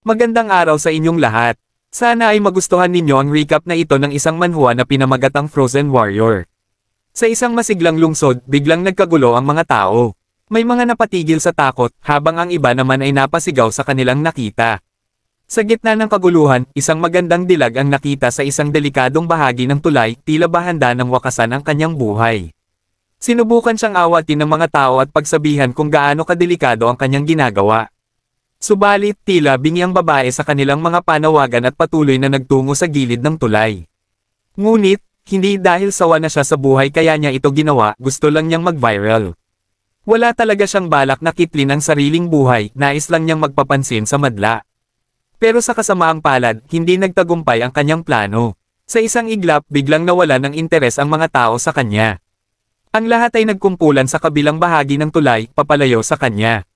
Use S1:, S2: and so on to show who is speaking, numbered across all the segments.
S1: Magandang araw sa inyong lahat. Sana ay magustuhan ninyo ang recap na ito ng isang manhwa na pinamagatang Frozen Warrior. Sa isang masiglang lungsod, biglang nagkagulo ang mga tao. May mga napatigil sa takot, habang ang iba naman ay napasigaw sa kanilang nakita. Sa gitna ng kaguluhan, isang magandang dilag ang nakita sa isang delikadong bahagi ng tulay, tila ba handa ng wakasan ang kanyang buhay. Sinubukan siyang awatin ng mga tao at pagsabihan kung gaano kadelikado ang kanyang ginagawa. Subalit, tila bingi ang babae sa kanilang mga panawagan at patuloy na nagtungo sa gilid ng tulay. Ngunit, hindi dahil sawa na siya sa buhay kaya niya ito ginawa, gusto lang niyang mag-viral. Wala talaga siyang balak na kitlin ang sariling buhay, nais lang niyang magpapansin sa madla. Pero sa kasamaang palad, hindi nagtagumpay ang kanyang plano. Sa isang iglap, biglang nawala ng interes ang mga tao sa kanya. Ang lahat ay nagkumpulan sa kabilang bahagi ng tulay, papalayo sa kanya.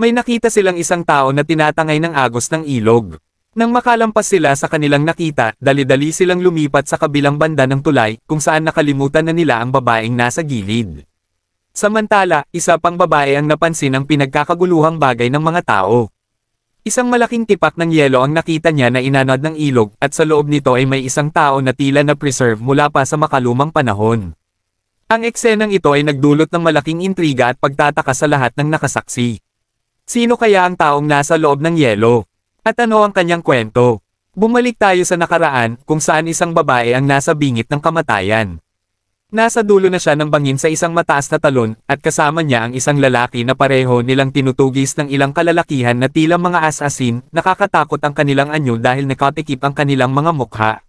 S1: May nakita silang isang tao na tinatangay ng agos ng ilog. Nang makalampas sila sa kanilang nakita, dali-dali silang lumipat sa kabilang banda ng tulay, kung saan nakalimutan na nila ang babaeng nasa gilid. Samantala, isa pang babae ang napansin ang pinagkakaguluhang bagay ng mga tao. Isang malaking tipak ng yelo ang nakita niya na inanod ng ilog, at sa loob nito ay may isang tao na tila na preserve mula pa sa makalumang panahon. Ang eksenang ito ay nagdulot ng malaking intriga at pagtataka sa lahat ng nakasaksi. Sino kaya ang taong nasa loob ng yelo? At ano ang kanyang kwento? Bumalik tayo sa nakaraan, kung saan isang babae ang nasa bingit ng kamatayan. Nasa dulo na siya ng bangin sa isang mataas na talon, at kasama niya ang isang lalaki na pareho nilang tinutugis ng ilang kalalakihan na tila mga asasin, nakakatakot ang kanilang anyo dahil nakatikip ang kanilang mga mukha.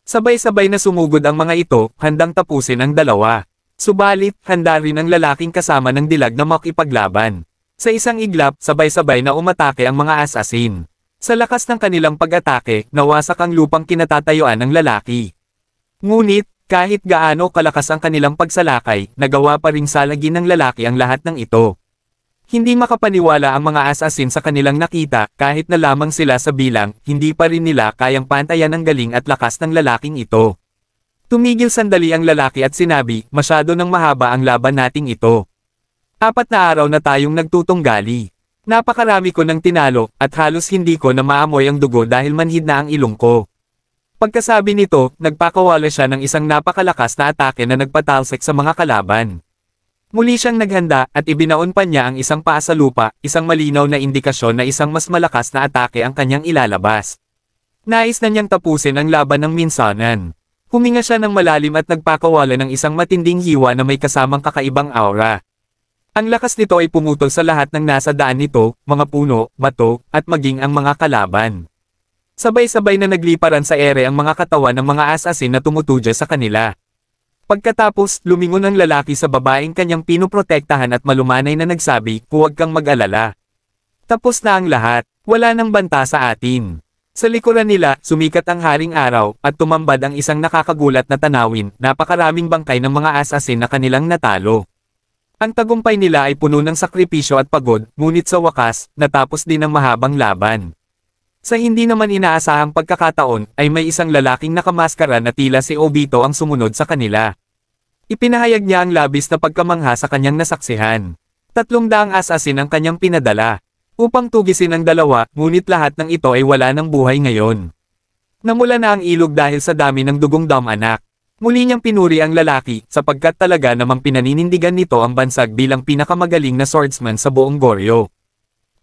S1: Sabay-sabay na sumugod ang mga ito, handang tapusin ang dalawa. Subalit, handa rin ang lalaking kasama ng dilag na makipaglaban. Sa isang iglap, sabay-sabay na umatake ang mga asasin. Sa lakas ng kanilang pag-atake, nawasak ang lupang kinatatayuan ng lalaki. Ngunit, kahit gaano kalakas ang kanilang pagsalakay, nagawa pa ring salagin ng lalaki ang lahat ng ito. Hindi makapaniwala ang mga asasin sa kanilang nakita, kahit na lamang sila sa bilang, hindi pa rin nila kayang pantayan ang galing at lakas ng lalaking ito. Tumigil sandali ang lalaki at sinabi, masyado nang mahaba ang laban nating ito. 4 na araw na tayong nagtutunggali. Napakarami ko ng tinalo, at halos hindi ko na maamoy ang dugo dahil manhid na ang ilong ko. Pagkasabi nito, nagpakawala siya ng isang napakalakas na atake na nagpatalsik sa mga kalaban. Muli siyang naghanda, at ibinaon pa niya ang isang paa sa lupa, isang malinaw na indikasyon na isang mas malakas na atake ang kanyang ilalabas. Nais na niyang tapusin ang laban ng minsanan. Huminga siya ng malalim at nagpakawala ng isang matinding hiwa na may kasamang kakaibang aura. Ang lakas nito ay pumutol sa lahat ng nasa daan nito, mga puno, bato, at maging ang mga kalaban. Sabay-sabay na nagliparan sa ere ang mga katawan ng mga asasin na tumutudya sa kanila. Pagkatapos, lumingon ang lalaki sa babaeng kanyang pinoprotektahan at malumanay na nagsabi, huwag kang mag-alala. Tapos na ang lahat, wala nang banta sa atin. Sa likuran nila, sumikat ang haring araw, at tumambad ang isang nakakagulat na tanawin, napakaraming bangkay ng mga asasin na kanilang natalo. Ang tagumpay nila ay puno ng sakripisyo at pagod, ngunit sa wakas, natapos din ang mahabang laban. Sa hindi naman inaasahang pagkakataon, ay may isang lalaking nakamaskara na tila si Obito ang sumunod sa kanila. Ipinahayag niya ang labis na pagkamangha sa kanyang nasaksihan. 300 asasin ang kanyang pinadala. Upang tugisin ang dalawa, ngunit lahat ng ito ay wala ng buhay ngayon. Namula na ang ilog dahil sa dami ng dugong dam-anak. Muli niyang pinuri ang lalaki, sapagkat talaga namang pinaninindigan nito ang bansag bilang pinakamagaling na swordsman sa buong Goryo.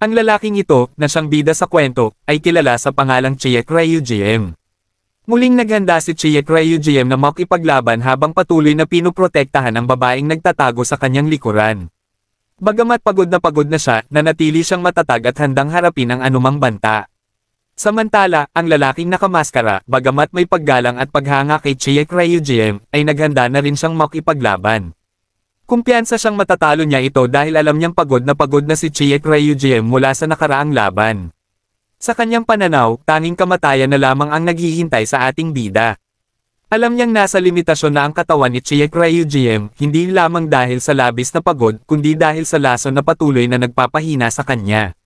S1: Ang lalaking ito, na siyang bida sa kwento, ay kilala sa pangalang Chiek Ryujiem. Muling naghanda si Chiek Ryujiem na makipaglaban habang patuloy na pinoprotektahan ang babaeng nagtatago sa kanyang likuran. Bagamat pagod na siya, nanatili siyang matatag at handang harapin ang anumang banta. Samantala, ang lalaking nakamaskara, bagamat may paggalang at paghanga kay Chiek Ryujiem, ay naghanda na rin siyang makipaglaban. Kumpiyansa siyang matatalo niya ito dahil alam niyang pagod na si Chiek Ryujiem mula sa nakaraang laban. Sa kanyang pananaw, tanging kamatayan na lamang ang naghihintay sa ating bida. Alam niyang nasa limitasyon na ang katawan ni Chiek Ryujiem, hindi lamang dahil sa labis na pagod, kundi dahil sa lason na patuloy na nagpapahina sa kanya.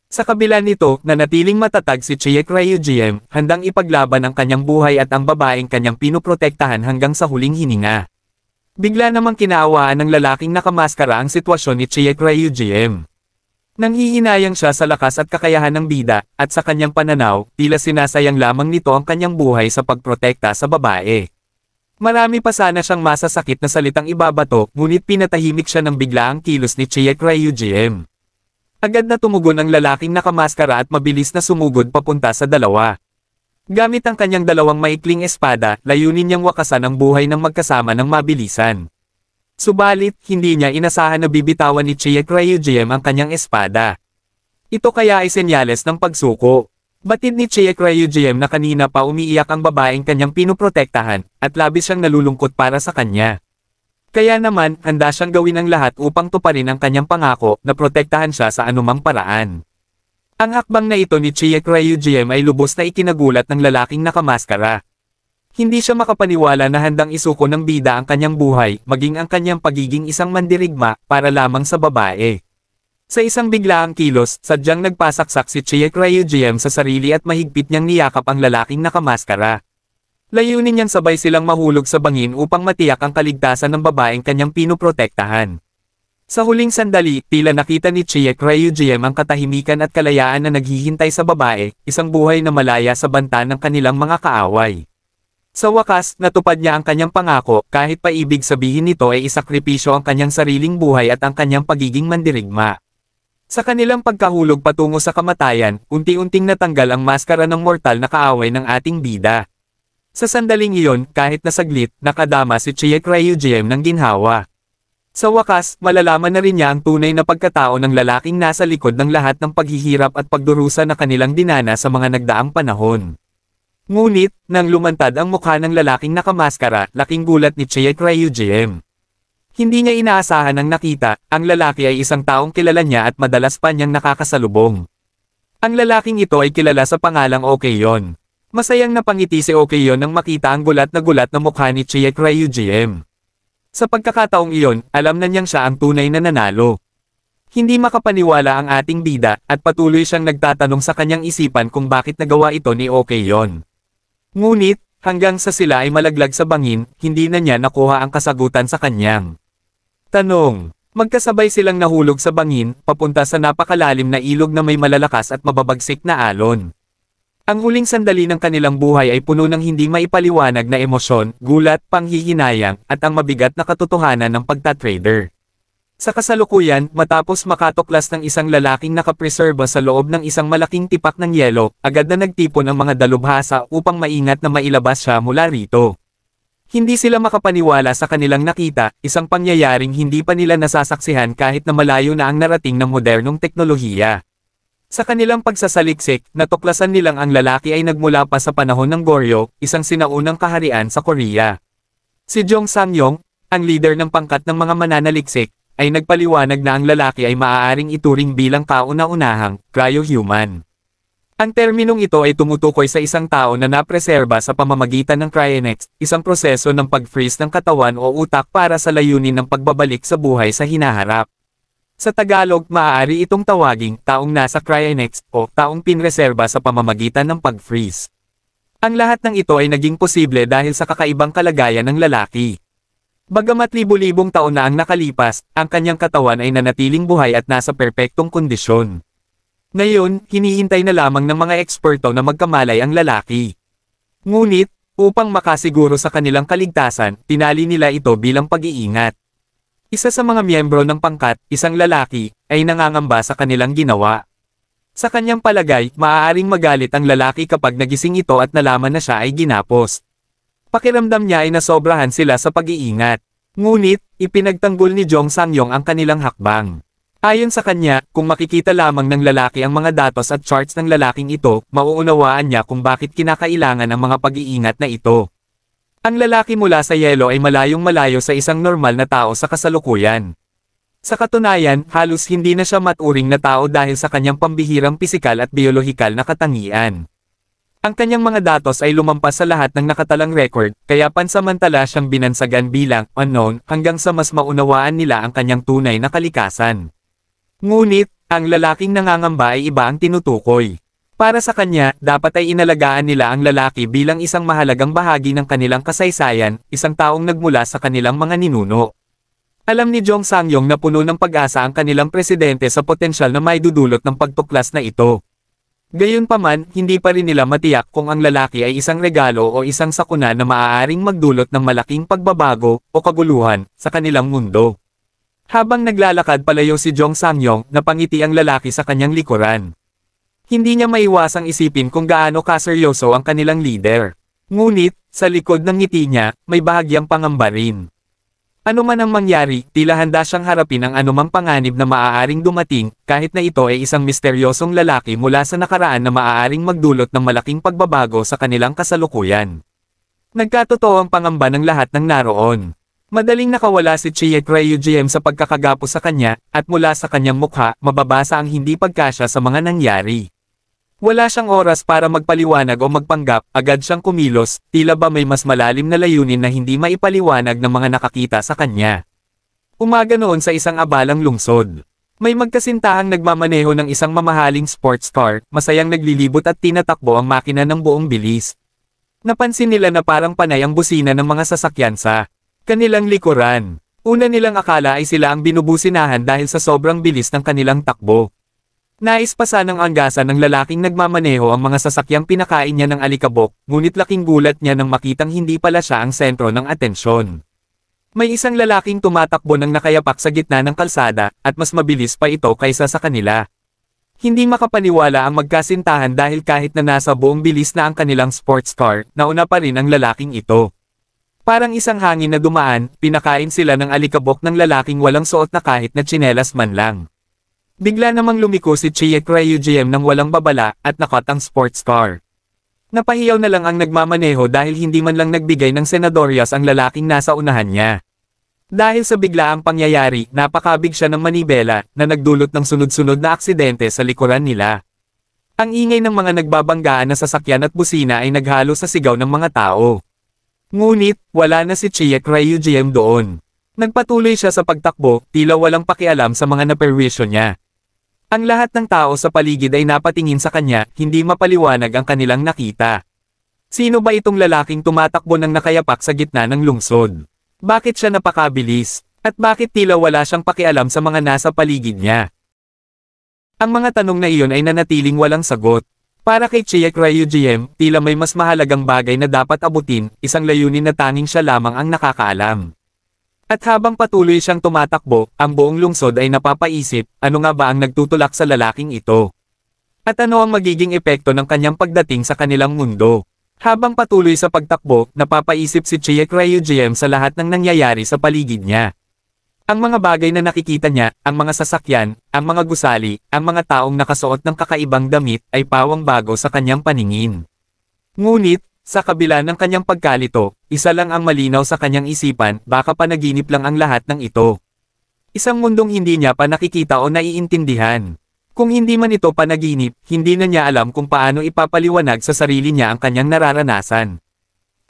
S1: Sa kabila nito, nanatiling matatag si Chiek Ryujiem, handang ipaglaban ang kanyang buhay at ang babaeng kanyang pinoprotektahan hanggang sa huling hininga. Bigla namang kinaawaan ng lalaking nakamaskara ang sitwasyon ni Chiek Ryujiem. Nanghihinayang siya sa lakas at kakayahan ng bida, at sa kanyang pananaw, tila sinasayang lamang nito ang kanyang buhay sa pagprotekta sa babae. Marami pa sana siyang masasakit na salitang ibabato, ngunit pinatahimik siya ng biglaang kilos ni Chiek Ryujiem. Agad na tumugon ang lalaking nakamaskara at mabilis na sumugod papunta sa dalawa. Gamit ang kanyang dalawang maikling espada, layunin niyang wakasan ang buhay ng magkasama ng mabilisan. Subalit, hindi niya inasahan na bibitawan ni Chiek Ryujiem ang kanyang espada. Ito kaya ay senyales ng pagsuko. Batid ni Chiek Ryujiem na kanina pa umiiyak ang babaeng kanyang pinoprotektahan, at labis siyang nalulungkot para sa kanya. Kaya naman, handa siyang gawin ang lahat upang tuparin ang kanyang pangako na protektahan siya sa anumang paraan. Ang hakbang na ito ni Chiek Ryujiem ay lubos na ikinagulat ng lalaking nakamaskara. Hindi siya makapaniwala na handang isuko ng bida ang kanyang buhay, maging ang kanyang pagiging isang mandirigma, para lamang sa babae. Sa isang biglaang kilos, sadyang nagpasaksak si Chiek Ryujiem sa sarili at mahigpit niyang niyakap ang lalaking nakamaskara. Layunin niyang sabay silang mahulog sa bangin upang matiyak ang kaligtasan ng babaeng kanyang pinoprotektahan. Sa huling sandali, tila nakita ni Chiek Ryujiem ang katahimikan at kalayaan na naghihintay sa babae, isang buhay na malaya sa banta ng kanilang mga kaaway. Sa wakas, natupad niya ang kanyang pangako, kahit pa ibig sabihin nito ay isakripisyo ang kanyang sariling buhay at ang kanyang pagiging mandirigma. Sa kanilang pagkahulog patungo sa kamatayan, unti-unting natanggal ang maskara ng mortal na kaaway ng ating bida. Sa sandaling iyon, kahit na saglit, nakadama si Chiek Ryujiem ng ginhawa. Sa wakas, malalaman na rin niya ang tunay na pagkatao ng lalaking nasa likod ng lahat ng paghihirap at pagdurusa na kanilang dinana sa mga nagdaang panahon. Ngunit, nang lumantad ang mukha ng lalaking nakamaskara, laking gulat ni Chiek Ryujiem. Hindi niya inaasahan ang nakita, ang lalaki ay isang taong kilala niya at madalas pa niyang nakakasalubong. Ang lalaking ito ay kilala sa pangalang Okeyon. Masayang napangiti si Okeyon nang makita ang gulat na mukha ni Chiek Ryujiem. Sa pagkakataong iyon, alam na niyang siya ang tunay na nanalo. Hindi makapaniwala ang ating bida, at patuloy siyang nagtatanong sa kanyang isipan kung bakit nagawa ito ni Okeyon. Ngunit, hanggang sa sila ay malaglag sa bangin, hindi na niya nakuha ang kasagutan sa kanyang tanong. Magkasabay silang nahulog sa bangin, papunta sa napakalalim na ilog na may malalakas at mababagsik na alon. Ang huling sandali ng kanilang buhay ay puno ng hindi maipaliwanag na emosyon, gulat, panghihinayang, at ang mabigat na katotohanan ng pagtatrader. Sa kasalukuyan, matapos makatuklas ng isang lalaking nakapreserba sa loob ng isang malaking tipak ng yelo, agad na nagtipon ang mga dalubhasa upang maingat na mailabas siya mula rito. Hindi sila makapaniwala sa kanilang nakita, isang pangyayaring hindi pa nila nasasaksihan kahit na malayo na ang narating ng modernong teknolohiya. Sa kanilang pagsasaliksik, natuklasan nilang ang lalaki ay nagmula pa sa panahon ng Goryeo, isang sinaunang kaharian sa Korea. Si Jong Sang-yong, ang leader ng pangkat ng mga mananaliksik, ay nagpaliwanag na ang lalaki ay maaaring ituring bilang kauna-unahang cryo-human. Ang terminong ito ay tumutukoy sa isang tao na napreserba sa pamamagitan ng cryonics, isang proseso ng pag-freeze ng katawan o utak para sa layunin ng pagbabalik sa buhay sa hinaharap. Sa Tagalog, maaari itong tawaging taong nasa cryonics o taong pinreserba sa pamamagitan ng pag-freeze. Ang lahat ng ito ay naging posible dahil sa kakaibang kalagayan ng lalaki. Bagamat libu-libong taon na ang nakalipas, ang kanyang katawan ay nanatiling buhay at nasa perpektong kondisyon. Ngayon, hinihintay na lamang ng mga eksperto na magkamalay ang lalaki. Ngunit, upang makasiguro sa kanilang kaligtasan, tinali nila ito bilang pag-iingat. Isa sa mga miyembro ng pangkat, isang lalaki, ay nangangamba sa kanilang ginawa. Sa kanyang palagay, maaaring magalit ang lalaki kapag nagising ito at nalaman na siya ay ginapos. Pakiramdam niya ay nasobrahan sila sa pag-iingat. Ngunit, ipinagtanggol ni Jong Sang-yong ang kanilang hakbang. Ayon sa kanya, kung makikita lamang ng lalaki ang mga datos at charts ng lalaking ito, mauunawaan niya kung bakit kinakailangan ang mga pag-iingat na ito. Ang lalaki mula sa yelo ay malayong malayo sa isang normal na tao sa kasalukuyan. Sa katunayan, halos hindi na siya maturing na tao dahil sa kanyang pambihirang pisikal at biolohikal na katangian. Ang kanyang mga datos ay lumampas sa lahat ng nakatalang record, kaya pansamantala siyang binansagan bilang unknown hanggang sa mas maunawaan nila ang kanyang tunay na kalikasan. Ngunit, ang lalaking nangangamba ay iba ang tinutukoy. Para sa kanya, dapat ay inalagaan nila ang lalaki bilang isang mahalagang bahagi ng kanilang kasaysayan, isang taong nagmula sa kanilang mga ninuno. Alam ni Jong Sang-yong na puno ng pag-asa ang kanilang presidente sa potensyal na maidudulot ng pagtuklas na ito. Gayunpaman, hindi pa rin nila matiyak kung ang lalaki ay isang regalo o isang sakuna na maaaring magdulot ng malaking pagbabago o kaguluhan sa kanilang mundo. Habang naglalakad palayo si Jong Sang-yong, napangiti ang lalaki sa kanyang likuran. Hindi niya maiwasang isipin kung gaano kaseryoso ang kanilang leader. Ngunit, sa likod ng ngiti niya, may bahagyang pangamba rin. Ano man ang mangyari, tila handa siyang harapin ang anumang panganib na maaaring dumating, kahit na ito ay isang misteryosong lalaki mula sa nakaraan na maaaring magdulot ng malaking pagbabago sa kanilang kasalukuyan. Nagkatotoo ang pangamba ng lahat ng naroon. Madaling nakawala si Chie Ryujiem sa pagkakagapo sa kanya, at mula sa kanyang mukha, mababasa ang hindi pagkasya sa mga nangyari. Wala siyang oras para magpaliwanag o magpanggap, agad siyang kumilos, tila ba may mas malalim na layunin na hindi maipaliwanag ng mga nakakita sa kanya. Umaga noon sa isang abalang lungsod. May magkasintahang nagmamaneho ng isang mamahaling sports car, masayang naglilibot at tinatakbo ang makina ng buong bilis. Napansin nila na parang panay ang busina ng mga sasakyan sa kanilang likuran. Una nilang akala ay sila ang binubusinahan dahil sa sobrang bilis ng kanilang takbo. Nais pa sanang anggasan ng lalaking nagmamaneho ang mga sasakyang pinakain niya ng alikabok, ngunit laking gulat niya nang makitang hindi pala siya ang sentro ng atensyon. May isang lalaking tumatakbo ng nakayapak sa gitna ng kalsada, at mas mabilis pa ito kaysa sa kanila. Hindi makapaniwala ang magkasintahan dahil kahit na nasa buong bilis na ang kanilang sports car, nauna pa rin ang lalaking ito. Parang isang hangin na dumaan, pinakain sila ng alikabok ng lalaking walang suot na kahit na tsinelas man lang. Bigla namang lumiko si Chie Ryujiem ng walang babala, at nakot ang sports car. Napahiyaw na lang ang nagmamaneho dahil hindi man lang nagbigay ng senadoryas ang lalaking nasa unahan niya. Dahil sa biglaang pangyayari, napakabig siya ng manibela, na nagdulot ng sunod-sunod na aksidente sa likuran nila. Ang ingay ng mga nagbabanggaan na sasakyan at busina ay naghalo sa sigaw ng mga tao. Ngunit, wala na si Chie Ryujiem doon. Nagpatuloy siya sa pagtakbo, tila walang pakialam sa mga naperwisyo niya. Ang lahat ng tao sa paligid ay napatingin sa kanya, hindi mapaliwanag ang kanilang nakita. Sino ba itong lalaking tumatakbo ng nakayapak sa gitna ng lungsod? Bakit siya napakabilis? At bakit tila wala siyang pakialam sa mga nasa paligid niya? Ang mga tanong na iyon ay nanatiling walang sagot. Para kay Chie Ryujiem, tila may mas mahalagang bagay na dapat abutin, isang layunin na tanging siya lamang ang nakakaalam. At habang patuloy siyang tumatakbo, ang buong lungsod ay napapaisip, ano nga ba ang nagtutulak sa lalaking ito? At ano ang magiging epekto ng kanyang pagdating sa kanilang mundo? Habang patuloy sa pagtakbo, napapaisip si Chie Ryujiem sa lahat ng nangyayari sa paligid niya. Ang mga bagay na nakikita niya, ang mga sasakyan, ang mga gusali, ang mga taong nakasuot ng kakaibang damit, ay pawang bago sa kanyang paningin. Ngunit, sa kabila ng kanyang pagkalito, isa lang ang malinaw sa kanyang isipan, baka panaginip lang ang lahat ng ito. Isang mundong hindi niya pa nakikita o naiintindihan. Kung hindi man ito panaginip, hindi na niya alam kung paano ipapaliwanag sa sarili niya ang kanyang nararanasan.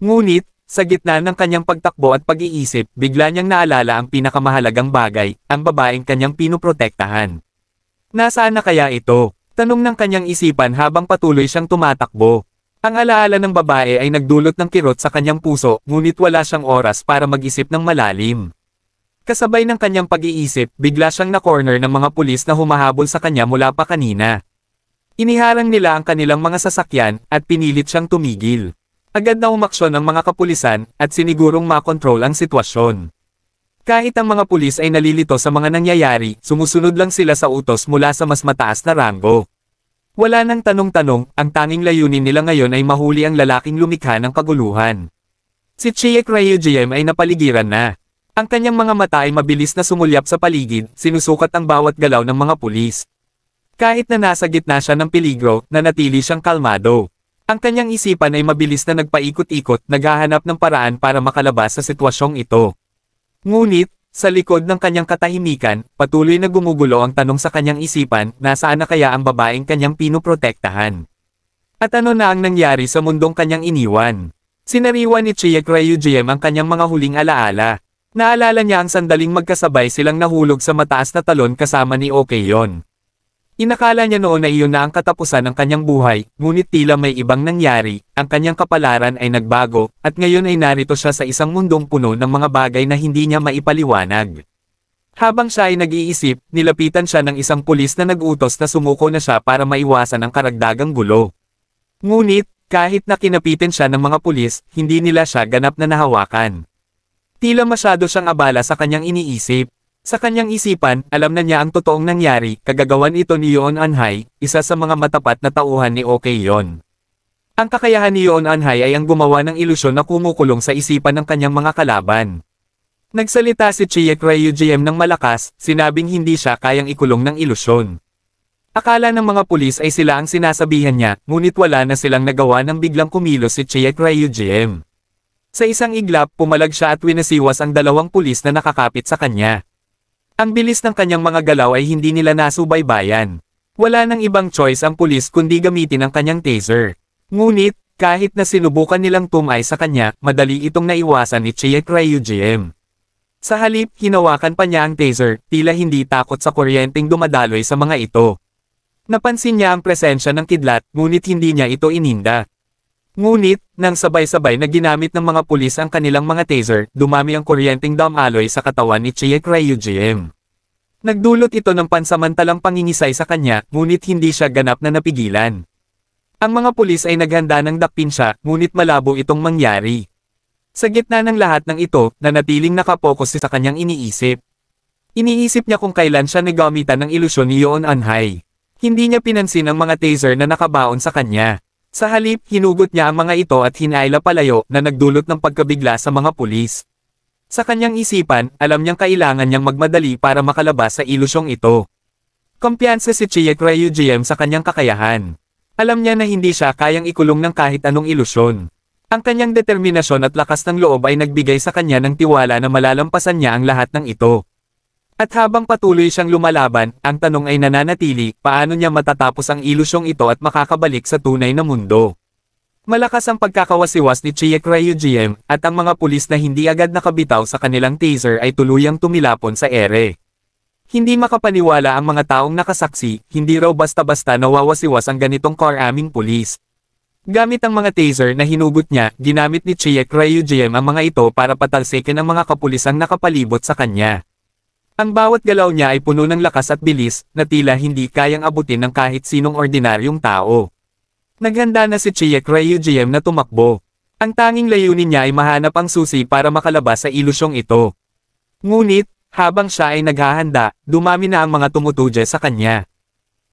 S1: Ngunit, sa gitna ng kanyang pagtakbo at pag-iisip, bigla niyang naalala ang pinakamahalagang bagay, ang babaeng kanyang pinuprotektahan. Nasaan na kaya ito? Tanong ng kanyang isipan habang patuloy siyang tumatakbo. Ang alaala ng babae ay nagdulot ng kirot sa kanyang puso, ngunit wala siyang oras para mag-isip ng malalim. Kasabay ng kanyang pag-iisip, bigla siyang na-corner ng mga pulis na humahabol sa kanya mula pa kanina. Iniharang nila ang kanilang mga sasakyan, at pinilit siyang tumigil. Agad na umaksyon ang mga kapulisan, at sinigurong makontrol ang sitwasyon. Kahit ang mga pulis ay nalilito sa mga nangyayari, sumusunod lang sila sa utos mula sa mas mataas na ranggo. Wala nang tanong-tanong, ang tanging layunin nila ngayon ay mahuli ang lalaking lumikha ng kaguluhan. Si Chie Ryujiem ay napaligiran na. Ang kanyang mga mata ay mabilis na sumulyap sa paligid, sinusukat ang bawat galaw ng mga pulis. Kahit na nasa gitna siya ng peligro, nanatili siyang kalmado. Ang kanyang isipan ay mabilis na nagpaikot-ikot, naghahanap ng paraan para makalabas sa sitwasyong ito. Ngunit, sa likod ng kanyang katahimikan, patuloy na gumugulo ang tanong sa kanyang isipan, nasaan na kaya ang babaeng kanyang pinuprotektahan? At ano na ang nangyari sa mundong kanyang iniwan? Sinariwan ni Chie Ryujiem ang kanyang mga huling alaala. Naalala niya ang sandaling magkasabay silang nahulog sa mataas na talon kasama ni Okeyon. Inakala niya noon na iyon na ang katapusan ng kanyang buhay, ngunit tila may ibang nangyari, ang kanyang kapalaran ay nagbago, at ngayon ay narito siya sa isang mundong puno ng mga bagay na hindi niya maipaliwanag. Habang siya ay nag-iisip, nilapitan siya ng isang pulis na nag-utos na sumuko na siya para maiwasan ang karagdagang gulo. Ngunit, kahit na kinapitin siya ng mga pulis, hindi nila siya ganap na nahawakan. Tila masyado siyang abala sa kanyang iniisip. Sa kanyang isipan, alam na niya ang totoong nangyari, kagagawan ito ni Yoon Anhai, isa sa mga matapat na tauhan ni OK-Yon. Ang kakayahan ni Yoon Anhai ay ang gumawa ng ilusyon na kumukulong sa isipan ng kanyang mga kalaban. Nagsalita si Chiek Ryujiem ng malakas, sinabing hindi siya kayang ikulong ng ilusyon. Akala ng mga pulis ay sila ang sinasabihan niya, ngunit wala na silang nagawa nang biglang kumilos si Chiek Ryujiem. Sa isang iglap, pumalag siya at winasiwas ang dalawang pulis na nakakapit sa kanya. Ang bilis ng kanyang mga galaw ay hindi nila nasubaybayan. Wala nang ibang choice ang pulis kundi gamitin ang kanyang taser. Ngunit, kahit na sinubukan nilang tumay sa kanya, madali itong naiwasan ni Chiek Ryujiem. Sa halip, hinawakan pa niya ang taser, tila hindi takot sa kuryenteng dumadaloy sa mga ito. Napansin niya ang presensya ng kidlat, ngunit hindi niya ito ininda. Ngunit, nang sabay-sabay na ginamit ng mga pulis ang kanilang mga taser, dumami ang kuryenteng damaloy sa katawan ni Chiek Ryujiem. Nagdulot ito ng pansamantalang pangingisay sa kanya, ngunit hindi siya ganap na napigilan. Ang mga pulis ay naghanda ng dakpin siya, ngunit malabo itong mangyari. Sa gitna ng lahat ng ito, nanatiling nakapokus sa kanyang iniisip. Iniisip niya kung kailan siya nagamitan ng ilusyon ni Yoon Anhai. Hindi niya pinansin ang mga taser na nakabaon sa kanya. Sa halip, hinugot niya ang mga ito at hinaila palayo na nagdulot ng pagkabigla sa mga pulis. Sa kanyang isipan, alam niyang kailangan niyang magmadali para makalabas sa ilusyong ito. Kumpiyansa si Chiek Ryujiem sa kanyang kakayahan. Alam niya na hindi siya kayang ikulong ng kahit anong ilusyon. Ang kanyang determinasyon at lakas ng loob ay nagbigay sa kanya ng tiwala na malalampasan niya ang lahat ng ito. At habang patuloy siyang lumalaban, ang tanong ay nananatili, paano niya matatapos ang ilusyong ito at makakabalik sa tunay na mundo. Malakas ang pagkakawasiwas ni Chiek Ryujiem, at ang mga pulis na hindi agad nakabitaw sa kanilang taser ay tuluyang tumilapon sa ere. Hindi makapaniwala ang mga taong nakasaksi, hindi raw basta-basta nawawasiwas ang ganitong karaming pulis. Gamit ang mga taser na hinugot niya, ginamit ni Chiek Ryujiem ang mga ito para patalsikin ang mga kapulisang nakapalibot sa kanya. Ang bawat galaw niya ay puno ng lakas at bilis, na tila hindi kayang abutin ng kahit sinong ordinaryong tao. Naghanda na si Chiek Ryujiem na tumakbo. Ang tanging layunin niya ay mahanap ang susi para makalabas sa ilusyong ito. Ngunit, habang siya ay naghahanda, dumami na ang mga tumutudya sa kanya.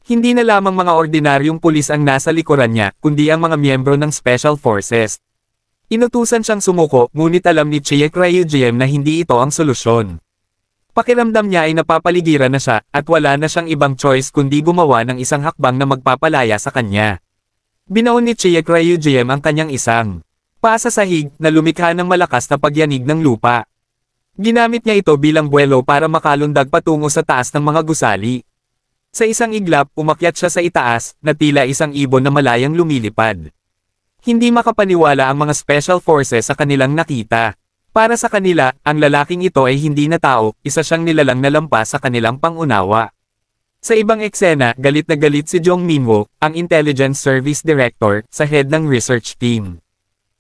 S1: Hindi na lamang mga ordinaryong pulis ang nasa likuran niya, kundi ang mga miyembro ng Special Forces. Inutusan siyang sumuko, ngunit alam ni Chiek Ryujiem na hindi ito ang solusyon. Pakiramdam niya ay napapaligiran na siya, at wala na siyang ibang choice kundi gumawa ng isang hakbang na magpapalaya sa kanya. Binaon ni Chiek Ryujiem ang kanyang isang pasasahig na lumikha ng malakas na pagyanig ng lupa. Ginamit niya ito bilang buwelo para makalundag patungo sa taas ng mga gusali. Sa isang iglap, umakyat siya sa itaas, na tila isang ibon na malayang lumilipad. Hindi makapaniwala ang mga Special Forces sa kanilang nakita. Para sa kanila, ang lalaking ito ay hindi na tao, isa siyang nilalang na lampas sa kanilang pangunawa. Sa ibang eksena, galit na galit si Jong Minwo, ang Intelligence Service Director, sa head ng research team.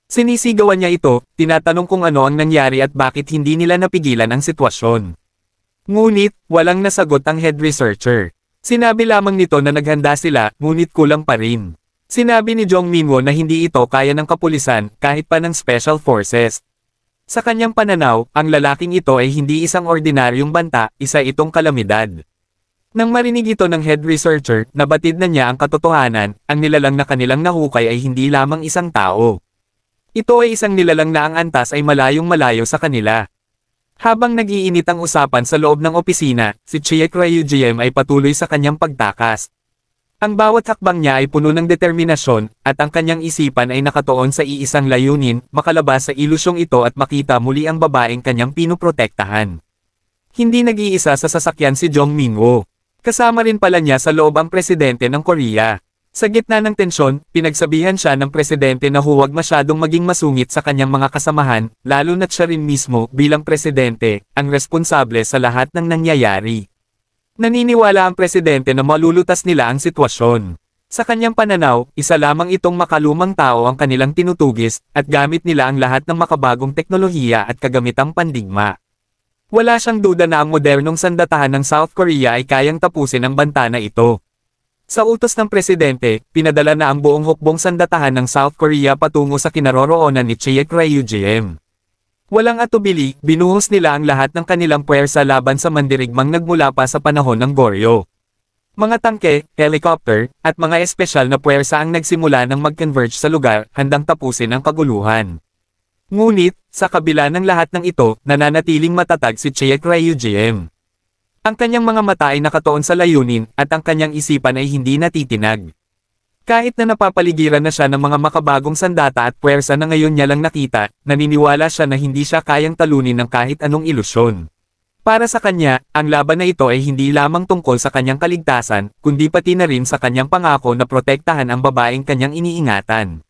S1: Sinisigawan niya ito, tinatanong kung ano ang nangyari at bakit hindi nila napigilan ang sitwasyon. Ngunit, walang nasagot ang head researcher. Sinabi lamang nito na naghanda sila, ngunit kulang pa rin. Sinabi ni Jong Minwo na hindi ito kaya ng kapulisan, kahit pa ng Special Forces. Sa kanyang pananaw, ang lalaking ito ay hindi isang ordinaryong banta, isa itong kalamidad. Nang marinig ito ng head researcher, nabatid na niya ang katotohanan, ang nilalang na kanilang nahukay ay hindi lamang isang tao. Ito ay isang nilalang na ang antas ay malayong malayo sa kanila. Habang nag-iinit ang usapan sa loob ng opisina, si Chiek Ryujiem ay patuloy sa kanyang pagtakas. Ang bawat hakbang niya ay puno ng determinasyon, at ang kanyang isipan ay nakatuon sa iisang layunin, makalabas sa ilusyong ito at makita muli ang babaeng kanyang pinuprotektahan. Hindi nag-iisa sa sasakyan si Jong Minwo. Kasama rin pala niya sa loob ang presidente ng Korea. Sa gitna ng tensyon, pinagsabihan siya ng presidente na huwag masyadong maging masungit sa kanyang mga kasamahan, lalo na't siya rin mismo, bilang presidente, ang responsable sa lahat ng nangyayari. Naniniwala ang presidente na malulutas nila ang sitwasyon. Sa kanyang pananaw, isa lamang itong makalumang tao ang kanilang tinutugis, at gamit nila ang lahat ng makabagong teknolohiya at kagamitang pandigma. Wala siyang duda na ang modernong sandatahan ng South Korea ay kayang tapusin ang banta na ito. Sa utos ng presidente, pinadala na ang buong hukbong sandatahan ng South Korea patungo sa kinaroroonan ni Chiek Ryugiem. Walang atubili, binuhos nila ang lahat ng kanilang puwersa laban sa mandirigmang nagmula pa sa panahon ng Goryeo. Mga tangke, helicopter, at mga espesyal na puwersa ang nagsimula ng mag-converge sa lugar, handang tapusin ang kaguluhan. Ngunit, sa kabila ng lahat ng ito, nananatiling matatag si Chiek Ryugiem. Ang kanyang mga mata ay nakatuon sa layunin, at ang kanyang isipan ay hindi natitinag. Kahit na napapaligiran na siya ng mga makabagong sandata at puwersa na ngayon niya lang nakita, naniniwala siya na hindi siya kayang talunin ng kahit anong ilusyon. Para sa kanya, ang laban na ito ay hindi lamang tungkol sa kanyang kaligtasan, kundi pati na rin sa kanyang pangako na protektahan ang babaeng kanyang iniingatan.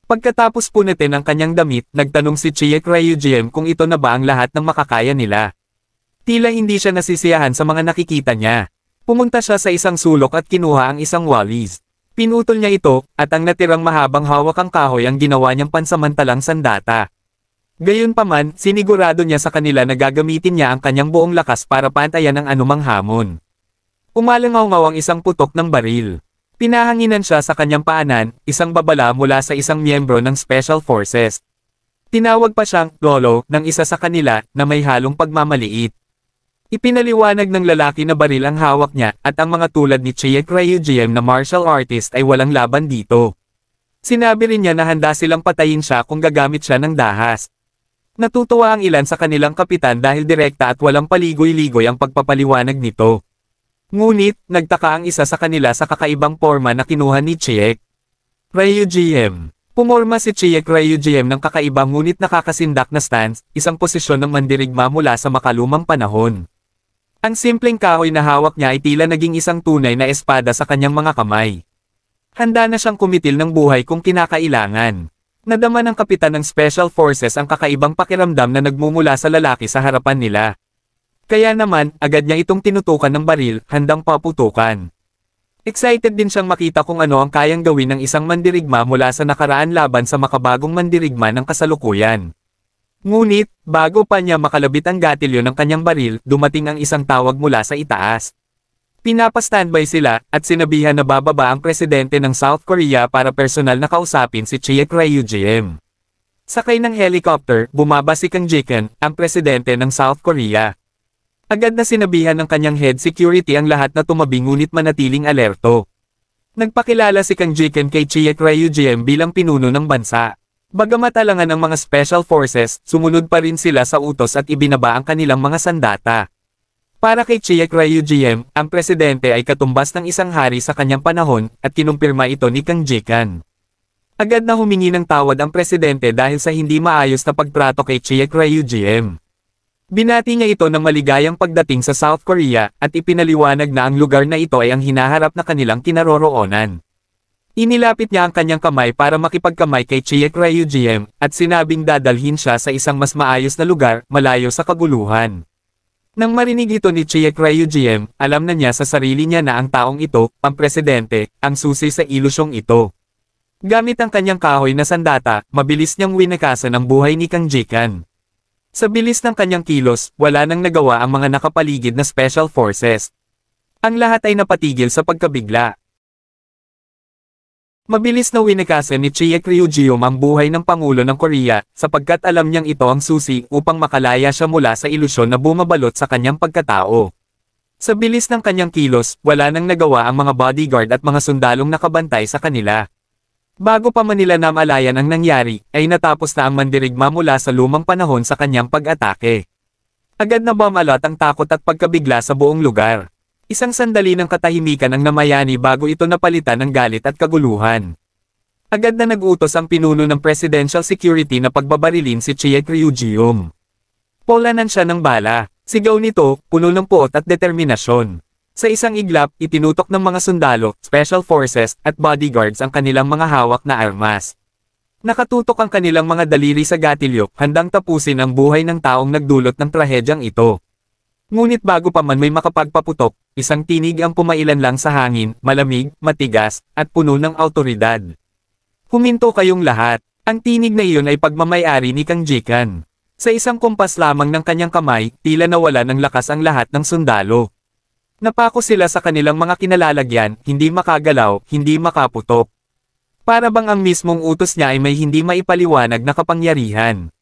S1: Pagkatapos punitin ang kanyang damit, nagtanong si Chiek Ryugiem kung ito na ba ang lahat ng makakaya nila. Tila hindi siya nasisiyahan sa mga nakikita niya. Pumunta siya sa isang sulok at kinuha ang isang walis. Pinutol niya ito, at ang natirang mahabang hawakang kahoy ang ginawa niyang pansamantalang sandata. Gayunpaman, sinigurado niya sa kanila na gagamitin niya ang kanyang buong lakas para pantayan ang anumang hamon. Umalangaw-ngaw ang isang putok ng baril. Pinahanginan siya sa kanyang paanan, isang babala mula sa isang miyembro ng Special Forces. Tinawag pa siyang "lolo" ng isa sa kanila na may halong pagmamaliit. Ipinaliwanag ng lalaki na baril ang hawak niya, at ang mga tulad ni Chiek Ryugiem na martial artist ay walang laban dito. Sinabi rin niya na handa silang patayin siya kung gagamit siya ng dahas. Natutuwa ang ilan sa kanilang kapitan dahil direkta at walang paligoy-ligoy ang pagpapaliwanag nito. Ngunit, nagtaka ang isa sa kanila sa kakaibang porma na kinuha ni Chiek Ryugiem. Pumorma si Chiek Ryugiem ng kakaiba ngunit nakakasindak na stance, isang posisyon ng mandirigma mula sa makalumang panahon. Ang simpleng kahoy na hawak niya ay tila naging isang tunay na espada sa kanyang mga kamay. Handa na siyang kumitil ng buhay kung kinakailangan. Nadama ng kapitan ng Special Forces ang kakaibang pakiramdam na nagmumula sa lalaki sa harapan nila. Kaya naman, agad niya itong tinutukan ng baril, handang paputukan. Excited din siyang makita kung ano ang kayang gawin ng isang mandirigma mula sa nakaraan laban sa makabagong mandirigma ng kasalukuyan. Ngunit, bago pa niya makalabit ang gatilyo ng kanyang baril, dumating ang isang tawag mula sa itaas. Pinapa-standby sila, at sinabihan na bababa ang presidente ng South Korea para personal na kausapin si Chiek Ryugiem. Sakay ng helicopter, bumaba si Kang Jiken, ang presidente ng South Korea. Agad na sinabihan ng kanyang head security ang lahat na tumabi ngunit manatiling alerto. Nagpakilala si Kang Jiken kay Chiek Ryugiem bilang pinuno ng bansa. Bagamat alangan ng mga Special Forces, sumunod pa rin sila sa utos at ibinaba ang kanilang mga sandata. Para kay Chiek Ryugiem, ang presidente ay katumbas ng isang hari sa kanyang panahon, at kinumpirma ito ni Kang Jiken. Agad na humingi ng tawad ang presidente dahil sa hindi maayos na pagtrato kay Chiek Ryugiem. Binati niya ito ng maligayang pagdating sa South Korea, at ipinaliwanag na ang lugar na ito ay ang hinaharap na kanilang kinaroroonan. Inilapit niya ang kanyang kamay para makipagkamay kay Chiek Ryugiem, at sinabing dadalhin siya sa isang mas maayos na lugar, malayo sa kaguluhan. Nang marinig ito ni Chiek Ryugiem, alam na niya sa sarili niya na ang taong ito, ang presidente, ang susi sa ilusyong ito. Gamit ang kanyang kahoy na sandata, mabilis niyang winakasan ang buhay ni Kang Jiken. Sa bilis ng kanyang kilos, wala nang nagawa ang mga nakapaligid na Special Forces. Ang lahat ay napatigil sa pagkabigla. Mabilis na winakasan ni Chiek Ryugiem ang buhay ng Pangulo ng Korea, sapagkat alam niyang ito ang susi upang makalaya siya mula sa ilusyon na bumabalot sa kanyang pagkatao. Sa bilis ng kanyang kilos, wala nang nagawa ang mga bodyguard at mga sundalong nakabantay sa kanila. Bago pa man nila namalayan ang nangyari, ay natapos na ang mandirigma mula sa lumang panahon sa kanyang pag-atake. Agad na bumalot ang takot at pagkabigla sa buong lugar. Isang sandali ng katahimikan ang namayani bago ito napalitan ng galit at kaguluhan. Agad na nag-utos ang pinuno ng Presidential Security na pagbabarilin si Chiek Ryugiem. Polanan siya ng bala. Sigaw nito, puno ng puot at determinasyon. Sa isang iglap, itinutok ng mga sundalo, Special Forces, at bodyguards ang kanilang mga hawak na armas. Nakatutok ang kanilang mga daliri sa gatilyo, handang tapusin ang buhay ng taong nagdulot ng trahedyang ito. Ngunit bago pa man may makapagpaputok, isang tinig ang pumailan lang sa hangin, malamig, matigas, at puno ng awtoridad. Huminto kayong lahat. Ang tinig na iyon ay pagmamay-ari ni Kang Jiken. Sa isang kumpas lamang ng kanyang kamay, tila nawala ng lakas ang lahat ng sundalo. Napako sila sa kanilang mga kinalalagyan, hindi makagalaw, hindi makaputok. Para bang ang mismong utos niya ay may hindi maipaliwanag na kapangyarihan.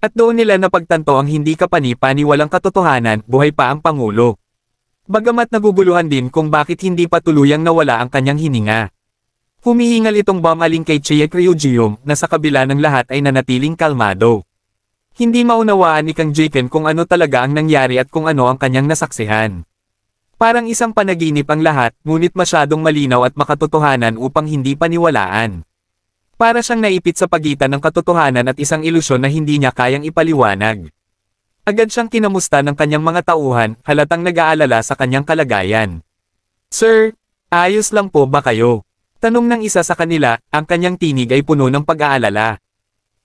S1: At doon nila napagtanto ang hindi kapani-paniwalang katotohanan, buhay pa ang Pangulo. Bagamat naguguluhan din kung bakit hindi pa tuluyang nawala ang kanyang hininga. Humihingal itong bumaling kay Chiek Ryugyong na sa kabila ng lahat ay nanatiling kalmado. Hindi maunawaan ni Kang Jiken kung ano talaga ang nangyari at kung ano ang kanyang nasaksihan. Parang isang panaginip ang lahat, ngunit masyadong malinaw at makatotohanan upang hindi paniwalaan. Para siyang naipit sa pagitan ng katotohanan at isang ilusyon na hindi niya kayang ipaliwanag. Agad siyang kinamusta ng kanyang mga tauhan, halatang nag-aalala sa kanyang kalagayan. "Sir, ayos lang po ba kayo?" Tanong ng isa sa kanila, ang kanyang tinig ay puno ng pag-aalala.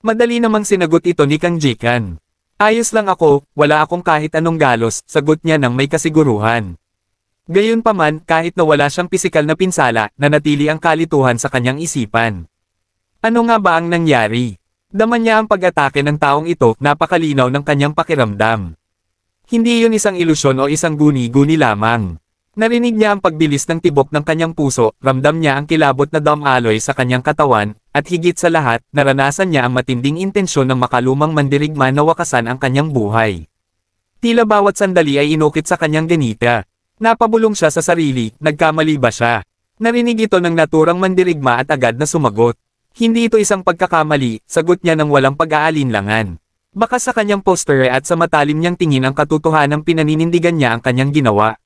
S1: Madali namang sinagot ito ni Kang Jikan. "Ayos lang ako, wala akong kahit anong galos," sagot niya nang may kasiguruhan. Gayunpaman, kahit na wala siyang pisikal na pinsala, nanatili ang kalituhan sa kanyang isipan. Ano nga ba ang nangyari? Daman niya ang pag-atake ng taong ito, napakalinaw ng kanyang pakiramdam. Hindi yun isang ilusyon o isang guni-guni lamang. Narinig niya ang pagbilis ng tibok ng kanyang puso, ramdam niya ang kilabot na damaloy sa kanyang katawan, at higit sa lahat, naranasan niya ang matinding intensyon ng makalumang mandirigma na wakasan ang kanyang buhay. Tila bawat sandali ay inukit sa kanyang ganita. Napabulong siya sa sarili, nagkamali ba siya? Narinig ito ng naturang mandirigma at agad na sumagot. Hindi ito isang pagkakamali, sagot niya ng walang pag-aalinlangan. Baka sa kanyang posture at sa matalim niyang tingin ang katotohanang pinaninindigan niya ang kanyang ginawa.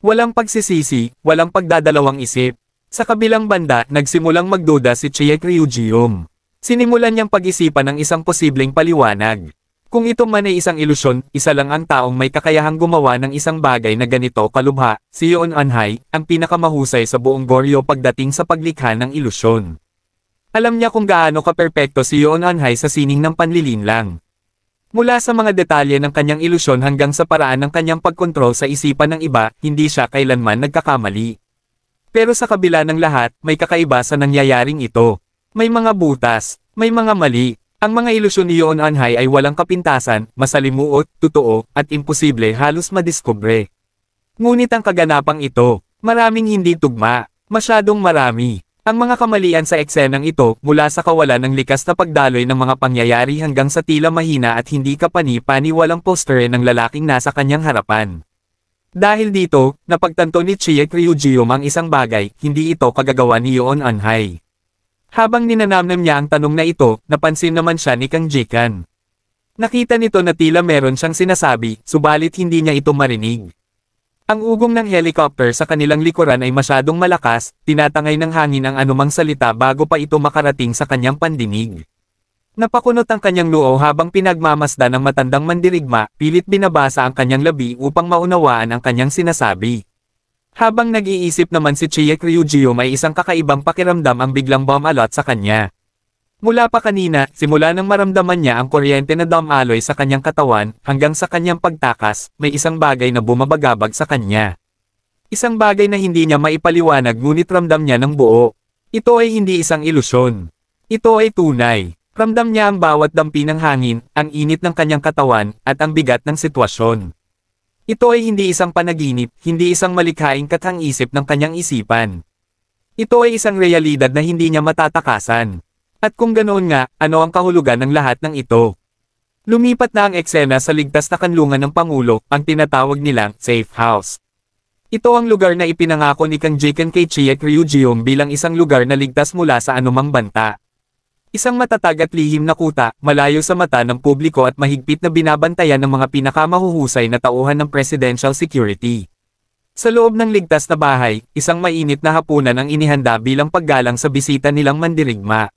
S1: Walang pagsisisi, walang pagdadalawang isip. Sa kabilang banda, nagsimulang magduda si Chiek Ryugyong. Sinimulan niyang pag-isipan ng isang posibleng paliwanag. Kung ito man ay isang ilusyon, isa lang ang taong may kakayahang gumawa ng isang bagay na ganito kalubha, si Yoon Anhai, ang pinakamahusay sa buong Goryeo pagdating sa paglikha ng ilusyon. Alam niya kung gaano kaperpekto si Yoon Anhai sa sining ng panlilinlang. Mula sa mga detalye ng kanyang ilusyon hanggang sa paraan ng kanyang pagkontrol sa isipan ng iba, hindi siya kailanman nagkakamali. Pero sa kabila ng lahat, may kakaiba sa nangyayaring ito. May mga butas, may mga mali. Ang mga ilusyon ni Yoon Anhai ay walang kapintasan, masalimuot, totoo, at imposible halos madiskubre. Ngunit ang kaganapang ito, maraming hindi tugma, masyadong marami. Ang mga kamalian sa eksenang ito, mula sa kawalan ng likas na pagdaloy ng mga pangyayari hanggang sa tila mahina at hindi kapani-paniwalang posture ng lalaking nasa kanyang harapan. Dahil dito, napagtanto ni Chiek Ryugyong ang isang bagay, hindi ito kagagawa ni Yoon Anhai. Habang ninanamnam niya ang tanong na ito, napansin naman siya ni Kang Jikan. Nakita nito na tila meron siyang sinasabi, subalit hindi niya ito marinig. Ang ugong ng helicopter sa kanilang likuran ay masyadong malakas, tinatangay ng hangin ang anumang salita bago pa ito makarating sa kanyang pandinig. Napakunot ang kanyang noo habang pinagmamasdan ng matandang mandirigma, pilit binabasa ang kanyang labi upang maunawaan ang kanyang sinasabi. Habang nag-iisip naman si Chiek Ryugyong may isang kakaibang pakiramdam ang biglang bumalot sa kanya. Mula pa kanina, simula nang maramdaman niya ang kuryente na damaloy sa kanyang katawan, hanggang sa kanyang pagtakas, may isang bagay na bumabagabag sa kanya. Isang bagay na hindi niya maipaliwanag ngunit ramdam niya ng buo. Ito ay hindi isang ilusyon. Ito ay tunay. Ramdam niya ang bawat dampi ng hangin, ang init ng kanyang katawan, at ang bigat ng sitwasyon. Ito ay hindi isang panaginip, hindi isang malikhaing katang-isip ng kanyang isipan. Ito ay isang realidad na hindi niya matatakasan. At kung ganoon nga, ano ang kahulugan ng lahat ng ito? Lumipat na ang eksena sa ligtas na kanlungan ng Pangulo, ang tinatawag nilang safe house. Ito ang lugar na ipinangako ni Kang Jikan kay Chiek Ryugyong bilang isang lugar na ligtas mula sa anumang banta. Isang matatag at lihim na kuta, malayo sa mata ng publiko at mahigpit na binabantayan ng mga pinakamahuhusay na tauhan ng presidential security. Sa loob ng ligtas na bahay, isang mainit na hapunan ang inihanda bilang paggalang sa bisita nilang mandirigma.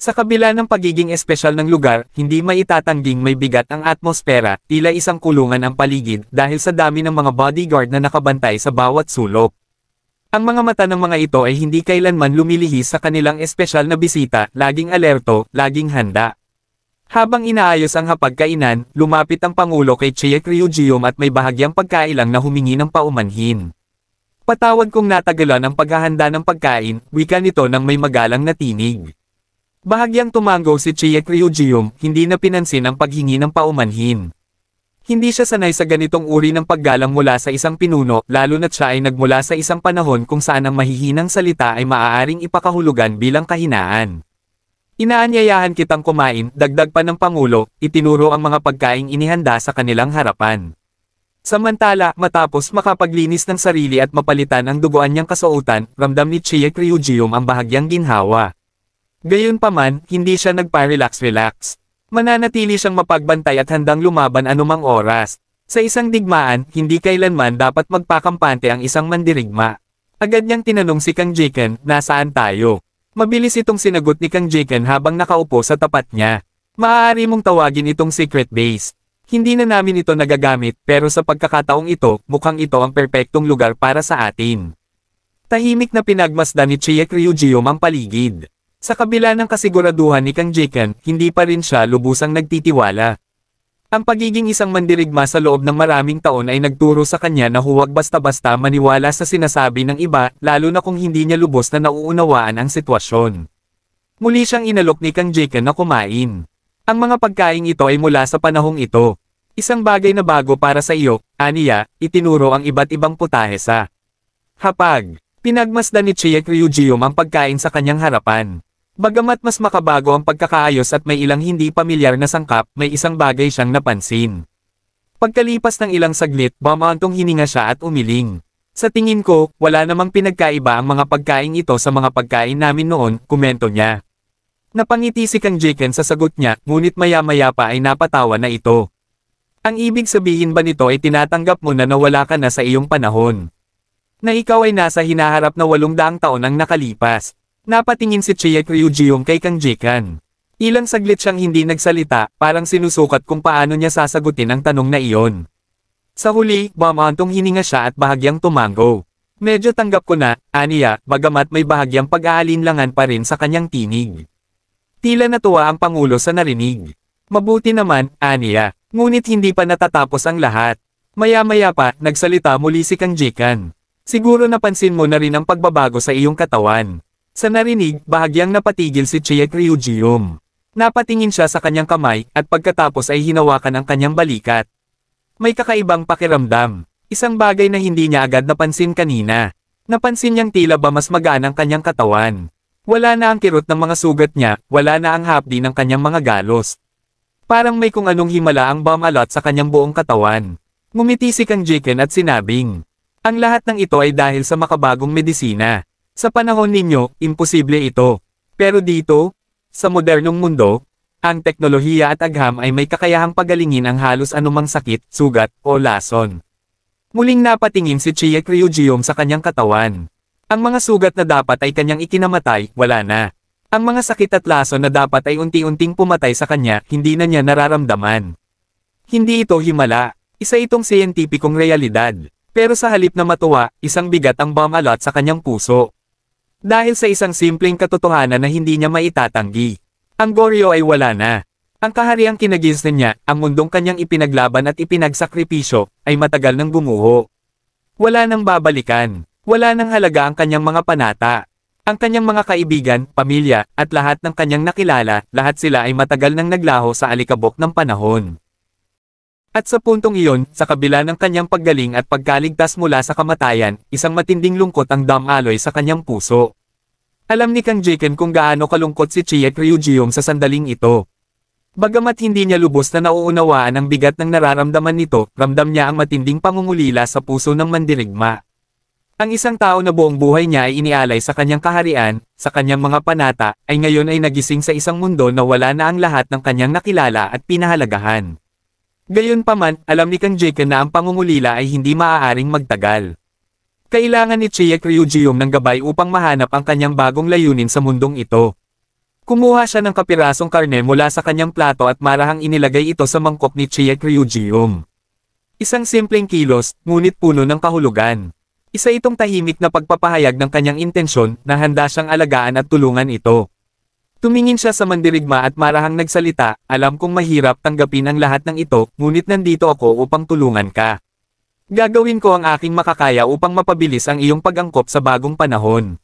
S1: Sa kabila ng pagiging espesyal ng lugar, hindi maitatangging may bigat ang atmosfera, tila isang kulungan ang paligid dahil sa dami ng mga bodyguard na nakabantay sa bawat sulok. Ang mga mata ng mga ito ay hindi kailanman lumilihis sa kanilang espesyal na bisita, laging alerto, laging handa. Habang inaayos ang hapagkainan, lumapit ang Pangulo kay Chiek Ryugyong at may bahagyang pagkailang na humingi ng paumanhin. Patawad kung natagalan ang paghahanda ng pagkain, wika nito nang may magalang na tinig. Bahagyang tumango si Chiek Ryujium, hindi na pinansin ang paghingi ng paumanhin. Hindi siya sanay sa ganitong uri ng paggalang mula sa isang pinuno, lalo na't siya ay nagmula sa isang panahon kung saan ang mahihinang salita ay maaaring ipakahulugan bilang kahinaan. Inaanyayahan kitang kumain, dagdag pa ng Pangulo, itinuro ang mga pagkaing inihanda sa kanilang harapan. Samantala, matapos makapaglinis ng sarili at mapalitan ang duguan niyang kasuotan, ramdam ni Chiek Ryujium ang bahagyang ginhawa. Gayunpaman, hindi siya nagpa-relax-relax. Mananatili siyang mapagbantay at handang lumaban anumang oras. Sa isang digmaan, hindi kailanman dapat magpakampante ang isang mandirigma. Agad niyang tinanong si Kang Jiken, nasaan tayo? Mabilis itong sinagot ni Kang Jiken habang nakaupo sa tapat niya. Maaari mong tawagin itong secret base. Hindi na namin ito nagagamit, pero sa pagkakataong ito, mukhang ito ang perpektong lugar para sa atin. Tahimik na pinagmasdan ni Chiek Ryujium ang paligid. Sa kabila ng kasiguraduhan ni Kang Jiken, hindi pa rin siya lubusang nagtitiwala. Ang pagiging isang mandirigma sa loob ng maraming taon ay nagturo sa kanya na huwag basta-basta maniwala sa sinasabi ng iba, lalo na kung hindi niya lubos na nauunawaan ang sitwasyon. Muli siyang inalok ni Kang Jiken na kumain. Ang mga pagkaing ito ay mula sa panahong ito. Isang bagay na bago para sa iyo, aniya, itinuro ang iba't ibang putahe sa hapag. Pinagmasdan ni Chiek Ryujium ang pagkain sa kanyang harapan. Bagamat mas makabago ang pagkakaayos at may ilang hindi pamilyar na sangkap, may isang bagay siyang napansin. Pagkalipas ng ilang saglit, bumantong hininga siya at umiling. Sa tingin ko, wala namang pinagkaiba ang mga pagkain ito sa mga pagkain namin noon, komento niya. Napangiti si Kang Jiken sa sagot niya, ngunit maya-maya pa ay napatawa na ito. Ang ibig sabihin ba nito ay tinatanggap mo na nawala ka na sa iyong panahon? Na ikaw ay nasa hinaharap na 800 taon ang nakalipas. Napatingin si Chiek Ryujium kay Kang Jiken. Ilang saglit siyang hindi nagsalita, parang sinusukat kung paano niya sasagutin ang tanong na iyon. Sa huli, bumantong hininga siya at bahagyang tumango. Medyo tanggap ko na, aniya, bagamat may bahagyang pag-aalinlangan pa rin sa kanyang tinig. Tila natuwa ang Pangulo sa narinig. Mabuti naman, aniya, ngunit hindi pa natatapos ang lahat. Maya-maya pa, nagsalita muli si Kang Jiken. Siguro napansin mo na rin ang pagbabago sa iyong katawan. Sa narinig, bahagyang napatigil si Chiek Ryujium. Napatingin siya sa kanyang kamay, at pagkatapos ay hinawakan ang kanyang balikat. May kakaibang pakiramdam. Isang bagay na hindi niya agad napansin kanina. Napansin niyang tila ba mas magaan ang kanyang katawan. Wala na ang kirot ng mga sugat niya, wala na ang hapdi ng kanyang mga galos. Parang may kung anong himala ang bumalot sa kanyang buong katawan. Ngumiti si Kang Jiken at sinabing, ang lahat ng ito ay dahil sa makabagong medisina. Sa panahon ninyo, imposible ito. Pero dito, sa modernong mundo, ang teknolohiya at agham ay may kakayahang pagalingin ang halos anumang sakit, sugat, o lason. Muling napatingin si Chiek Ryujium sa kanyang katawan. Ang mga sugat na dapat ay kanyang ikinamatay, wala na. Ang mga sakit at lason na dapat ay unti-unting pumatay sa kanya, hindi na niya nararamdaman. Hindi ito himala, isa itong siyentipikong realidad. Pero sa halip na matuwa, isang bigat ang bumalot sa kanyang puso. Dahil sa isang simpleng katotohanan na hindi niya maitatanggi. Ang Goryeo ay wala na. Ang kahariang kinagisnan niya, ang mundong kanyang ipinaglaban at ipinagsakripisyo, ay matagal nang gumuho. Wala nang babalikan. Wala nang halaga ang kanyang mga panata. Ang kanyang mga kaibigan, pamilya, at lahat ng kanyang nakilala, lahat sila ay matagal nang naglaho sa alikabok ng panahon. At sa puntong iyon, sa kabila ng kanyang paggaling at pagkaligtas mula sa kamatayan, isang matinding lungkot ang damaloy sa kanyang puso. Alam ni Kang Jiken kung gaano kalungkot si Chiek Ryujium sa sandaling ito. Bagamat hindi niya lubos na nauunawaan ang bigat ng nararamdaman nito, ramdam niya ang matinding pangungulila sa puso ng mandirigma. Ang isang tao na buong buhay niya ay inialay sa kanyang kaharian, sa kanyang mga panata, ay ngayon ay nagising sa isang mundo na wala na ang lahat ng kanyang nakilala at pinahalagahan. Gayunpaman, alam ni Kang Jiken na ang pangungulila ay hindi maaaring magtagal. Kailangan ni Chiek Ryujium ng gabay upang mahanap ang kanyang bagong layunin sa mundong ito. Kumuha siya ng kapirasong karne mula sa kanyang plato at marahang inilagay ito sa mangkok ni Chiek Ryujium. Isang simpleng kilos, ngunit puno ng kahulugan. Isa itong tahimik na pagpapahayag ng kanyang intensyon na handa siyang alagaan at tulungan ito. Tumingin siya sa mandirigma at marahang nagsalita, alam kong mahirap tanggapin ang lahat ng ito, ngunit nandito ako upang tulungan ka. Gagawin ko ang aking makakaya upang mapabilis ang iyong pag-angkop sa bagong panahon.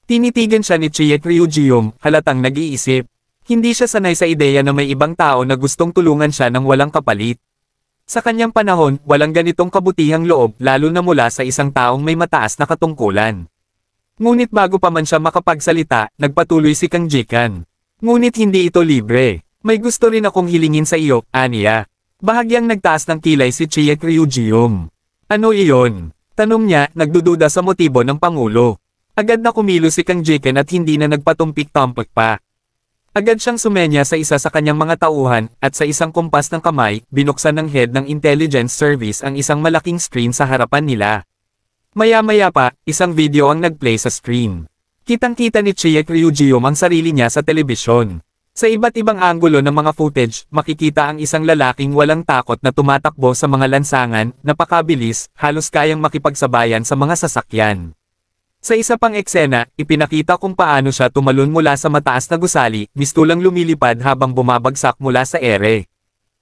S1: Tinitigan siya ni Chiek Ryujium, halatang nag-iisip. Hindi siya sanay sa ideya na may ibang tao na gustong tulungan siya ng walang kapalit. Sa kanyang panahon, walang ganitong kabutihang loob lalo na mula sa isang taong may mataas na katungkulan. Ngunit bago pa man siya makapagsalita, nagpatuloy si Kang Jikan. Ngunit hindi ito libre. May gusto rin akong hilingin sa iyo, aniya. Bahagyang nagtaas ng kilay si Chiek Ryujium. Ano iyon? Tanong niya, nagdududa sa motibo ng Pangulo. Agad na kumilos si Kang Jikan at hindi na nagpatumpik-tampik pa. Agad siyang sumenya sa isa sa kanyang mga tauhan, at sa isang kumpas ng kamay, binuksan ng head ng intelligence service ang isang malaking screen sa harapan nila. Maya-maya pa, isang video ang nagplay sa screen. Kitang-kita ni Chiek Ryujium ang sarili niya sa telebisyon. Sa iba't ibang anggulo ng mga footage, makikita ang isang lalaking walang takot na tumatakbo sa mga lansangan, napakabilis, halos kayang makipagsabayan sa mga sasakyan. Sa isa pang eksena, ipinakita kung paano siya tumalon mula sa mataas na gusali, mistulang lumilipad habang bumabagsak mula sa ere.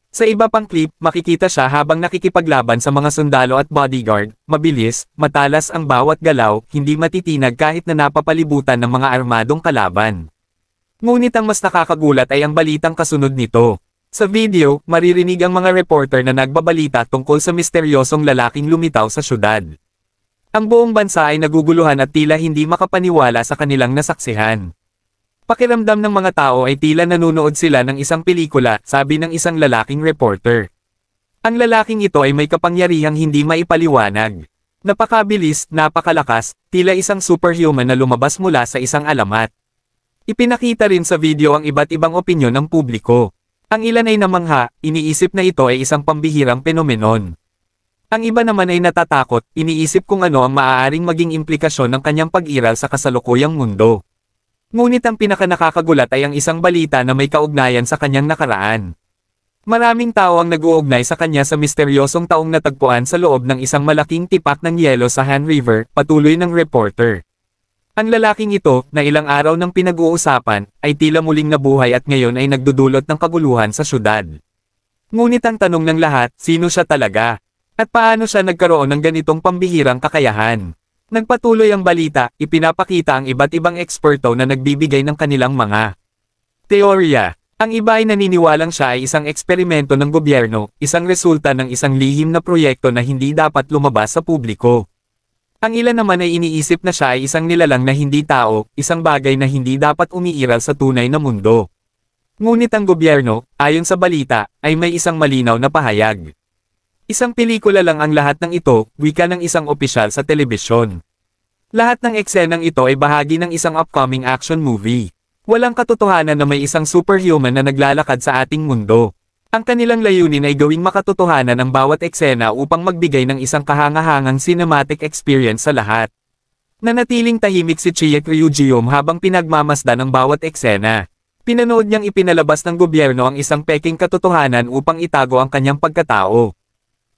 S1: Sa iba pang clip, makikita siya habang nakikipaglaban sa mga sundalo at bodyguard, mabilis, matalas ang bawat galaw, hindi matitinag kahit na napapalibutan ng mga armadong kalaban. Ngunit ang mas nakakagulat ay ang balitang kasunod nito. Sa video, maririnig ang mga reporter na nagbabalita tungkol sa misteryosong lalaking lumitaw sa syudad. Ang buong bansa ay naguguluhan at tila hindi makapaniwala sa kanilang nasaksihan. Pakiramdam ng mga tao ay tila nanonood sila ng isang pelikula, sabi ng isang lalaking reporter. Ang lalaking ito ay may kapangyarihang hindi maipaliwanag. Napakabilis, napakalakas, tila isang superhuman na lumabas mula sa isang alamat. Ipinakita rin sa video ang iba't ibang opinyon ng publiko. Ang ilan ay namangha, iniisip na ito ay isang pambihirang phenomenon. Ang iba naman ay natatakot, iniisip kung ano ang maaaring maging implikasyon ng kanyang pag-iral sa kasalukuyang mundo. Ngunit ang pinakanakakagulat ay ang isang balita na may kaugnayan sa kanyang nakaraan. Maraming tao ang nag-uugnay sa kanya sa misteryosong taong natagpuan sa loob ng isang malaking tipak ng yelo sa Han River, patuloy ng reporter. Ang lalaking ito, na ilang araw nang pinag-uusapan, ay tila muling nabuhay at ngayon ay nagdudulot ng kaguluhan sa syudad. Ngunit ang tanong ng lahat, sino siya talaga? At paano siya nagkaroon ng ganitong pambihirang kakayahan? Nagpatuloy ang balita, ipinapakita ang iba't ibang eksperto na nagbibigay ng kanilang mga teorya. Ang iba ay naniniwalang siya ay isang eksperimento ng gobyerno, isang resulta ng isang lihim na proyekto na hindi dapat lumabas sa publiko. Ang ilan naman ay iniisip na siya ay isang nilalang na hindi tao, isang bagay na hindi dapat umiiral sa tunay na mundo. Ngunit ang gobyerno, ayon sa balita, ay may isang malinaw na pahayag. Isang pelikula lang ang lahat ng ito, wika ng isang opisyal sa telebisyon. Lahat ng eksenang ito ay bahagi ng isang upcoming action movie. Walang katotohanan na may isang superhuman na naglalakad sa ating mundo. Ang kanilang layunin ay gawing makatotohanan ang bawat eksena upang magbigay ng isang kahangahangang cinematic experience sa lahat. Nanatiling tahimik si Chiek Ryujium habang pinagmamasdan ang bawat eksena. Pinanood niyang ipinalabas ng gobyerno ang isang peking katotohanan upang itago ang kanyang pagkatao.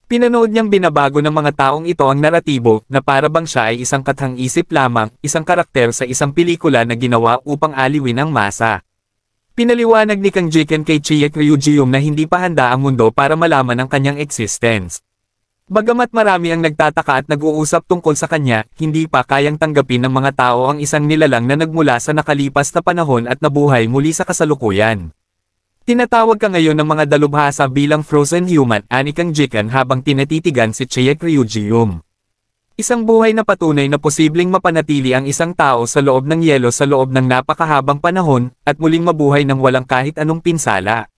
S1: Pinanood niyang binabago ng mga taong ito ang naratibo na para bang siya ay isang kathang-isip lamang, isang karakter sa isang pelikula na ginawa upang aliwin ang masa. Pinaliwanag ni Kang Jikan kay Chiek Ryujium na hindi pa handa ang mundo para malaman ang kanyang existence. Bagamat marami ang nagtataka at nag-uusap tungkol sa kanya, hindi pa kayang tanggapin ng mga tao ang isang nilalang na nagmula sa nakalipas na panahon at nabuhay muli sa kasalukuyan. Tinatawag ka ngayon ng mga dalubhasa bilang frozen human, ani Kang Jikan habang tinatitigan si Chiek Ryujium. Isang buhay na patunay na posibleng mapanatili ang isang tao sa loob ng yelo sa loob ng napakahabang panahon, at muling mabuhay ng walang kahit anong pinsala.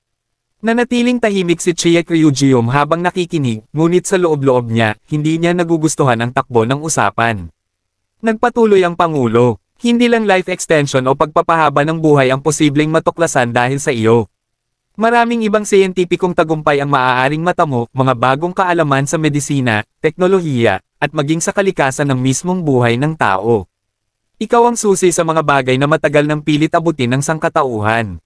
S1: Nanatiling tahimik si Chiek Ryujium habang nakikinig, ngunit sa loob-loob niya, hindi niya nagugustuhan ang takbo ng usapan. Nagpatuloy ang Pangulo, hindi lang life extension o pagpapahaba ng buhay ang posibleng matuklasan dahil sa iyo. Maraming ibang siyentipikong tagumpay ang maaaring matamo, mga bagong kaalaman sa medisina, teknolohiya, at maging sa kalikasan ng mismong buhay ng tao. Ikaw ang susi sa mga bagay na matagal nang pilit abutin ng sangkatauhan.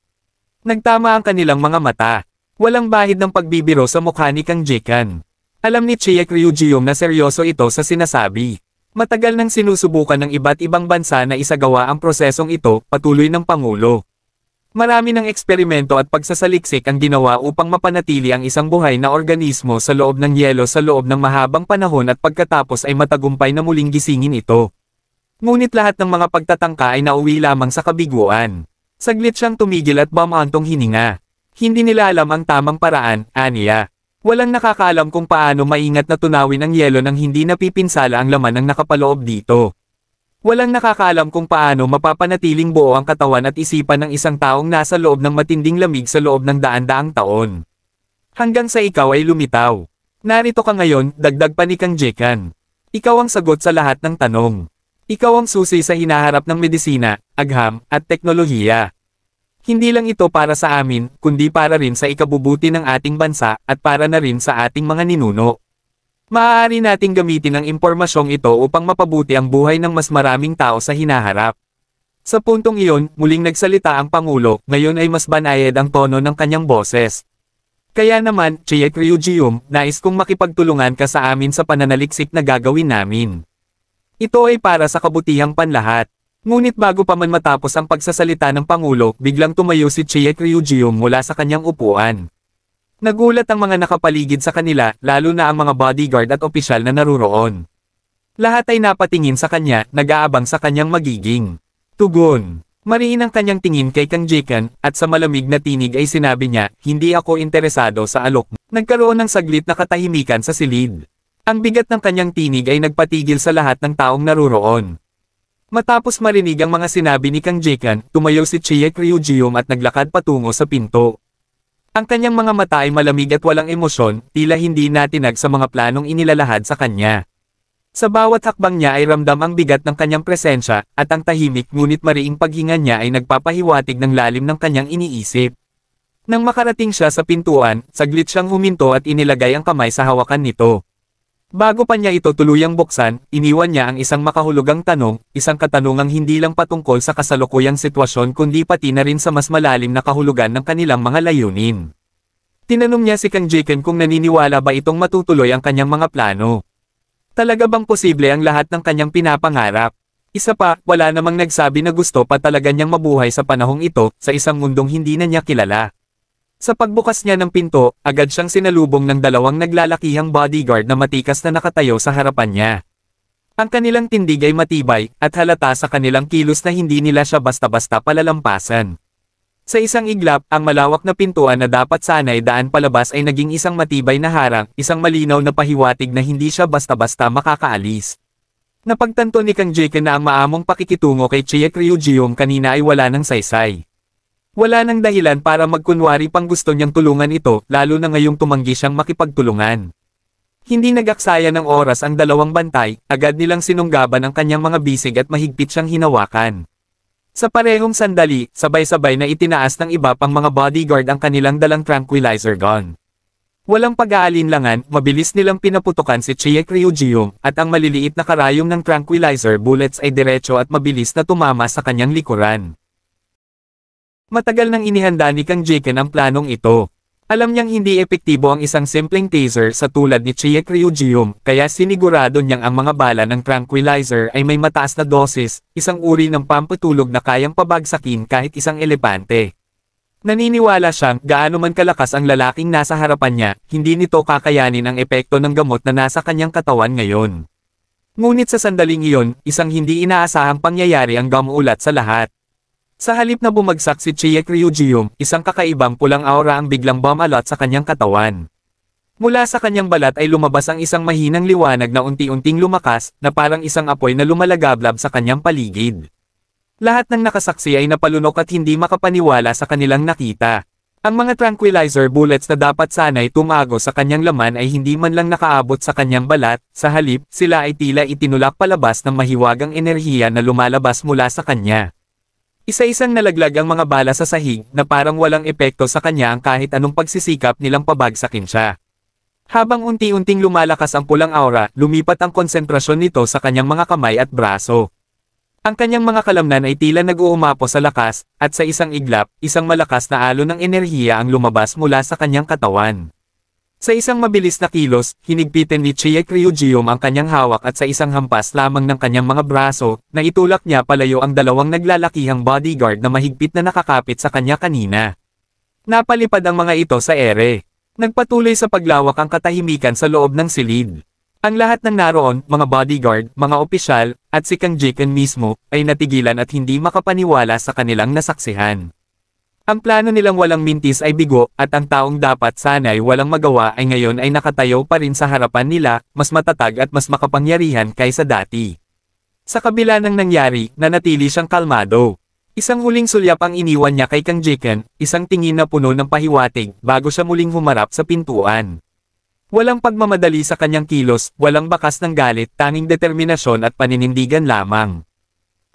S1: Nagtama ang kanilang mga mata. Walang bahid ng pagbibiro sa mukha ni Kang Jikan. Alam ni Chiek Ryujium na seryoso ito sa sinasabi. Matagal nang sinusubukan ng iba't ibang bansa na isagawa ang prosesong ito, patuloy ng Pangulo. Marami ng eksperimento at pagsasaliksik ang ginawa upang mapanatili ang isang buhay na organismo sa loob ng yelo sa loob ng mahabang panahon at pagkatapos ay matagumpay na muling gisingin ito. Ngunit lahat ng mga pagtatangka ay nauwi lamang sa kabiguan. Saglit siyang tumigil at bumantong hininga. Hindi nila alam ang tamang paraan, aniya. Walang nakakaalam kung paano maingat na tunawin ang yelo nang hindi napipinsala ang laman ng nakapaloob dito. Walang nakakaalam kung paano mapapanatiling buo ang katawan at isipan ng isang taong nasa loob ng matinding lamig sa loob ng daan-daang taon. Hanggang sa ikaw ay lumitaw. Narito ka ngayon, dagdag pa ni Kang Jekan. Ikaw ang sagot sa lahat ng tanong. Ikaw ang susi sa hinaharap ng medisina, agham, at teknolohiya. Hindi lang ito para sa amin, kundi para rin sa ikabubuti ng ating bansa, at para na rin sa ating mga ninuno. Maaari nating gamitin ang impormasyong ito upang mapabuti ang buhay ng mas maraming tao sa hinaharap. Sa puntong iyon, muling nagsalita ang Pangulo, ngayon ay mas banayad ang tono ng kanyang boses. Kaya naman, Chiek Ryujium, nais kong makipagtulungan ka sa amin sa pananaliksik na gagawin namin. Ito ay para sa kabutihang panlahat. Ngunit bago pa man matapos ang pagsasalita ng Pangulo, biglang tumayo si Chiek Ryujium mula sa kanyang upuan. Nagulat ang mga nakapaligid sa kanila, lalo na ang mga bodyguard at opisyal na naruroon. Lahat ay napatingin sa kanya, nag-aabang sa kanyang magiging tugon. Mariin ang kanyang tingin kay Kang Jekan, at sa malamig na tinig ay sinabi niya, hindi ako interesado sa alok. Nagkaroon ng saglit na katahimikan sa silid. Ang bigat ng kanyang tinig ay nagpatigil sa lahat ng taong naruroon. Matapos marinig ang mga sinabi ni Kang Jekan, tumayo si Chiek Ryujium at naglakad patungo sa pinto. Ang kanyang mga mata ay malamig at walang emosyon, tila hindi natinag sa mga planong inilalahad sa kanya. Sa bawat hakbang niya ay ramdam ang bigat ng kanyang presensya, at ang tahimik ngunit mariing paghinga niya ay nagpapahiwatig ng lalim ng kanyang iniisip. Nang makarating siya sa pintuan, saglit siyang huminto at inilagay ang kamay sa hawakan nito. Bago pa niya ito tuluyang buksan, iniwan niya ang isang makahulugang tanong, isang katanungang hindi lang patungkol sa kasalukuyang sitwasyon kundi pati na rin sa mas malalim na kahulugan ng kanilang mga layunin. Tinanong niya si Kang Jekan kung naniniwala ba itong matutuloy ang kanyang mga plano. Talaga bang posible ang lahat ng kanyang pinapangarap? Isa pa, wala namang nagsabi na gusto pa talaga niyang mabuhay sa panahong ito, sa isang mundong hindi na niya kilala. Sa pagbukas niya ng pinto, agad siyang sinalubong ng dalawang naglalakihang bodyguard na matikas na nakatayo sa harapan niya. Ang kanilang tindig ay matibay, at halata sa kanilang kilos na hindi nila siya basta-basta palalampasan. Sa isang iglap, ang malawak na pintuan na dapat sana'y daan palabas ay naging isang matibay na harang, isang malinaw na pahiwatig na hindi siya basta-basta makakaalis. Napagtanto ni Kang Jekan na ang maamong pakikitungo kay Chiek Ryujium kanina ay wala ng saysay. Wala nang dahilan para magkunwari pang gusto niyang tulungan ito, lalo na ngayong tumanggi siyang makipagtulungan. Hindi nagaksaya ng oras ang dalawang bantay, agad nilang sinunggaban ang kanyang mga bisig at mahigpit siyang hinawakan. Sa parehong sandali, sabay-sabay na itinaas ng iba pang mga bodyguard ang kanilang dalang tranquilizer gun. Walang pag-aalinlangan, mabilis nilang pinaputukan si Chiek Ryujium, at ang maliliit na karayom ng tranquilizer bullets ay diretso at mabilis na tumama sa kanyang likuran. Matagal nang inihanda ni Kang Jekan ang planong ito. Alam niyang hindi epektibo ang isang simpleng taser sa tulad ni Chiek Ryujium, kaya sinigurado niyang ang mga bala ng tranquilizer ay may mataas na dosis, isang uri ng pampatulog na kayang pabagsakin kahit isang elepante. Naniniwala siyang, gaano man kalakas ang lalaking nasa harapan niya, hindi nito kakayanin ang epekto ng gamot na nasa kanyang katawan ngayon. Ngunit sa sandaling iyon, isang hindi inaasahang pangyayari ang gumulat sa lahat. Sa halip na bumagsak si Chiek Ryujium, isang kakaibang pulang aura ang biglang bumalot sa kanyang katawan. Mula sa kanyang balat ay lumabas ang isang mahinang liwanag na unti-unting lumakas, na parang isang apoy na lumalagablab sa kanyang paligid. Lahat ng nakasaksi ay napalunok at hindi makapaniwala sa kanilang nakita. Ang mga tranquilizer bullets na dapat sana'y tumago sa kanyang laman ay hindi man lang nakaabot sa kanyang balat, sa halip, sila ay tila itinulak palabas ng mahiwagang enerhiya na lumalabas mula sa kanya. Isa-isang nalaglag ang mga bala sa sahig na parang walang epekto sa kanya ang kahit anong pagsisikap nilang pabagsakin siya. Habang unti-unting lumalakas ang pulang aura, lumipat ang konsentrasyon nito sa kanyang mga kamay at braso. Ang kanyang mga kalamnan ay tila nag-uumapo sa lakas, at sa isang iglap, isang malakas na alon ng enerhiya ang lumabas mula sa kanyang katawan. Sa isang mabilis na kilos, hinigpitin ni Chiek Ryujium ang kanyang hawak at sa isang hampas lamang ng kanyang mga braso, na itulak niya palayo ang dalawang naglalakihang bodyguard na mahigpit na nakakapit sa kanya kanina. Napalipad ang mga ito sa ere. Nagpatuloy sa paglawak ang katahimikan sa loob ng silid. Ang lahat ng naroon, mga bodyguard, mga opisyal, at si Kang Jiken mismo, ay natigilan at hindi makapaniwala sa kanilang nasaksihan. Ang plano nilang walang mintis ay bigo, at ang taong dapat sana'y walang magawa ay ngayon ay nakatayo pa rin sa harapan nila, mas matatag at mas makapangyarihan kaysa dati. Sa kabila ng nangyari, nanatili siyang kalmado. Isang huling sulyap ang iniwan niya kay Kang Jiken, isang tingin na puno ng pahiwatig, bago siya muling humarap sa pintuan. Walang pagmamadali sa kanyang kilos, walang bakas ng galit, tanging determinasyon at paninindigan lamang.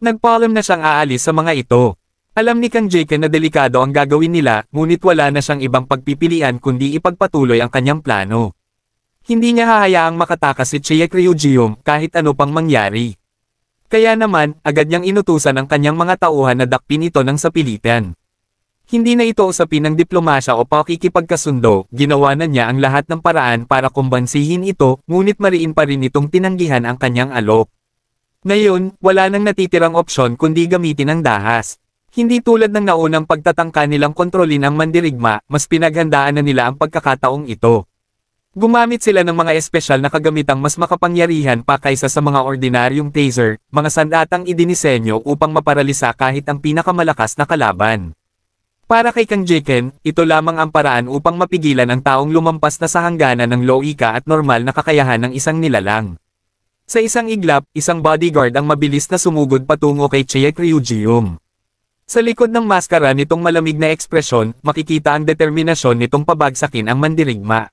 S1: Nagpaalam na siyang aalis sa mga ito. Alam ni Kang Jiken na delikado ang gagawin nila, ngunit wala na siyang ibang pagpipilian kundi ipagpatuloy ang kanyang plano. Hindi niya hahayaang makatakas si Chiek Ryujium kahit ano pang mangyari. Kaya naman, agad niyang inutusan ang kanyang mga tauhan na dakpin ito ng sapilitan. Hindi na ito usapin ng diplomasya o pakikipagkasundo, ginawa na niya ang lahat ng paraan para kumbansihin ito, ngunit mariin pa rin itong tinanggihan ang kanyang alok. Ngayon, wala nang natitirang opsyon kundi gamitin ang dahas. Hindi tulad ng naunang pagtatangka nilang kontrolin ang mandirigma, mas pinaghandaan na nila ang pagkakataong ito. Gumamit sila ng mga espesyal na kagamitang mas makapangyarihan pa kaysa sa mga ordinaryong taser, mga sandatang idinisenyo upang maparalisa kahit ang pinakamalakas na kalaban. Para kay Kang Jiken, ito lamang ang paraan upang mapigilan ang taong lumampas na sa hangganan ng loika at normal na kakayahan ng isang nilalang. Sa isang iglap, isang bodyguard ang mabilis na sumugod patungo kay Chiek Ryujium. Sa likod ng maskara nitong malamig na ekspresyon, makikita ang determinasyon nitong pabagsakin ang mandirigma.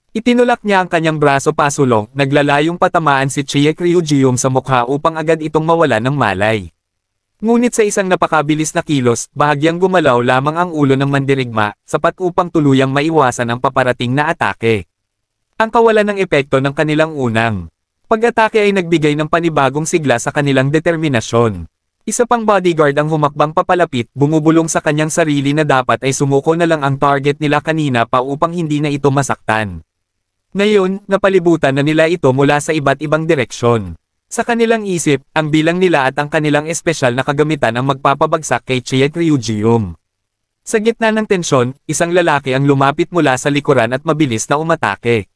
S1: Itinulak niya ang kanyang braso pasulong, naglalayong patamaan si Chiek Ryujium sa mukha upang agad itong mawala ng malay. Ngunit sa isang napakabilis na kilos, bahagyang gumalaw lamang ang ulo ng mandirigma, sapat upang tuluyang maiwasan ang paparating na atake. Ang kawalan ng epekto ng kanilang unang pag-atake ay nagbigay ng panibagong sigla sa kanilang determinasyon. Isa pang bodyguard ang humakbang papalapit, bumubulong sa kanyang sarili na dapat ay sumuko na lang ang target nila kanina pa upang hindi na ito masaktan. Ngayon, napalibutan na nila ito mula sa iba't ibang direksyon. Sa kanilang isip, ang bilang nila at ang kanilang espesyal na kagamitan ang magpapabagsak kay Chiek Ryujium. Sa gitna ng tensyon, isang lalaki ang lumapit mula sa likuran at mabilis na umatake.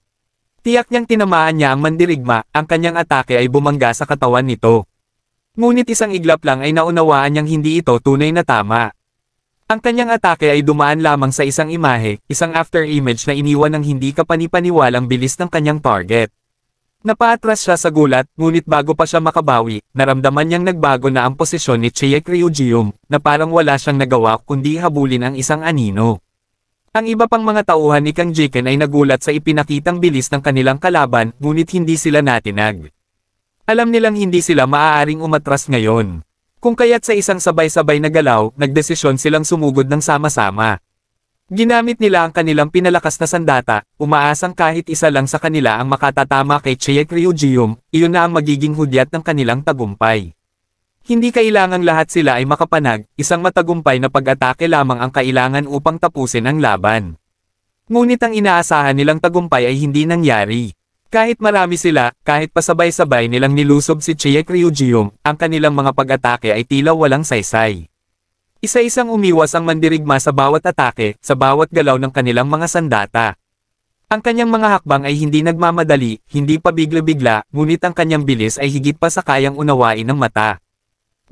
S1: Tiyak niyang tinamaan niya ang mandirigma, ang kanyang atake ay bumangga sa katawan nito. Ngunit isang iglap lang ay naunawaan niyang hindi ito tunay na tama. Ang kanyang atake ay dumaan lamang sa isang imahe, isang after image na iniwan ng hindi kapanipaniwalang bilis ng kanyang target. Napaatras siya sa gulat, ngunit bago pa siya makabawi, naramdaman niyang nagbago na ang posisyon ni Chiek Ryujium, na parang wala siyang nagawa kundi habulin ang isang anino. Ang iba pang mga tauhan ni Kang Jiken ay nagulat sa ipinakitang bilis ng kanilang kalaban, ngunit hindi sila natinag. Alam nilang hindi sila maaaring umatras ngayon. Kung kaya't sa isang sabay-sabay na galaw, nagdesisyon silang sumugod ng sama-sama. Ginamit nila ang kanilang pinalakas na sandata, umaasang kahit isa lang sa kanila ang makatatama kay Chiek Ryujium, iyon na ang magiging hudyat ng kanilang tagumpay. Hindi kailangang lahat sila ay makapanag, isang matagumpay na pag-atake lamang ang kailangan upang tapusin ang laban. Ngunit ang inaasahan nilang tagumpay ay hindi nangyari. Kahit marami sila, kahit pasabay-sabay nilang nilusob si Chiek Ryujium, ang kanilang mga pag-atake ay tila walang saysay. Isa-isang umiwas ang mandirigma sa bawat atake, sa bawat galaw ng kanilang mga sandata. Ang kanyang mga hakbang ay hindi nagmamadali, hindi pa bigla-bigla, ngunit ang kanyang bilis ay higit pa sa kayang unawain ng mata.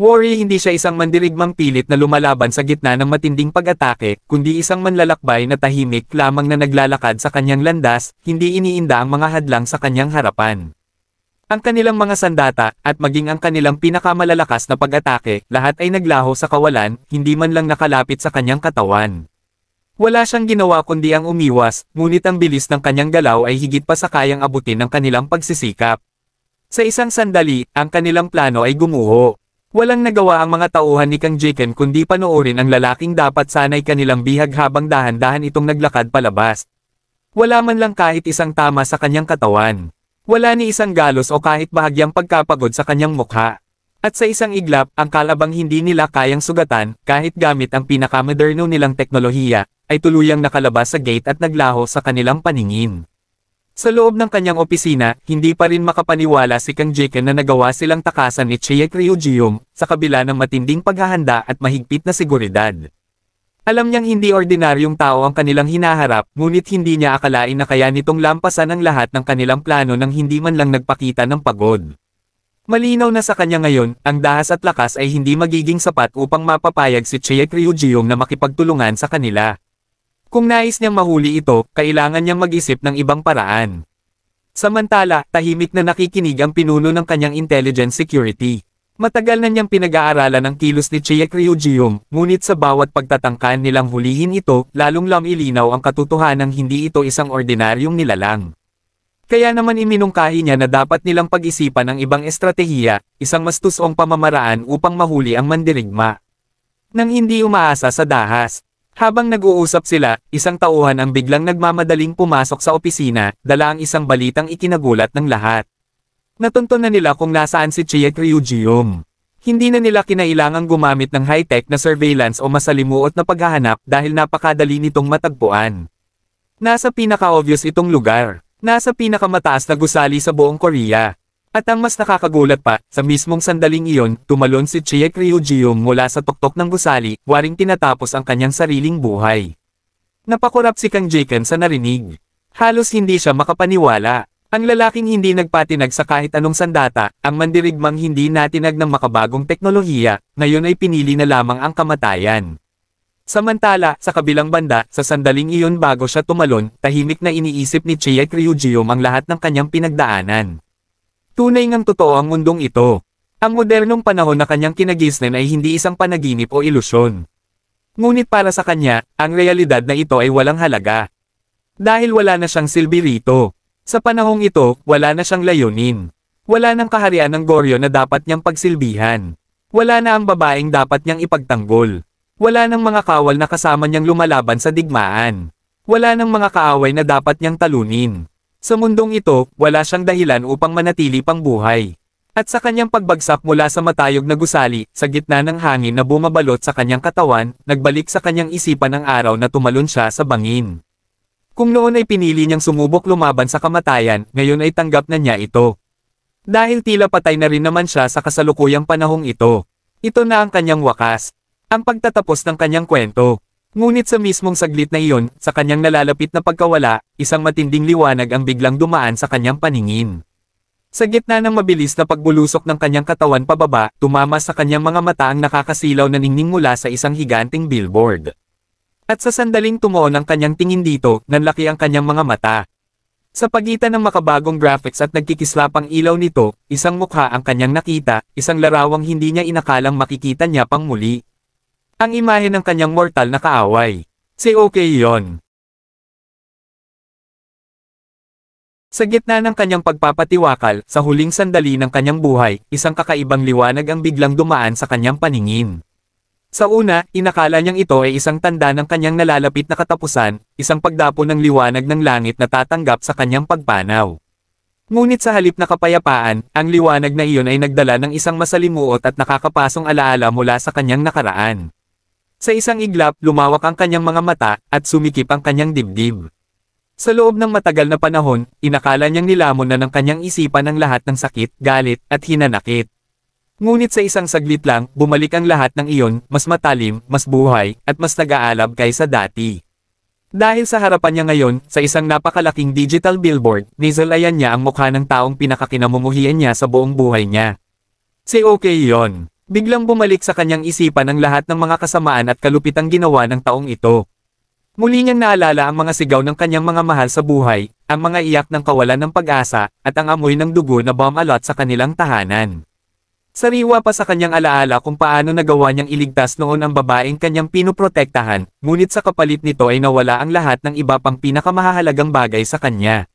S1: Worry hindi siya isang mandirigmang pilit na lumalaban sa gitna ng matinding pag-atake, kundi isang manlalakbay na tahimik lamang na naglalakad sa kanyang landas, hindi iniinda ang mga hadlang sa kanyang harapan. Ang kanilang mga sandata, at maging ang kanilang pinakamalalakas na pag-atake, lahat ay naglaho sa kawalan, hindi man lang nakalapit sa kanyang katawan. Wala siyang ginawa kundi ang umiwas, ngunit ang bilis ng kanyang galaw ay higit pa sa kayang abutin ng kanilang pagsisikap. Sa isang sandali, ang kanilang plano ay gumuho. Walang nagawa ang mga tauhan ni Kang Jiken kundi panoorin ang lalaking dapat sanay kanilang bihag habang dahan-dahan itong naglakad palabas. Wala man lang kahit isang tama sa kanyang katawan. Wala ni isang galos o kahit bahagyang pagkapagod sa kanyang mukha. At sa isang iglap, ang kalabang hindi nila kayang sugatan, kahit gamit ang pinakamoderno nilang teknolohiya, ay tuluyang nakalabas sa gate at naglaho sa kanilang paningin. Sa loob ng kanyang opisina, hindi pa rin makapaniwala si Kang Jiken na nagawa silang takasan ni Chiek Ryujium, sa kabila ng matinding paghahanda at mahigpit na seguridad. Alam niyang hindi ordinaryong tao ang kanilang hinaharap, ngunit hindi niya akalain na kaya nitong lampasan ang lahat ng kanilang plano nang hindi man lang nagpakita ng pagod. Malinaw na sa kanya ngayon, ang dahas at lakas ay hindi magiging sapat upang mapapayag si Chiek Ryujium na makipagtulungan sa kanila. Kung nais niyang mahuli ito, kailangan niyang mag-isip ng ibang paraan. Samantala, tahimik na nakikinig ang pinuno ng kanyang intelligence security. Matagal na niyang pinag-aaralan ang kilos ni Chiek Ryujium, ngunit sa bawat pagtatangkaan nilang hulihin ito, lalong lumilinaw ang katotohanang hindi ito isang ordinaryong nilalang. Kaya naman iminungkahi niya na dapat nilang pag-isipan ang ibang estratehiya, isang mas tusong pamamaraan upang mahuli ang mandirigma. Nang hindi umaasa sa dahas. Habang nag-uusap sila, isang tauhan ang biglang nagmamadaling pumasok sa opisina, dala ang isang balitang ikinagulat ng lahat. Natunto na nila kung nasaan si Chiek Ryujium. Hindi na nila kinailangang gumamit ng high-tech na surveillance o masalimuot na paghahanap dahil napakadali nitong matagpuan. Nasa pinaka-obvious itong lugar. Nasa pinakamataas na gusali sa buong Korea. At ang mas nakakagulat pa, sa mismong sandaling iyon, tumalon si Chiek Ryujium mula sa tuktok ng gusali, waring tinatapos ang kanyang sariling buhay. Napakurap si Kang Jaken sa narinig. Halos hindi siya makapaniwala. Ang lalaking hindi nagpatinag sa kahit anong sandata, ang mandirigmang hindi natinag ng makabagong teknolohiya, ngayon ay pinili na lamang ang kamatayan. Samantala, sa kabilang banda, sa sandaling iyon bago siya tumalon, tahimik na iniisip ni Chiek Ryujium ang lahat ng kanyang pinagdaanan. Tunay ngang totoo ang mundong ito. Ang modernong panahon na kanyang kinagisnan ay hindi isang panaginip o ilusyon. Ngunit para sa kanya, ang realidad na ito ay walang halaga. Dahil wala na siyang silbi rito. Sa panahong ito, wala na siyang layunin. Wala nang kaharian ng Goryo na dapat niyang pagsilbihan. Wala na ang babaeng dapat niyang ipagtanggol. Wala nang mga kawal na kasama niyang lumalaban sa digmaan. Wala nang mga kaaway na dapat niyang talunin. Sa mundong ito, wala siyang dahilan upang manatili pang buhay. At sa kanyang pagbagsak mula sa matayog na gusali, sa gitna ng hangin na bumabalot sa kanyang katawan, nagbalik sa kanyang isipan ang araw na tumalon siya sa bangin. Kung noon ay pinili niyang sumubok lumaban sa kamatayan, ngayon ay tanggap na niya ito. Dahil tila patay na rin naman siya sa kasalukuyang panahong ito. Ito na ang kanyang wakas. Ang pagtatapos ng kanyang kwento. Ngunit sa mismong saglit na iyon, sa kanyang nalalapit na pagkawala, isang matinding liwanag ang biglang dumaan sa kanyang paningin. Sa gitna ng mabilis na pagbulusok ng kanyang katawan pababa, tumama sa kanyang mga mata ang nakakasilaw na ningning mula sa isang higanting billboard. At sa sandaling tumuon ang kanyang tingin dito, nanlaki ang kanyang mga mata. Sa pagitan ng makabagong graphics at nagkikislapang ilaw nito, isang mukha ang kanyang nakita, isang larawang hindi niya inakalang makikita niya pang muli. Ang imahe ng kanyang mortal na kaaway. Si Okeyon. Sa gitna ng kanyang pagpapatiwakal, sa huling sandali ng kanyang buhay, isang kakaibang liwanag ang biglang dumaan sa kanyang paningin. Sa una, inakala niyang ito ay isang tanda ng kanyang nalalapit na katapusan, isang pagdapo ng liwanag ng langit na tatanggap sa kanyang pagpanaw. Ngunit sa halip na kapayapaan, ang liwanag na iyon ay nagdala ng isang masalimuot at nakakapasong alaala mula sa kanyang nakaraan. Sa isang iglap, lumawak ang kanyang mga mata, at sumikip ang kanyang dibdib. Sa loob ng matagal na panahon, inakala niyang nilamon na ng kanyang isipan ang lahat ng sakit, galit, at hinanakit. Ngunit sa isang saglit lang, bumalik ang lahat ng iyon, mas matalim, mas buhay, at mas nag-aalab kaysa dati. Dahil sa harapan niya ngayon, sa isang napakalaking digital billboard, nisalayan niya ang mukha ng taong pinakakinamumuhian niya sa buong buhay niya. Si Okeyon. Biglang bumalik sa kanyang isipan ang lahat ng mga kasamaan at kalupitang ginawa ng taong ito. Muli niyang naalala ang mga sigaw ng kanyang mga mahal sa buhay, ang mga iyak ng kawalan ng pag-asa, at ang amoy ng dugo na bumalot sa kanilang tahanan. Sariwa pa sa kanyang alaala kung paano nagawa niyang iligtas noon ang babaeng kanyang pinoprotektahan, ngunit sa kapalit nito ay nawala ang lahat ng iba pang pinakamahalagang bagay sa kanya.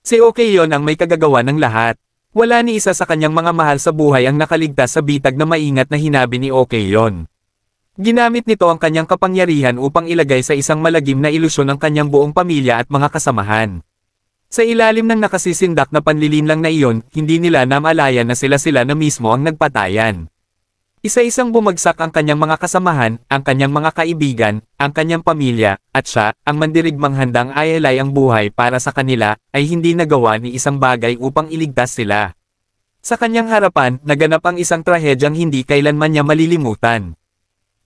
S1: Si Okeyon ang may kagagawa ng lahat. Wala ni isa sa kanyang mga mahal sa buhay ang nakaligtas sa bitag na maingat na hinabi ni Okeyon. Ginamit nito ang kanyang kapangyarihan upang ilagay sa isang malagim na ilusyon ang kanyang buong pamilya at mga kasamahan. Sa ilalim ng nakasisindak na panlilinlang na iyon, hindi nila namalayan na sila na mismo ang nagpatayan. Isa-isang bumagsak ang kanyang mga kasamahan, ang kanyang mga kaibigan, ang kanyang pamilya, at siya, ang mandirigmang handang ayalay ang buhay para sa kanila, ay hindi nagawa ni isang bagay upang iligtas sila. Sa kanyang harapan, naganap ang isang trahedyang hindi kailanman niya malilimutan.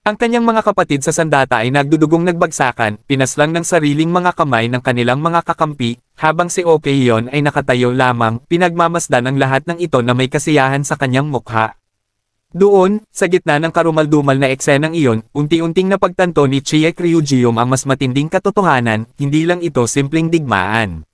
S1: Ang kanyang mga kapatid sa sandata ay nagdudugong nagbagsakan, pinaslang ng sariling mga kamay ng kanilang mga kakampi, habang si Okeyon ay nakatayo lamang, pinagmamasdan ang lahat ng ito na may kasiyahan sa kanyang mukha. Doon, sa gitna ng karumaldumal na eksenang iyon, unti-unting napagtanto ni Chie Ryujium ang mas matinding katotohanan, hindi lang ito simpleng digmaan.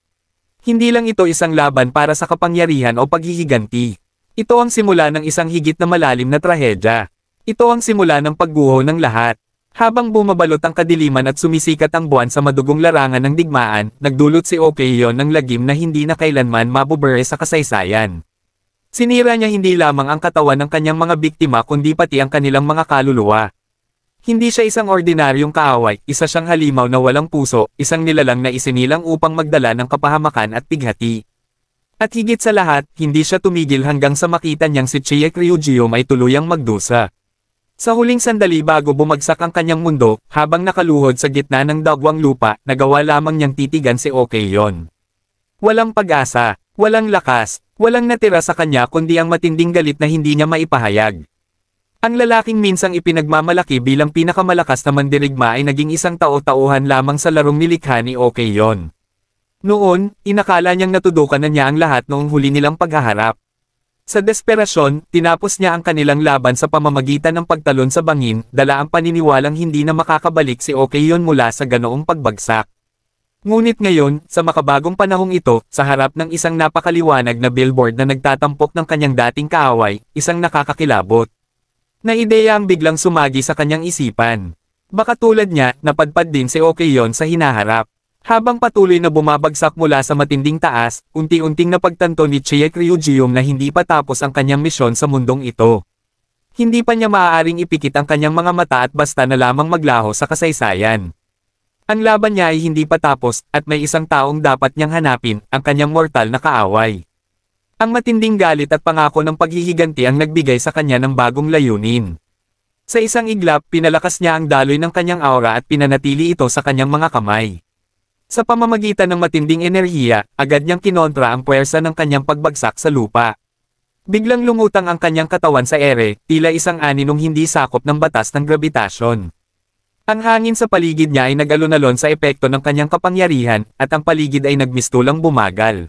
S1: Hindi lang ito isang laban para sa kapangyarihan o paghihiganti. Ito ang simula ng isang higit na malalim na trahedya. Ito ang simula ng pagguho ng lahat. Habang bumabalot ang kadiliman at sumisikat ang buwan sa madugong larangan ng digmaan, nagdulot si Okeyon ng lagim na hindi na kailanman mabubure sa kasaysayan. Sinira niya hindi lamang ang katawan ng kanyang mga biktima kundi pati ang kanilang mga kaluluwa. Hindi siya isang ordinaryong kaaway, isa siyang halimaw na walang puso, isang nilalang na isinilang upang magdala ng kapahamakan at pighati. At higit sa lahat, hindi siya tumigil hanggang sa makita niyang si Chie Ryujium ay tuluyang magdusa. Sa huling sandali bago bumagsak ang kanyang mundo, habang nakaluhod sa gitna ng dagwang lupa, nagawa lamang niyang titigan si Okeyon. Walang pag-asa, walang lakas, walang natira sa kanya kundi ang matinding galit na hindi niya maipahayag. Ang lalaking minsang ipinagmamalaki bilang pinakamalakas na mandirigma ay naging isang tao-tauhan lamang sa larong nilikha ni Okeyon. Noon, inakala niyang natudukan na niya ang lahat noong huli nilang paghaharap. Sa desperasyon, tinapos niya ang kanilang laban sa pamamagitan ng pagtalon sa bangin, dala ang paniniwalang hindi na makakabalik si Okeyon mula sa ganoong pagbagsak. Ngunit ngayon, sa makabagong panahong ito, sa harap ng isang napakaliwanag na billboard na nagtatampok ng kanyang dating kaaway, isang nakakakilabot na ideya ang biglang sumagi sa kanyang isipan. Baka tulad niya, napadpad din si Okeyon sa hinaharap. Habang patuloy na bumabagsak mula sa matinding taas, unti-unting napagtanto ni Chie Ryujium na hindi pa tapos ang kanyang misyon sa mundong ito. Hindi pa niya maaaring ipikit ang kanyang mga mata at basta na lamang maglaho sa kasaysayan. Ang laban niya ay hindi pa tapos, at may isang taong dapat niyang hanapin, ang kanyang mortal na kaaway. Ang matinding galit at pangako ng paghihiganti ang nagbigay sa kanya ng bagong layunin. Sa isang iglap, pinalakas niya ang daloy ng kanyang aura at pinanatili ito sa kanyang mga kamay. Sa pamamagitan ng matinding enerhiya, agad niyang kinontra ang puwersa ng kanyang pagbagsak sa lupa. Biglang lumutang ang kanyang katawan sa ere, tila isang aninong hindi sakop ng batas ng grabitasyon. Ang hangin sa paligid niya ay nag-alon-alon sa epekto ng kanyang kapangyarihan, at ang paligid ay nagmistulang bumagal.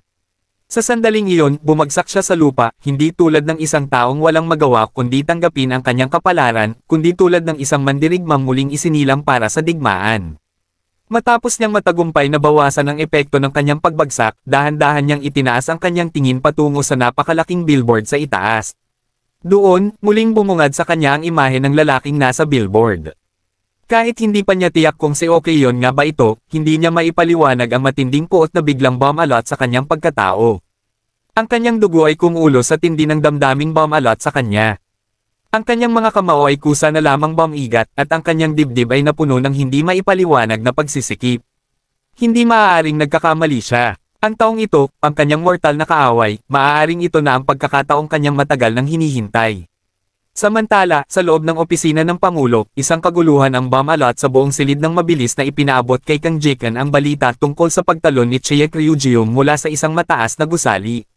S1: Sa sandaling iyon, bumagsak siya sa lupa, hindi tulad ng isang taong walang magawa kundi tanggapin ang kanyang kapalaran, kundi tulad ng isang mandirigmang muling isinilang para sa digmaan. Matapos niyang matagumpay na bawasan ang epekto ng kanyang pagbagsak, dahan-dahan niyang itinaas ang kanyang tingin patungo sa napakalaking billboard sa itaas. Doon, muling bumungad sa kanya ang imahe ng lalaking nasa billboard. Kahit hindi pa niya tiyak kung si Okeyon nga ba ito, hindi niya maipaliwanag ang matinding puot na biglang bomb-alot sa kanyang pagkatao. Ang kanyang dugo ay kumulo sa tindi ng damdaming bomb-alot sa kanya. Ang kanyang mga kamao ay kusa na lamang bomb-igat, at ang kanyang dibdib ay napuno ng hindi maipaliwanag na pagsisikip. Hindi maaaring nagkakamali siya. Ang taong ito, ang kanyang mortal na kaaway, maaaring ito na ang pagkakataong kanyang matagal nang hinihintay. Samantala, sa loob ng opisina ng Pangulo, isang kaguluhan ang bomb-alot sa buong silid ng mabilis na ipinaabot kay Kang Jiken ang balita tungkol sa pagtalon ni Chie Ryujium mula sa isang mataas na gusali.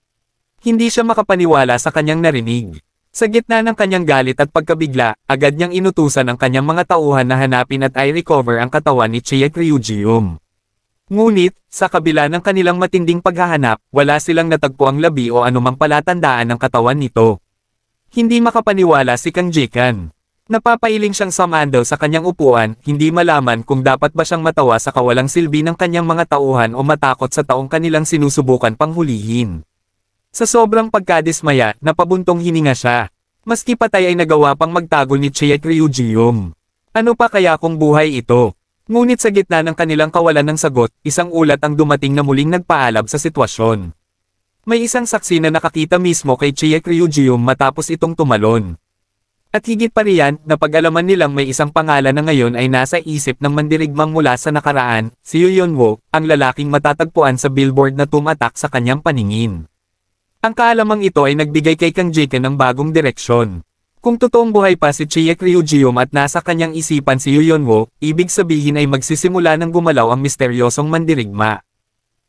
S1: Hindi siya makapaniwala sa kanyang narinig. Sa gitna ng kanyang galit at pagkabigla, agad niyang inutusan ang kanyang mga tauhan na hanapin at i-recover ang katawan ni Chie Ryujium. Ngunit, sa kabila ng kanilang matinding paghahanap, wala silang natagpuang labi o anumang palatandaan ng katawan nito. Hindi makapaniwala si Kang Jiken. Napapailing siyang sumando sa kanyang upuan, hindi malaman kung dapat ba siyang matawa sa kawalang silbi ng kanyang mga tauhan o matakot sa taong kanilang sinusubukan pang hulihin. Sa sobrang pagkadismaya, napabuntong hininga siya. Maski patay ay nagawa pang magtago ni Chie Ryujium. Ano pa kaya kung buhay ito? Ngunit sa gitna ng kanilang kawalan ng sagot, isang ulat ang dumating na muling nagpaalab sa sitwasyon. May isang saksi na nakakita mismo kay Chie Ryujium matapos itong tumalon. At higit pa riyan, napag-alaman nilang may isang pangalan na ngayon ay nasa isip ng mandirigmang mula sa nakaraan, si Yonwo, ang lalaking matatagpuan sa billboard na tumatak sa kanyang paningin. Ang kaalamang ito ay nagbigay kay Kang Jiken ng bagong direksyon. Kung totoong buhay pa si Chie Ryujium at nasa kanyang isipan si Yonwo, ibig sabihin ay magsisimula ng gumalaw ang misteryosong mandirigma.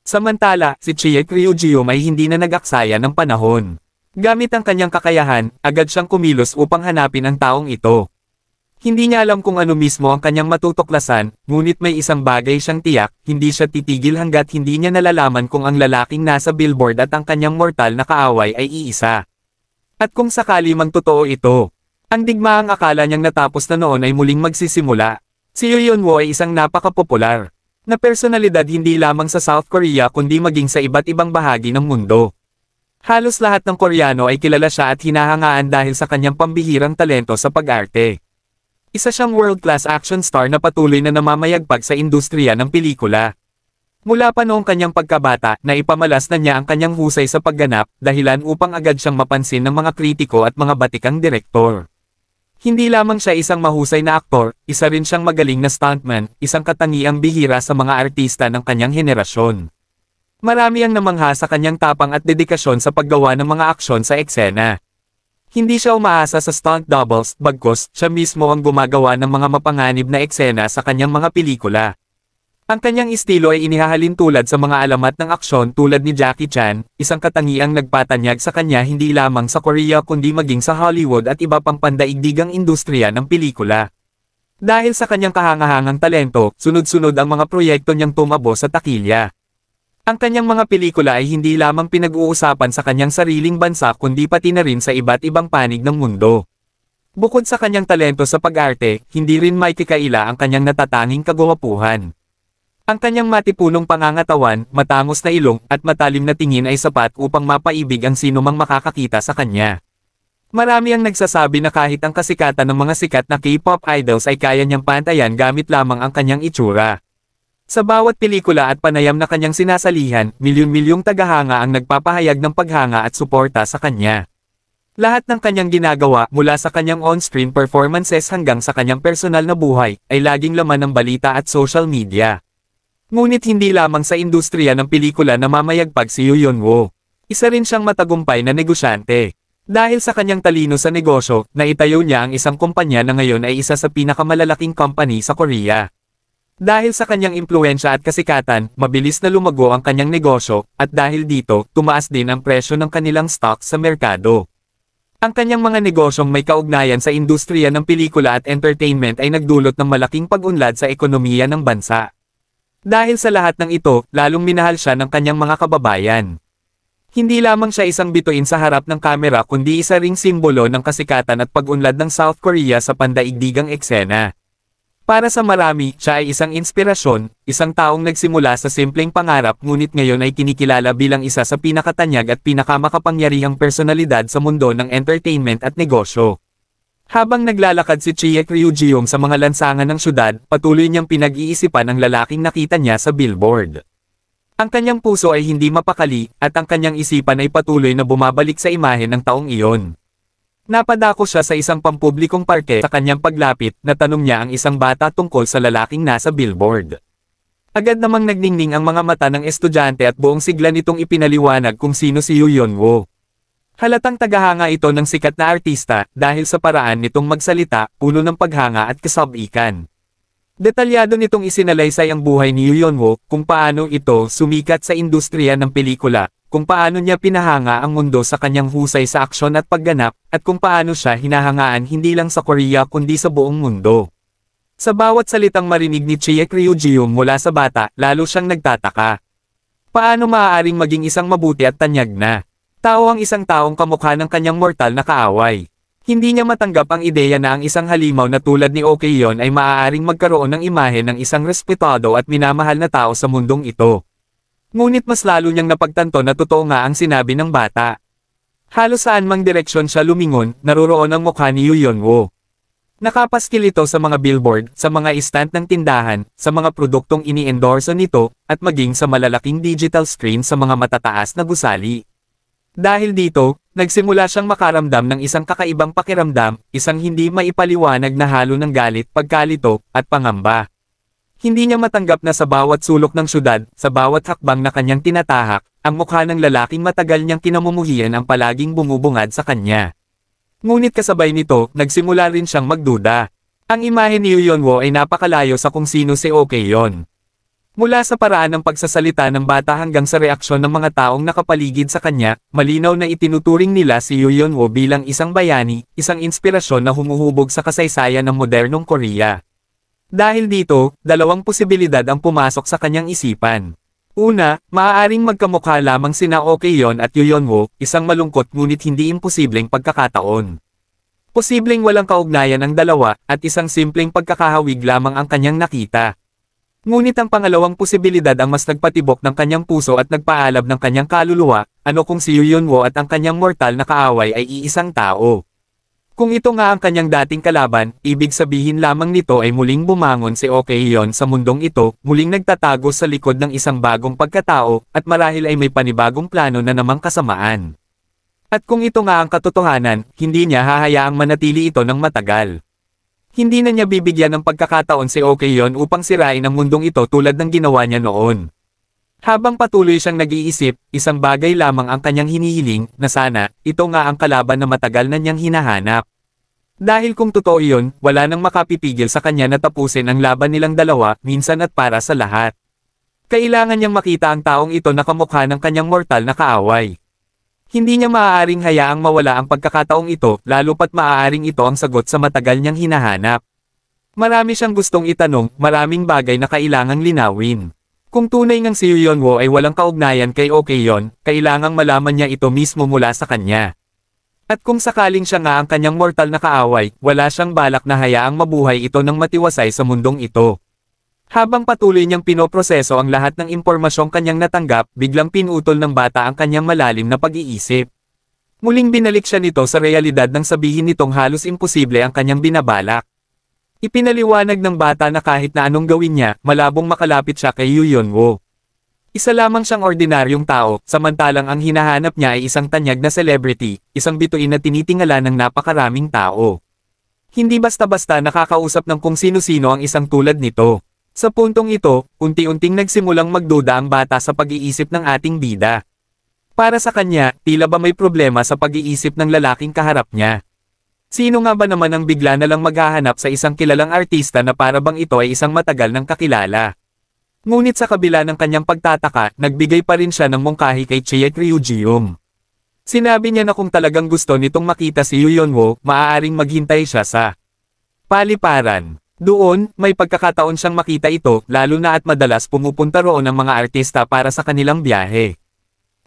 S1: Samantala, si Chie Ryujium ay hindi na nag-aksaya ng panahon. Gamit ang kanyang kakayahan, agad siyang kumilos upang hanapin ang taong ito. Hindi niya alam kung ano mismo ang kanyang matutuklasan, ngunit may isang bagay siyang tiyak, hindi siya titigil hanggat hindi niya nalalaman kung ang lalaking nasa billboard at ang kanyang mortal na kaaway ay iisa. At kung sakali mang totoo ito, ang digmaang akala niyang natapos na noon ay muling magsisimula. Si Yoonwoo ay isang napakapopular na personalidad hindi lamang sa South Korea kundi maging sa iba't ibang bahagi ng mundo. Halos lahat ng Koreano ay kilala siya at hinahangaan dahil sa kanyang pambihirang talento sa pag-arte. Isa siyang world-class action star na patuloy na namamayagpag sa industriya ng pelikula. Mula pa noong kanyang pagkabata, naipamalas na niya ang kanyang husay sa pagganap, dahilan upang agad siyang mapansin ng mga kritiko at mga batikang direktor. Hindi lamang siya isang mahusay na aktor, isa rin siyang magaling na stuntman, isang katangiang bihira sa mga artista ng kanyang henerasyon. Marami ang namangha sa kanyang tapang at dedikasyon sa paggawa ng mga aksyon sa eksena. Hindi siya umaasa sa stunt doubles, bagkus siya mismo ang gumagawa ng mga mapanganib na eksena sa kanyang mga pelikula. Ang kanyang estilo ay inihahalin tulad sa mga alamat ng aksyon tulad ni Jackie Chan, isang katangiang nagpatanyag sa kanya hindi lamang sa Korea kundi maging sa Hollywood at iba pang pandaigdigang industriya ng pelikula. Dahil sa kanyang kahangahangang talento, sunod-sunod ang mga proyekto niyang tumabo sa takilya. Ang kanyang mga pelikula ay hindi lamang pinag-uusapan sa kanyang sariling bansa kundi pati na rin sa iba't ibang panig ng mundo. Bukod sa kanyang talento sa pag-arte, hindi rin maikikaila ang kanyang natatanging kagwapuhan. Ang kanyang matipunong pangangatawan, matangos na ilong, at matalim na tingin ay sapat upang mapaibig ang sinumang makakakita sa kanya. Marami ang nagsasabi na kahit ang kasikatan ng mga sikat na K-pop idols ay kaya niyang pantayan gamit lamang ang kanyang itsura. Sa bawat pelikula at panayam na kanyang sinasalihan, milyon-milyong tagahanga ang nagpapahayag ng paghanga at suporta sa kanya. Lahat ng kanyang ginagawa, mula sa kanyang on-screen performances hanggang sa kanyang personal na buhay, ay laging laman ng balita at social media. Ngunit hindi lamang sa industriya ng pelikula na mamayagpag si Yoonwoo. Isa rin siyang matagumpay na negosyante. Dahil sa kanyang talino sa negosyo, naitayo niya ang isang kumpanya na ngayon ay isa sa pinakamalalaking company sa Korea. Dahil sa kanyang impluwensya at kasikatan, mabilis na lumago ang kanyang negosyo, at dahil dito, tumaas din ang presyo ng kanilang stock sa merkado. Ang kanyang mga negosyong may kaugnayan sa industriya ng pelikula at entertainment ay nagdulot ng malaking pag-unlad sa ekonomiya ng bansa. Dahil sa lahat ng ito, lalong minahal siya ng kanyang mga kababayan. Hindi lamang siya isang bituin sa harap ng kamera kundi isa ring simbolo ng kasikatan at pag-unlad ng South Korea sa pandaigdigang eksena. Para sa marami, siya ay isang inspirasyon, isang taong nagsimula sa simpleng pangarap ngunit ngayon ay kinikilala bilang isa sa pinakatanyag at pinakamakapangyarihang personalidad sa mundo ng entertainment at negosyo. Habang naglalakad si Chie Ryujiung sa mga lansangan ng syudad, patuloy niyang pinag-iisipan ang lalaking nakita niya sa billboard. Ang kanyang puso ay hindi mapakali, at ang kanyang isipan ay patuloy na bumabalik sa imahe ng taong iyon. Napadako siya sa isang pampublikong parke sa kanyang paglapit, natanong niya ang isang bata tungkol sa lalaking nasa billboard. Agad namang nagningning ang mga mata ng estudyante at buong sigla nitong ipinaliwanag kung sino si Yoonwoo. Halatang tagahanga ito ng sikat na artista dahil sa paraan nitong magsalita, puno ng paghanga at kasabikan. Detalyado nitong isinalaysay ang buhay ni Yoonwoo, kung paano ito sumikat sa industriya ng pelikula, kung paano niya pinahanga ang mundo sa kanyang husay sa aksyon at pagganap, at kung paano siya hinahangaan hindi lang sa Korea kundi sa buong mundo. Sa bawat salitang marinig ni Chie Ryujiung mula sa bata, lalo siyang nagtataka. Paano maaaring maging isang mabuti at tanyag na tao ang isang taong kamukha ng kanyang mortal na kaaway? Hindi niya matanggap ang ideya na ang isang halimaw na tulad ni Okeyon ay maaaring magkaroon ng imahe ng isang respetado at minamahal na tao sa mundong ito. Ngunit mas lalo niyang napagtanto na totoo nga ang sinabi ng bata. Halos saan mang direksyon siya lumingon, naroroon ang mukha ni Yoonwoo. Nakapaskil ito sa mga billboard, sa mga istant ng tindahan, sa mga produktong ini-endorso nito, at maging sa malalaking digital screen sa mga matataas na gusali. Dahil dito, nagsimula siyang makaramdam ng isang kakaibang pakiramdam, isang hindi maipaliwanag na halo ng galit, pagkalito, at pangamba. Hindi niya matanggap na sa bawat sulok ng syudad, sa bawat hakbang na kanyang tinatahak, ang mukha ng lalaking matagal niyang kinamumuhian ang palaging bumubungad sa kanya. Ngunit kasabay nito, nagsimula rin siyang magduda. Ang imahe ni Yoonwoo ay napakalayo sa kung sino si Okeyon. Mula sa paraan ng pagsasalita ng bata hanggang sa reaksyon ng mga taong nakapaligid sa kanya, malinaw na itinuturing nila si Yoonwoo bilang isang bayani, isang inspirasyon na humuhubog sa kasaysayan ng modernong Korea. Dahil dito, dalawang posibilidad ang pumasok sa kanyang isipan. Una, maaaring magkamukha lamang sina Oh Kye-yeon at Yoonwoo, isang malungkot ngunit hindi imposibleng pagkakataon. Posibleng walang kaugnayan ang dalawa, at isang simpleng pagkakahawig lamang ang kanyang nakita. Ngunit ang pangalawang posibilidad ang mas nagpatibok ng kanyang puso at nagpaalab ng kanyang kaluluwa, ano kung si Yoonwoo at ang kanyang mortal na kaaway ay iisang tao. Kung ito nga ang kanyang dating kalaban, ibig sabihin lamang nito ay muling bumangon si Oh Kye-yeon sa mundong ito, muling nagtatago sa likod ng isang bagong pagkatao, at marahil ay may panibagong plano na namang kasamaan. At kung ito nga ang katotohanan, hindi niya hahayaang manatili ito ng matagal. Hindi na niya bibigyan ng pagkakataon si Oh Kye-yeon upang sirain ang mundong ito tulad ng ginawa niya noon. Habang patuloy siyang nag-iisip, isang bagay lamang ang kanyang hinihiling, na sana, ito nga ang kalaban na matagal na niyang hinahanap. Dahil kung totoo iyon, wala nang makapipigil sa kanya na tapusin ang laban nilang dalawa, minsan at para sa lahat. Kailangan niyang makita ang taong ito na kamukha ng kanyang mortal na kaaway. Hindi niya maaaring hayaang mawala ang pagkakataong ito, lalo pat maaaring ito ang sagot sa matagal niyang hinahanap. Marami siyang gustong itanong, maraming bagay na kailangang linawin. Kung tunay ngang si Yoonwoo ay walang kaugnayan kay Oh Kye-yeon, kailangang malaman niya ito mismo mula sa kanya. At kung sakaling siya nga ang kanyang mortal na kaaway, wala siyang balak na hayaang mabuhay ito ng matiwasay sa mundong ito. Habang patuloy niyang pinoproseso ang lahat ng impormasyong kanyang natanggap, biglang pinutol ng bata ang kanyang malalim na pag-iisip. Muling binalik siya nito sa realidad nang sabihin nitong halos imposible ang kanyang binabalak. Ipinaliwanag ng bata na kahit na anong gawin niya, malabong makalapit siya kay Yoonwoo. Isa lamang siyang ordinaryong tao, samantalang ang hinahanap niya ay isang tanyag na celebrity, isang bituin na tinitingala ng napakaraming tao. Hindi basta-basta nakakausap ng kung sino-sino ang isang tulad nito. Sa puntong ito, unti-unting nagsimulang magduda ang bata sa pag-iisip ng ating bida. Para sa kanya, tila ba may problema sa pag-iisip ng lalaking kaharap niya. Sino nga ba naman ang bigla na lang maghahanap sa isang kilalang artista na para bang ito ay isang matagal ng kakilala? Ngunit sa kabila ng kanyang pagtataka, nagbigay pa rin siya ng mungkahi kay Chae Ryujium. Sinabi niya na kung talagang gusto nitong makita si Yoonwoo, maaaring maghintay siya sa paliparan. Doon, may pagkakataon siyang makita ito, lalo na at madalas pumupunta roon ang mga artista para sa kanilang biyahe.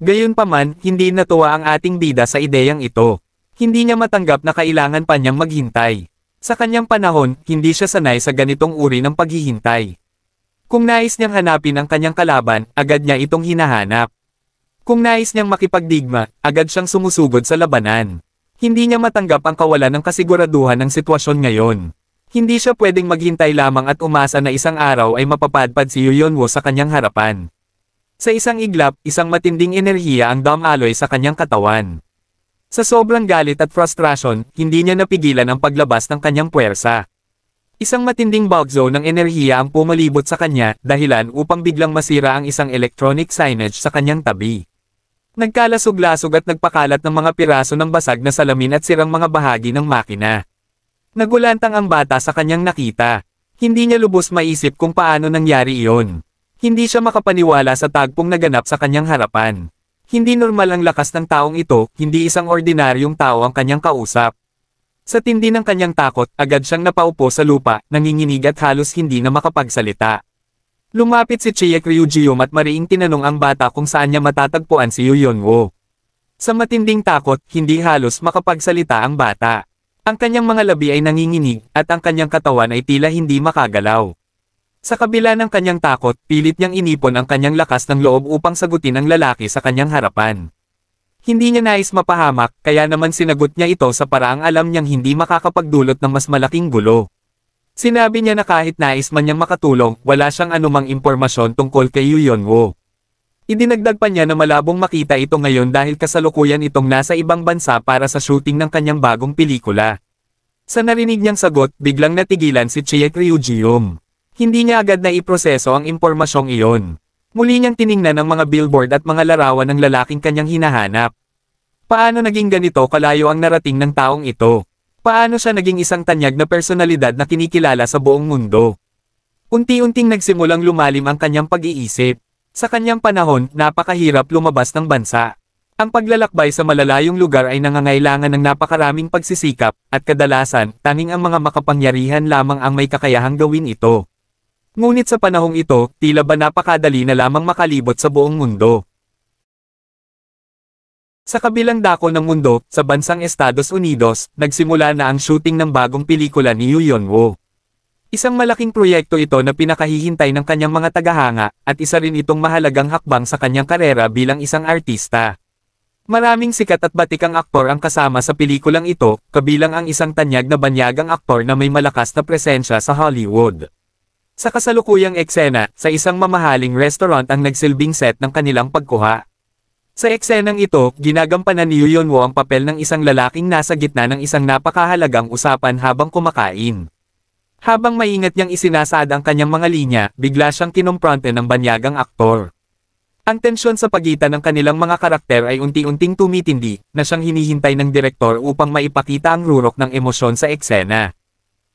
S1: Gayunpaman, hindi natuwa ang ating bida sa ideyang ito. Hindi niya matanggap na kailangan pa niyang maghintay. Sa kanyang panahon, hindi siya sanay sa ganitong uri ng paghihintay. Kung nais niyang hanapin ang kanyang kalaban, agad niya itong hinahanap. Kung nais niyang makipagdigma, agad siyang sumusugod sa labanan. Hindi niya matanggap ang kawalan ng kasiguraduhan ng sitwasyon ngayon. Hindi siya pwedeng maghintay lamang at umasa na isang araw ay mapapadpad si Yoonwoo sa kanyang harapan. Sa isang iglap, isang matinding enerhiya ang dumaloy sa kanyang katawan. Sa sobrang galit at frustration, hindi niya napigilan ang paglabas ng kanyang puwersa. Isang matinding bagzo ng enerhiya ang pumalibot sa kanya, dahilan upang biglang masira ang isang electronic signage sa kanyang tabi. Nagkalasog-lasog at nagpakalat ng mga piraso ng basag na salamin at sirang mga bahagi ng makina. Nagulantang ang bata sa kanyang nakita. Hindi niya lubos maisip kung paano nangyari iyon. Hindi siya makapaniwala sa tagpong naganap sa kanyang harapan. Hindi normal ang lakas ng taong ito, hindi isang ordinaryong tao ang kanyang kausap. Sa tindi ng kanyang takot, agad siyang napaupo sa lupa, nanginginig at halos hindi na makapagsalita. Lumapit si Chae Ryujium at mariing tinanong ang bata kung saan niya matatagpuan si Yoonwoo. Sa matinding takot, hindi halos makapagsalita ang bata. Ang kanyang mga labi ay nanginginig, at ang kanyang katawan ay tila hindi makagalaw. Sa kabila ng kanyang takot, pilit niyang inipon ang kanyang lakas ng loob upang sagutin ang lalaki sa kanyang harapan. Hindi niya nais mapahamak, kaya naman sinagot niya ito sa paraang alam niyang hindi makakapagdulot ng mas malaking gulo. Sinabi niya na kahit nais man niyang makatulong, wala siyang anumang impormasyon tungkol kay Yoonwoo. Idinagdag pa niya na malabong makita ito ngayon dahil kasalukuyan itong nasa ibang bansa para sa shooting ng kanyang bagong pelikula. Sa narinig niyang sagot, biglang natigilan si Chae Ryujium. Hindi niya agad na iproseso ang impormasyong iyon. Muli niyang tiningnan ang mga billboard at mga larawan ng lalaking kanyang hinahanap. Paano naging ganito kalayo ang narating ng taong ito? Paano siya naging isang tanyag na personalidad na kinikilala sa buong mundo? Unti-unting nagsimulang lumalim ang kanyang pag-iisip. Sa kanyang panahon, napakahirap lumabas ng bansa. Ang paglalakbay sa malalayong lugar ay nangangailangan ng napakaraming pagsisikap, at kadalasan, tanging ang mga makapangyarihan lamang ang may kakayahang gawin ito. Ngunit sa panahong ito, tila ba napakadali na lamang makalibot sa buong mundo. Sa kabilang dako ng mundo, sa bansang Estados Unidos, nagsimula na ang shooting ng bagong pelikula ni Yu Yonwoo. Isang malaking proyekto ito na pinakahihintay ng kanyang mga tagahanga, at isa rin itong mahalagang hakbang sa kanyang karera bilang isang artista. Maraming sikat at batikang aktor ang kasama sa pelikulang ito, kabilang ang isang tanyag na banyagang aktor na may malakas na presensya sa Hollywood. Sa kasalukuyang eksena, sa isang mamahaling restaurant ang nagsilbing set ng kanilang pagkuha. Sa eksenang ito, ginagampanan ni Yu Yonwoo ang papel ng isang lalaking nasa gitna ng isang napakahalagang usapan habang kumakain. Habang maingat niyang isinasaad ang kanyang mga linya, bigla siyang kinompronte ng banyagang aktor. Ang tensyon sa pagitan ng kanilang mga karakter ay unti-unting tumitindi, na siyang hinihintay ng direktor upang maipakita ang rurok ng emosyon sa eksena.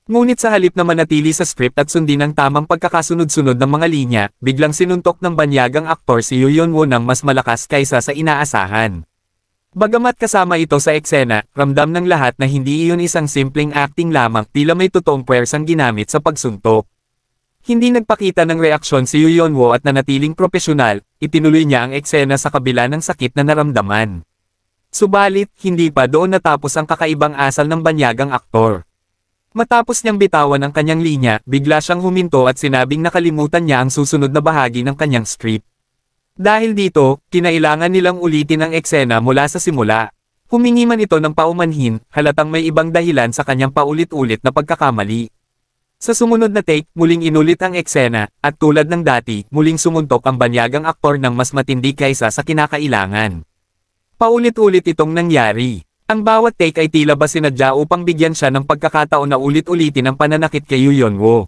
S1: Ngunit sa halip na manatili sa script at sundin ang tamang pagkakasunod-sunod ng mga linya, biglang sinuntok ng banyagang aktor si Yu Yonwoo ng mas malakas kaysa sa inaasahan. Bagamat kasama ito sa eksena, ramdam ng lahat na hindi iyon isang simpleng acting lamang, tila may totoong puwersang ginamit sa pagsuntok. Hindi nagpakita ng reaksyon si Yu Yonwoo at nanatiling propesyonal, itinuloy niya ang eksena sa kabila ng sakit na naramdaman. Subalit, hindi pa doon natapos ang kakaibang asal ng banyagang aktor. Matapos niyang bitawan ang kanyang linya, bigla siyang huminto at sinabing nakalimutan niya ang susunod na bahagi ng kanyang script. Dahil dito, kinailangan nilang ulitin ang eksena mula sa simula. Humingi man ito ng paumanhin, halatang may ibang dahilan sa kanyang paulit-ulit na pagkakamali. Sa sumunod na take, muling inulit ang eksena, at tulad ng dati, muling sumuntok ang banyagang aktor ng mas matindi kaysa sa kinakailangan. Paulit-ulit itong nangyari. Ang bawat take ay tila ba sinadya upang bigyan siya ng pagkakataon na ulit-ulitin ang pananakit kay Yu Yonwoo.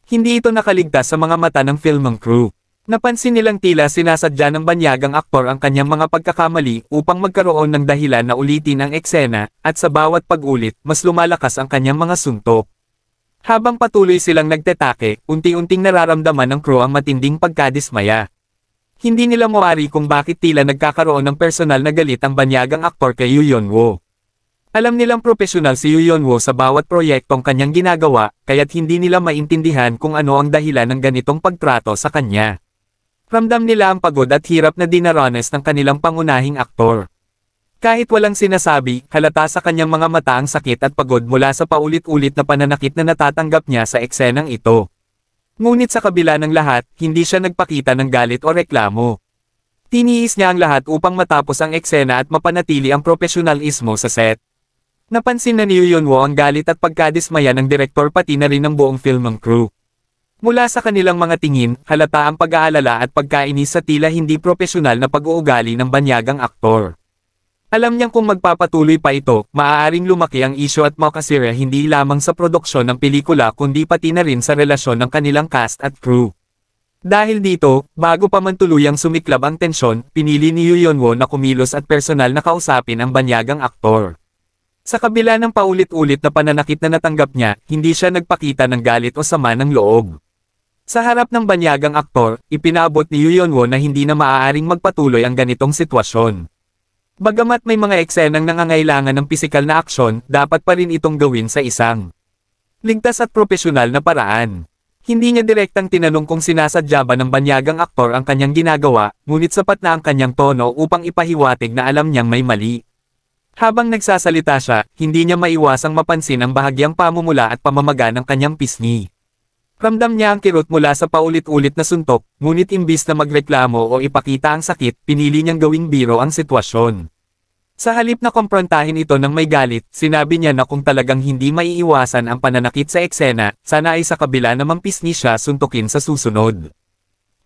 S1: Hindi ito nakaligtas sa mga mata ng film crew. Napansin nilang tila sinasadya ng banyagang aktor ang kanyang mga pagkakamali upang magkaroon ng dahilan na ulitin ang eksena, at sa bawat pag-ulit, mas lumalakas ang kanyang mga suntok. Habang patuloy silang nagtetake, unti-unting nararamdaman ng crew ang matinding pagkadismaya. Hindi nila mawari kung bakit tila nagkakaroon ng personal na galit ang banyagang aktor kay Yu Yonwoo. Alam nilang propesyonal si Yu Yonwoo sa bawat proyektong kanyang ginagawa, kaya't hindi nila maintindihan kung ano ang dahilan ng ganitong pagtrato sa kanya. Ramdam nila ang pagod at hirap na dinaranas ng kanilang pangunahing aktor. Kahit walang sinasabi, halata sa kanyang mga mata ang sakit at pagod mula sa paulit-ulit na pananakit na natatanggap niya sa eksenang ito. Ngunit sa kabila ng lahat, hindi siya nagpakita ng galit o reklamo. Tiniis niya ang lahat upang matapos ang eksena at mapanatili ang propesyonalismo sa set. Napansin na ni Yu Yonwoo ang galit at pagkadismaya ng direktor pati na rin ng buong film crew. Mula sa kanilang mga tingin, halata ang pag-aalala at pagkainis sa tila hindi propesyonal na pag-uugali ng banyagang aktor. Alam niyang kung magpapatuloy pa ito, maaaring lumaki ang isyu at makasira hindi lamang sa produksyon ng pelikula kundi pati na rin sa relasyon ng kanilang cast at crew. Dahil dito, bago pa man tuluyang sumiklab ang tensyon, pinili ni Yu Yonwoo na kumilos at personal na kausapin ang banyagang aktor. Sa kabila ng paulit-ulit na pananakit na natanggap niya, hindi siya nagpakita ng galit o sama ng loob. Sa harap ng banyagang aktor, ipinaabot ni Yu Yonwoo na hindi na maaaring magpatuloy ang ganitong sitwasyon. Bagamat may mga eksenang nangangailangan ng pisikal na aksyon, dapat pa rin itong gawin sa isang ligtas at propesyonal na paraan. Hindi niya direktang tinanong kung sinasadya ba ng banyagang aktor ang kanyang ginagawa, ngunit sapat na ang kanyang tono upang ipahiwatig na alam niyang may mali. Habang nagsasalita siya, hindi niya maiwasang mapansin ang bahagyang pamumula at pamamaga ng kanyang pisngi. Ramdam niya ang kirot mula sa paulit-ulit na suntok, ngunit imbis na magreklamo o ipakita ang sakit, pinili niyang gawing biro ang sitwasyon. Sa halip na komprontahin ito ng may galit, sinabi niya na kung talagang hindi maiiwasan ang pananakit sa eksena, sana ay sa kabila namang pisngi siya suntukin sa susunod.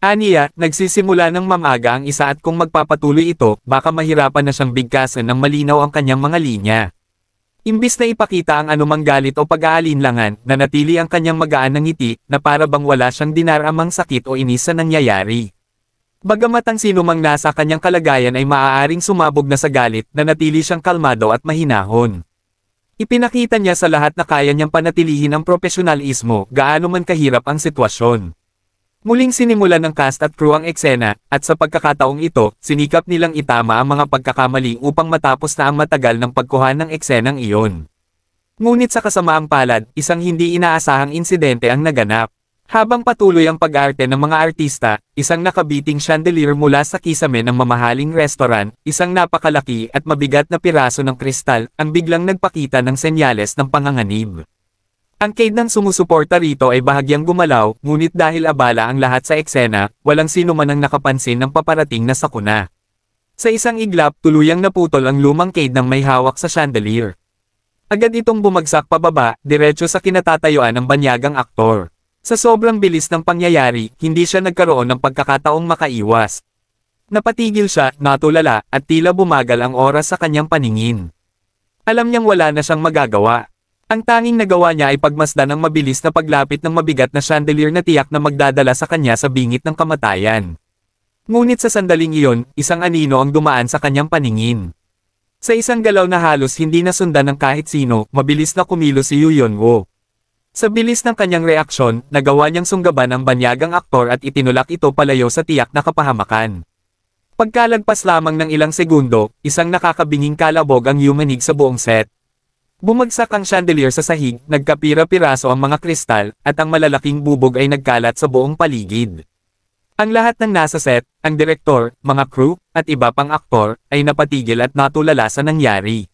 S1: Aniya, nagsisimula ng mamaga ang isa at kung magpapatuloy ito, baka mahirapan na siyang bigkasan ng malinaw ang kanyang mga linya. Imbis na ipakita ang anumang galit o pag-aalinlangan, nanatili ang kanyang magaan na ngiti, na para bang wala siyang dinaramang sakit o inis sa nangyayari. Bagamat ang sinumang nasa kanyang kalagayan ay maaaring sumabog na sa galit, nanatili siyang kalmado at mahinahon. Ipinakita niya sa lahat na kaya niyang panatilihin ang profesionalismo gaano man kahirap ang sitwasyon. Muling sinimulan ng cast at crew ang eksena, at sa pagkakataong ito, sinikap nilang itama ang mga pagkakamali upang matapos na ang matagal ng pagkuha ng eksenang iyon. Ngunit sa kasamaang palad, isang hindi inaasahang insidente ang naganap. Habang patuloy ang pag-arte ng mga artista, isang nakabiting chandelier mula sa kisame ng mamahaling restaurant, isang napakalaki at mabigat na piraso ng kristal, ang biglang nagpakita ng senyales ng panganganib. Ang cade ng sumusuporta rito ay bahagyang gumalaw, ngunit dahil abala ang lahat sa eksena, walang sino man ang nakapansin ng paparating na sakuna. Sa isang iglap, tuluyang naputol ang lumang cade ng may hawak sa chandelier. Agad itong bumagsak pababa, diretso sa kinatatayuan ng banyagang aktor. Sa sobrang bilis ng pangyayari, hindi siya nagkaroon ng pagkakataong makaiwas. Napatigil siya, natulala, at tila bumagal ang oras sa kanyang paningin. Alam niyang wala na siyang magagawa. Ang tanging nagawa niya ay pagmasdan ang mabilis na paglapit ng mabigat na chandelier na tiyak na magdadala sa kanya sa bingit ng kamatayan. Ngunit sa sandaling iyon, isang anino ang dumaan sa kanyang paningin. Sa isang galaw na halos hindi nasundan ng kahit sino, mabilis na kumilos si Yu Yonwoo. Sa bilis ng kanyang reaksyon, nagawa niyang sunggaban ang banyagang aktor at itinulak ito palayo sa tiyak na kapahamakan. Pagkalagpas lamang ng ilang segundo, isang nakakabinging kalabog ang yumanig sa buong set. Bumagsak ang chandelier sa sahig, nagkapira-piraso ang mga kristal, at ang malalaking bubog ay nagkalat sa buong paligid. Ang lahat ng nasa set, ang direktor, mga crew, at iba pang aktor, ay napatigil at natulala sa nangyari.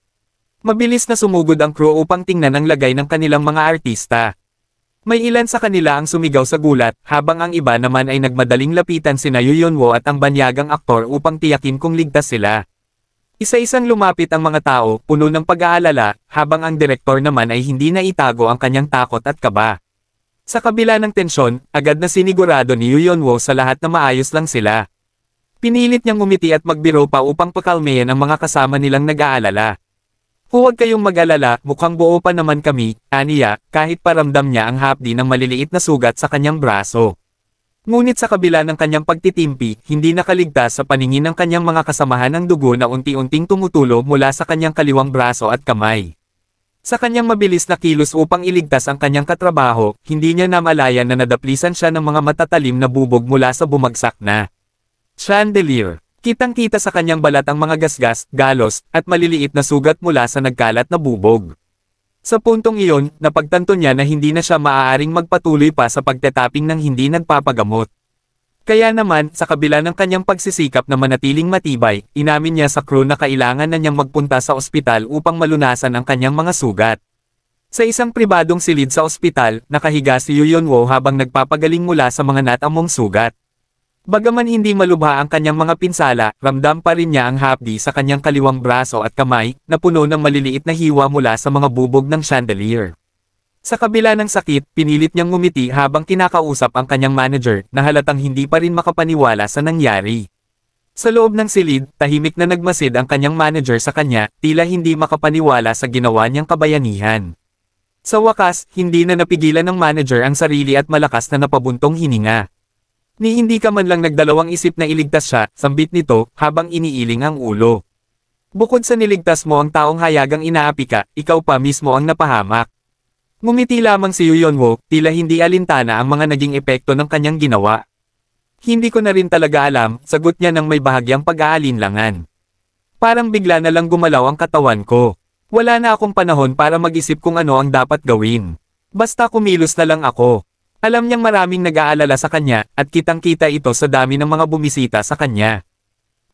S1: Mabilis na sumugod ang crew upang tingnan ang lagay ng kanilang mga artista. May ilan sa kanila ang sumigaw sa gulat, habang ang iba naman ay nagmadaling lapitan sina Yu Yonwoo at ang banyagang aktor upang tiyakin kung ligtas sila. Isa-isang lumapit ang mga tao, puno ng pag-aalala, habang ang direktor naman ay hindi na itago ang kanyang takot at kaba. Sa kabila ng tensyon, agad na sinigurado ni Yu Yonwoo sa lahat na maayos lang sila. Pinilit niyang ngumiti at magbiro pa upang pakalmayan ang mga kasama nilang nag-aalala. Huwag kayong mag-alala, mukhang buo pa naman kami, aniya, kahit paramdam niya ang hapdi ng maliliit na sugat sa kanyang braso. Ngunit sa kabila ng kanyang pagtitimpi, hindi nakaligtas sa paningin ng kanyang mga kasamahan ang dugo na unti-unting tumutulo mula sa kanyang kaliwang braso at kamay. Sa kanyang mabilis na kilos upang iligtas ang kanyang katrabaho, hindi niya namalayan na nadaplisan siya ng mga matatalim na bubog mula sa bumagsak na chandelier. Kitang-kita sa kanyang balat ang mga gasgas, galos, at maliliit na sugat mula sa nagkalat na bubog. Sa puntong iyon, napagtanto niya na hindi na siya maaaring magpatuloy pa sa pagtetaping ng hindi nagpapagamot. Kaya naman, sa kabila ng kanyang pagsisikap na manatiling matibay, inamin niya sa crew na kailangan na niyang magpunta sa ospital upang malunasan ang kanyang mga sugat. Sa isang pribadong silid sa ospital, nakahiga si Yu Yonwoo habang nagpapagaling mula sa mga natamong sugat. Bagaman hindi malubha ang kanyang mga pinsala, ramdam pa rin niya ang hapdi sa kanyang kaliwang braso at kamay, na puno ng maliliit na hiwa mula sa mga bubog ng chandelier. Sa kabila ng sakit, pinilit niyang ngumiti habang kinakausap ang kanyang manager, na halatang hindi pa rin makapaniwala sa nangyari. Sa loob ng silid, tahimik na nagmasid ang kanyang manager sa kanya, tila hindi makapaniwala sa ginawa niyang kabayanihan. Sa wakas, hindi na napigilan ng manager ang sarili at malakas na napabuntong hininga. Ni hindi ka man lang nagdalawang isip na iligtas siya, sambit nito, habang iniiling ang ulo. Bukod sa niligtas mo ang taong hayagang inaapi ka, ikaw pa mismo ang napahamak. Ngumiti lamang si Yu Yonwoo, tila hindi alintana ang mga naging epekto ng kanyang ginawa. Hindi ko na rin talaga alam, sagot niya ng may bahagyang pag-aalinlangan. Parang bigla na lang gumalaw ang katawan ko. Wala na akong panahon para mag-isip kung ano ang dapat gawin. Basta kumilos na lang ako. Alam niyang maraming nag-aalala sa kanya, at kitang-kita ito sa dami ng mga bumisita sa kanya.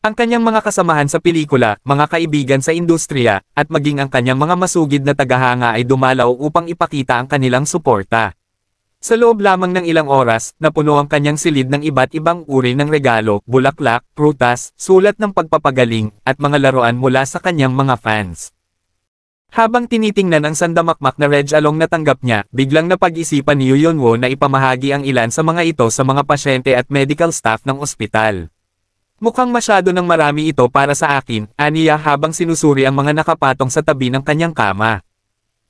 S1: Ang kanyang mga kasamahan sa pelikula, mga kaibigan sa industriya, at maging ang kanyang mga masugid na tagahanga ay dumalaw upang ipakita ang kanilang suporta. Sa loob lamang ng ilang oras, napuno ang kanyang silid ng iba't ibang uri ng regalo, bulaklak, prutas, sulat ng pagpapagaling, at mga laruan mula sa kanyang mga fans. Habang tinitingnan ang sandamakmak na Reg Along na tanggap niya, biglang napag-isipan ni Yu Yonwoo na ipamahagi ang ilan sa mga ito sa mga pasyente at medical staff ng ospital. Mukhang masyado ng marami ito para sa akin, aniya habang sinusuri ang mga nakapatong sa tabi ng kanyang kama.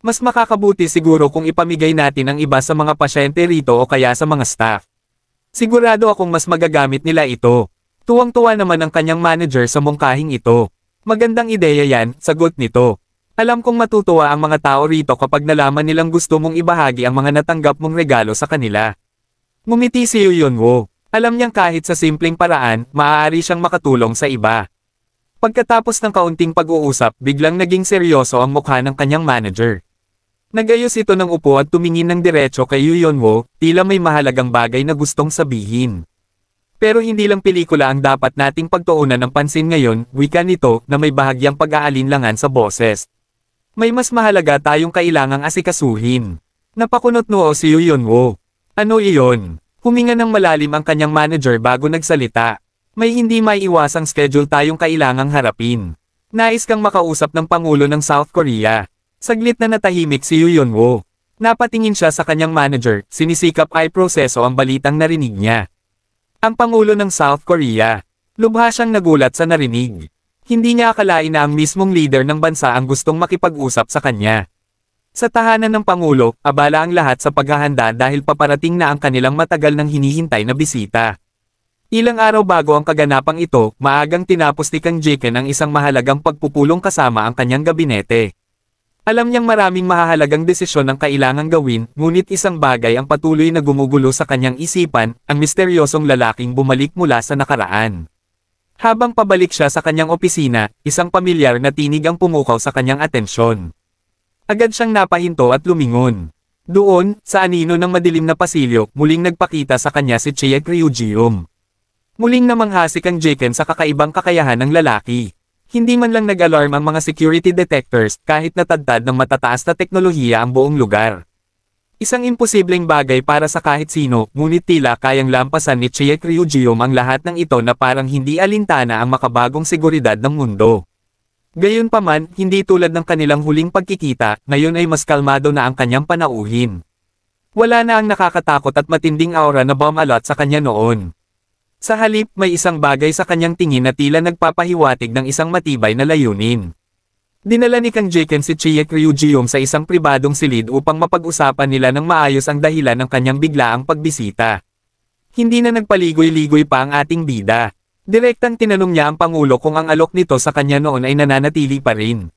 S1: Mas makakabuti siguro kung ipamigay natin ang iba sa mga pasyente rito o kaya sa mga staff. Sigurado akong mas magagamit nila ito. Tuwang-tuwa naman ang kanyang manager sa mungkahing ito. Magandang ideya yan, sagot nito. Alam kong matutuwa ang mga tao rito kapag nalaman nilang gusto mong ibahagi ang mga natanggap mong regalo sa kanila. Ngumiti si Yunwo. Alam niyang kahit sa simpleng paraan, maaari siyang makatulong sa iba. Pagkatapos ng kaunting pag-uusap, biglang naging seryoso ang mukha ng kanyang manager. Nagayos ito ng upo at tumingin ng diretso kay Yunwo, tila may mahalagang bagay na gustong sabihin. Pero hindi lang pelikula ang dapat nating pagtuunan ng pansin ngayon, wika nito na may bahagyang pag-aalinlangan sa boses. May mas mahalaga tayong kailangang asikasuhin. Napakunot noo si Yunwo. Ano iyon? Huminga ng malalim ang kanyang manager bago nagsalita. May hindi maiiwasang schedule tayong kailangang harapin. Nais kang makausap ng Pangulo ng South Korea. Saglit na natahimik si Yunwo. Napatingin siya sa kanyang manager, sinisikap ay proseso ang balitang narinig niya. Ang Pangulo ng South Korea. Lubha siyang nagulat sa narinig. Hindi niya akalain na ang mismong leader ng bansa ang gustong makipag-usap sa kanya. Sa tahanan ng Pangulo, abala ang lahat sa paghahanda dahil paparating na ang kanilang matagal nang hinihintay na bisita. Ilang araw bago ang kaganapang ito, maagang tinapos ni Kang Jiken ang isang mahalagang pagpupulong kasama ang kanyang gabinete. Alam niyang maraming mahahalagang desisyon ang kailangang gawin, ngunit isang bagay ang patuloy na gumugulo sa kanyang isipan, ang misteryosong lalaking bumalik mula sa nakaraan. Habang pabalik siya sa kanyang opisina, isang pamilyar na tinig ang pumukaw sa kanyang atensyon. Agad siyang napahinto at lumingon. Doon, sa anino ng madilim na pasilyo, muling nagpakita sa kanya si Chae Ryujium. Muling namangha si Kang Jiken sa kakaibang kakayahan ng lalaki. Hindi man lang nag-alarm ang mga security detectors kahit natadtad ng matataas na teknolohiya ang buong lugar. Isang imposibleng bagay para sa kahit sino, ngunit tila kayang lampasan ni Chae Ryujium ang lahat ng ito na parang hindi alintana ang makabagong seguridad ng mundo. Gayunpaman, hindi tulad ng kanilang huling pagkikita, ngayon ay mas kalmado na ang kanyang panauhin. Wala na ang nakakatakot at matinding aura na bumalot sa kanya noon. Sa halip, may isang bagay sa kanyang tingin na tila nagpapahiwatig ng isang matibay na layunin. Dinala ni Kang Jiken si Chae Ryujium sa isang pribadong silid upang mapag-usapan nila ng maayos ang dahilan ng kanyang biglaang pagbisita. Hindi na nagpaligoy-ligoy pa ang ating bida. Direktang tinanong niya ang Pangulo kung ang alok nito sa kanya noon ay nananatili pa rin.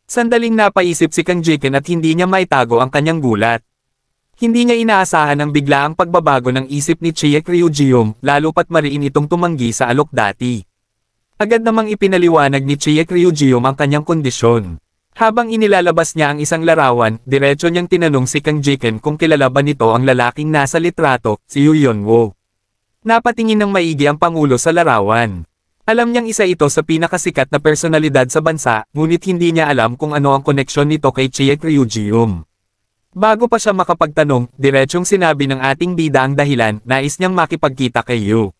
S1: Sandaling napaisip si Kang Jiken at hindi niya maitago ang kanyang gulat. Hindi niya inaasahan ang biglaang pagbabago ng isip ni Chae Ryujium, lalo pat mariin itong tumanggi sa alok dati. Agad namang ipinaliwanag ni Chae Ryujium ang kanyang kondisyon. Habang inilalabas niya ang isang larawan, diretso niyang tinanong si Kang Jiken kung kilala ba nito ang lalaking nasa litrato, si Yunwo. Napatingin ng maigi ang Pangulo sa larawan. Alam niyang isa ito sa pinakasikat na personalidad sa bansa, ngunit hindi niya alam kung ano ang koneksyon nito kay Chae Ryujium. Bago pa siya makapagtanong, diretsyong sinabi ng ating bida ang dahilan, nais niyang makipagkita kay Yu.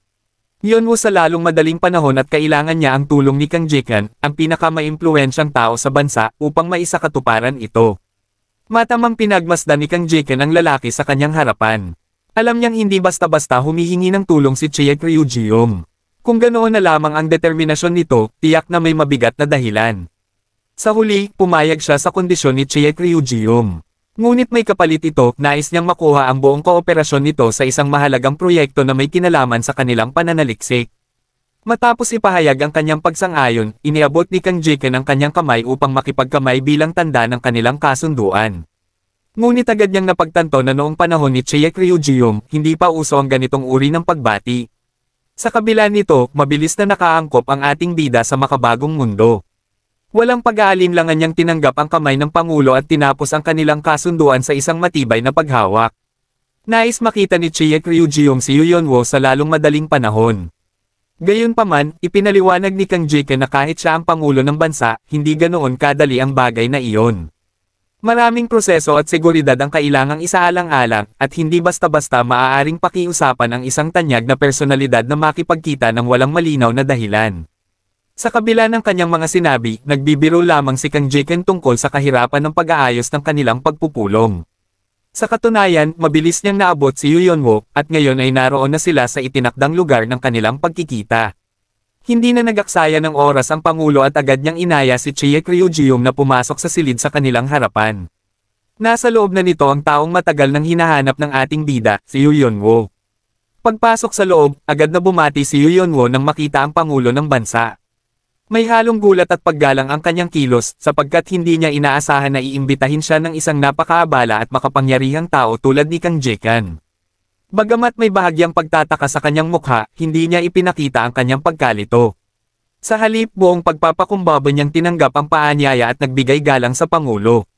S1: Yunwo sa lalong madaling panahon at kailangan niya ang tulong ni Kang Jiken, ang pinakamaimpluwensyang tao sa bansa, upang maisakatuparan ito. Matamang pinagmasdan ni Kang Jiken ang lalaki sa kanyang harapan. Alam niyang hindi basta-basta humihingi ng tulong si Chae Ryujium. Kung ganoon na lamang ang determinasyon nito, tiyak na may mabigat na dahilan. Sa huli, pumayag siya sa kondisyon ni Chae Ryujium. Ngunit may kapalit ito, nais niyang makuha ang buong kooperasyon nito sa isang mahalagang proyekto na may kinalaman sa kanilang pananaliksik. Matapos ipahayag ang kanyang pagsang-ayon, iniabot ni Kang Jiken ang kanyang kamay upang makipagkamay bilang tanda ng kanilang kasunduan. Ngunit agad niyang napagtanto na noong panahon ni Chae Ryujium, hindi pa uso ang ganitong uri ng pagbati. Sa kabila nito, mabilis na nakaangkop ang ating bida sa makabagong mundo. Walang pag-aalinlangan niyang tinanggap ang kamay ng Pangulo at tinapos ang kanilang kasunduan sa isang matibay na paghawak. Nais makita ni Chae Ryujium si Yunwo sa lalong madaling panahon. Gayunpaman, ipinaliwanag ni Kang Jiken na kahit siya ang Pangulo ng bansa, hindi ganoon kadali ang bagay na iyon. Maraming proseso at seguridad ang kailangang isaalang-alang, at hindi basta-basta maaaring pakiusapan ang isang tanyag na personalidad na makipagkita ng walang malinaw na dahilan. Sa kabila ng kanyang mga sinabi, nagbibiro lamang si Kang Jiken tungkol sa kahirapan ng pag-aayos ng kanilang pagpupulong. Sa katunayan, mabilis niyang naabot si Yunwo, at ngayon ay naroon na sila sa itinakdang lugar ng kanilang pagkikita. Hindi na nagaksaya ng oras ang Pangulo at agad niyang inaya si Chae Ryujium na pumasok sa silid sa kanilang harapan. Nasa loob na nito ang taong matagal nang hinahanap ng ating bida, si Yunwo. Pagpasok sa loob, agad na bumati si Yunwo nang makita ang Pangulo ng bansa. May halong gulat at paggalang ang kanyang kilos sapagkat hindi niya inaasahan na iimbitahin siya ng isang napakaabala at makapangyarihang tao tulad ni Kang Jekan. Bagamat may bahagyang pagtataka sa kanyang mukha, hindi niya ipinakita ang kanyang pagkalito. Sa halip, buong pagpapakumbaba niyang tinanggap ang paanyaya at nagbigay galang sa Pangulo.